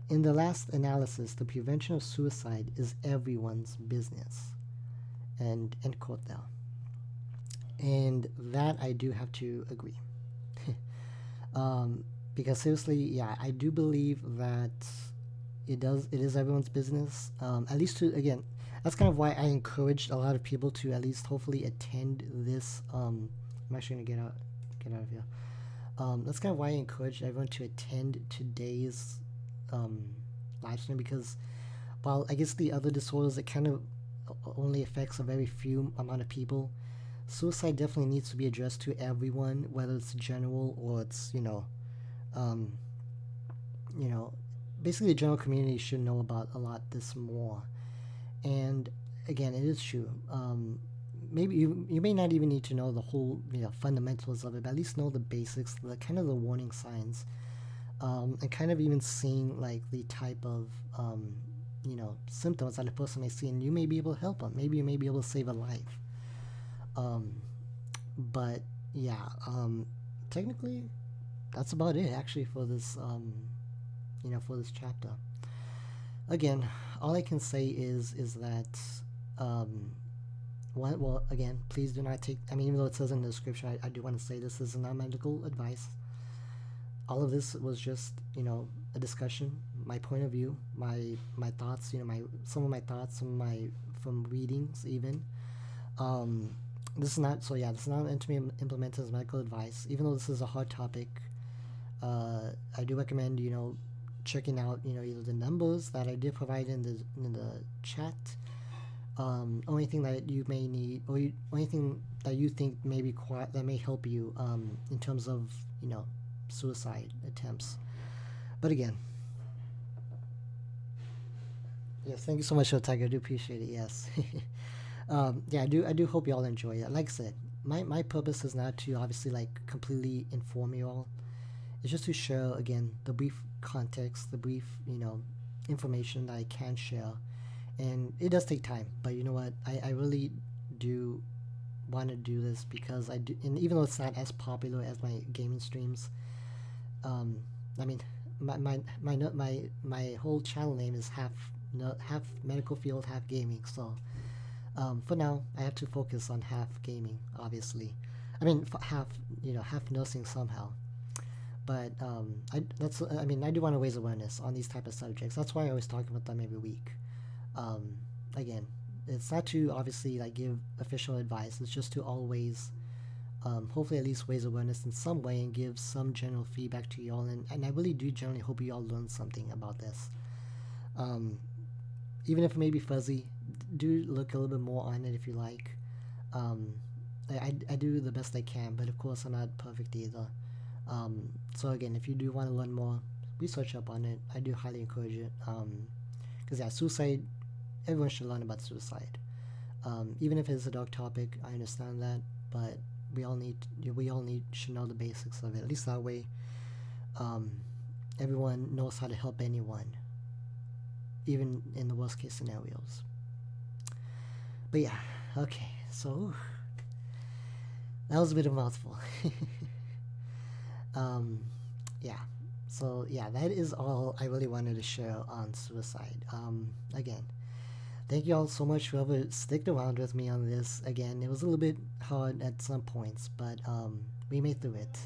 In the last analysis, the prevention of suicide is everyone's business. And end quote there. And that I do have to agree. Because seriously, yeah, I do believe that it is everyone's business. At least to again, that's kind of why I encouraged a lot of people to at least hopefully attend this. I'm actually gonna get out of here. That's kind of why I encouraged everyone to attend today's um, live stream, because while I guess the other disorders it kind of only affects a very few amount of people, suicide definitely needs to be addressed to everyone, whether it's general or it's um, you know, basically the general community should know about a lot this more. And again, it is true. Maybe you may not even need to know the whole fundamentals of it, but at least know the basics, the kind of the warning signs, and kind of even seeing like the type of symptoms that a person may see, and you may be able to help them. Maybe you may be able to save a life. Um, but yeah, technically, that's about it actually for this for this chapter. Again, all I can say is that well, again, please do not take. I mean, even though it says in the description, I do want to say this is not medical advice. All of this was just a discussion, my point of view, my thoughts, my some of my thoughts, from readings even. Um, this is not so yeah. This is not meant to be implemented as medical advice. Even though this is a hard topic, I do recommend checking out either the numbers that I did provide in the chat, or anything that you may need, or anything that you think may be that may help you in terms of suicide attempts. But again, yes, thank you so much, Tiger. I do appreciate it. Yes, yeah, I do hope you all enjoy it. Like I said, my purpose is not to obviously like completely inform you all. It's just to share again the brief context, the brief information that I can share, and it does take time. But you know what? I really do want to do this because I do, and even though it's not as popular as my gaming streams, I mean, my whole channel name is half medical field, half gaming. So for now, I have to focus on half gaming, obviously. I mean, half nursing somehow. But I do want to raise awareness on these type of subjects. That's why I always talk about them every week. Again, it's not to obviously like give official advice. It's just to always, hopefully at least raise awareness in some way and give some general feedback to y'all. And I really do generally hope you all learn something about this. Even if it may be fuzzy, do look a little bit more on it if you like. I do the best I can, but of course I'm not perfect either. So again, if you do want to learn more, research up on it. I do highly encourage it. Because yeah, suicide, everyone should learn about suicide. Even if it's a dark topic, I understand that, but we all need should know the basics of it. At least that way, everyone knows how to help anyone, even in the worst case scenarios. But yeah, okay, so that was a bit of a mouthful. Yeah, so yeah, that is all I really wanted to share on suicide. Again, thank you all so much for whoever sticked around with me on this. Again, it was a little bit hard at some points, but we made through it.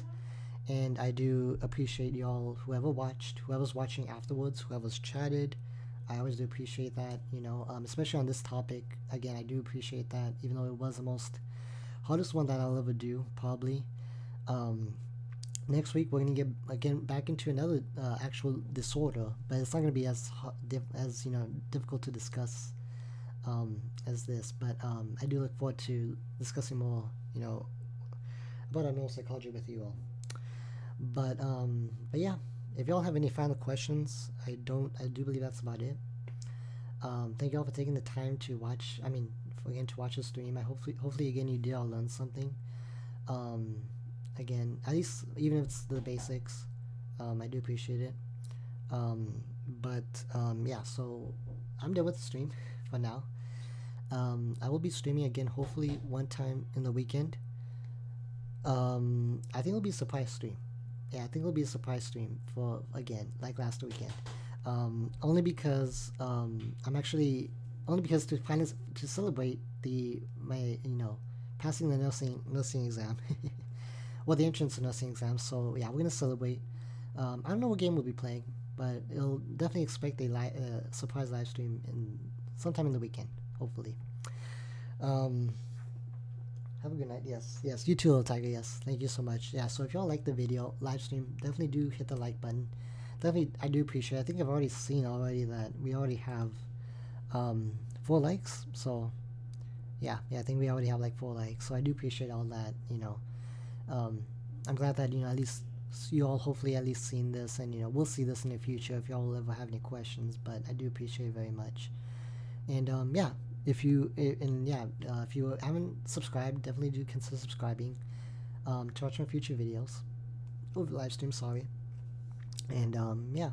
And I do appreciate y'all, whoever watched, whoever's watching afterwards, whoever's chatted. I always do appreciate that, especially on this topic. Again, I do appreciate that, even though it was the most hardest one that I'll ever do, probably. Um, Next week we're gonna get again back into another actual disorder, but it's not gonna be as difficult to discuss as this. But I do look forward to discussing more, about abnormal psychology with you all. But yeah, if y'all have any final questions, I don't. I do believe that's about it. Thank y'all for taking the time to watch. I mean, again, to watch the stream. I hopefully again you did all learn something. Um, Again, at least even if it's the basics, I do appreciate it. But yeah, so I'm done with the stream for now. I will be streaming again, hopefully one time in the weekend. I think it'll be a surprise stream. Yeah, I think it'll be a surprise stream for again, like last weekend. Only because I'm actually only because to celebrate my passing the nursing exam. Well, the entrance to nursing exam. So yeah, we're gonna celebrate. I don't know what game we'll be playing, but it'll definitely expect a surprise live stream in sometime in the weekend, hopefully. Um, have a good night. Yes. You too, little tiger. Yes, thank you so much. Yeah. So if y'all like the video live stream, definitely do hit the like button. Definitely, I do appreciate it. I think I've already seen that we already have 4 likes. So yeah, I think we already have like 4 likes. So I do appreciate all that. I'm glad that at least you all hopefully at least seen this, and we'll see this in the future if y'all will ever have any questions. But I do appreciate it very much. And yeah, if you if you haven't subscribed, definitely do consider subscribing to watch my future videos or live stream. Sorry. And yeah,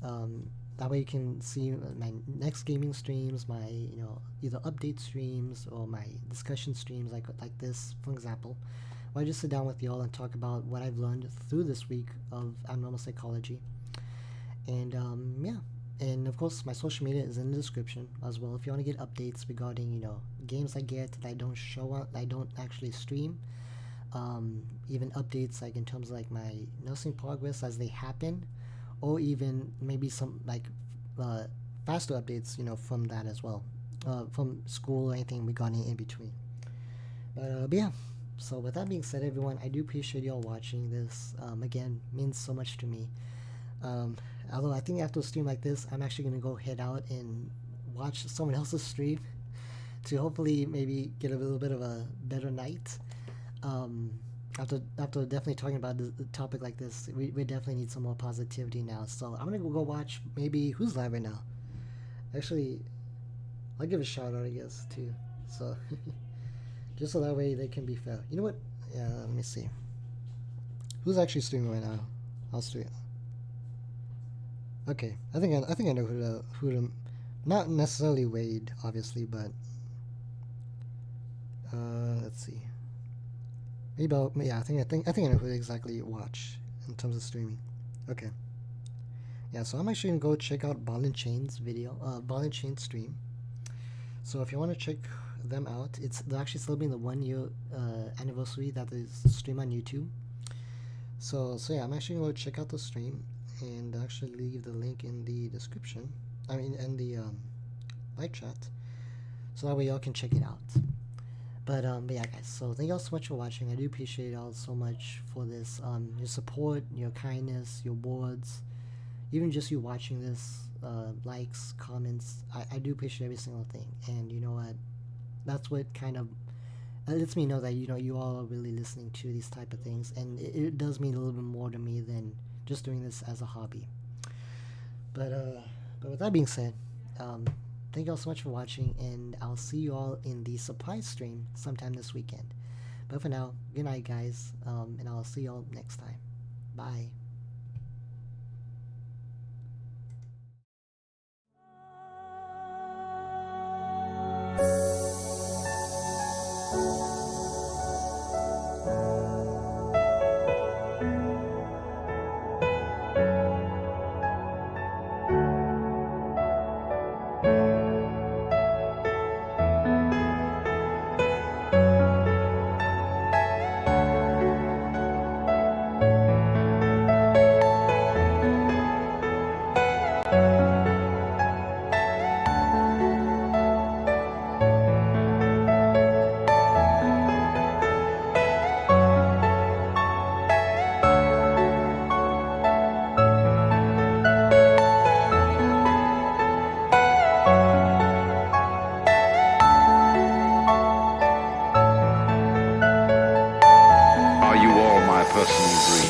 that way you can see my next gaming streams, my either update streams or my discussion streams like this, for example. I just sit down with y'all and talk about what I've learned through this week of abnormal psychology. And yeah, and of course my social media is in the description as well. If you want to get updates regarding games I get that I don't show up, I don't actually stream, even updates like in terms of like my nursing progress as they happen, or even maybe some like faster updates from that as well, from school or anything regarding in between. But yeah. So with that being said, everyone, I do appreciate y'all watching this. Again, means so much to me. Although I think after a stream like this, I'm actually gonna go head out and watch someone else's stream to hopefully maybe get a little bit of a better night. After definitely talking about the topic like this, we definitely need some more positivity now. So I'm gonna go watch maybe who's live right now. Actually, I'll give a shout out, I guess, too. So. Just so that way they can be fair. You know what? Yeah, let me see. Who's actually streaming right now? I'll stream. Okay, I think I know who to not necessarily Wade, obviously, but let's see. Maybe I think I know who to exactly watch in terms of streaming. Okay. Yeah, so I'm actually gonna go check out Ball and Chain's video, Ball and Chain stream. So if you want to check them out, they're actually celebrating the 1 year anniversary that is stream on YouTube. So yeah, I'm actually gonna go check out the stream and actually leave the link in the description. I mean, in the live chat, so that way y'all can check it out. But yeah, guys. So thank y'all so much for watching. I do appreciate y'all so much for this. Your support, your kindness, your words, even just you watching this, likes, comments. I do appreciate every single thing. And you know what? That's what kind of lets me know that you all are really listening to these type of things, and it does mean a little bit more to me than just doing this as a hobby. But with that being said, thank you all so much for watching, and I'll see you all in the surprise stream sometime this weekend. But for now, good night, guys, and I'll see you all next time. Bye. can you breathe?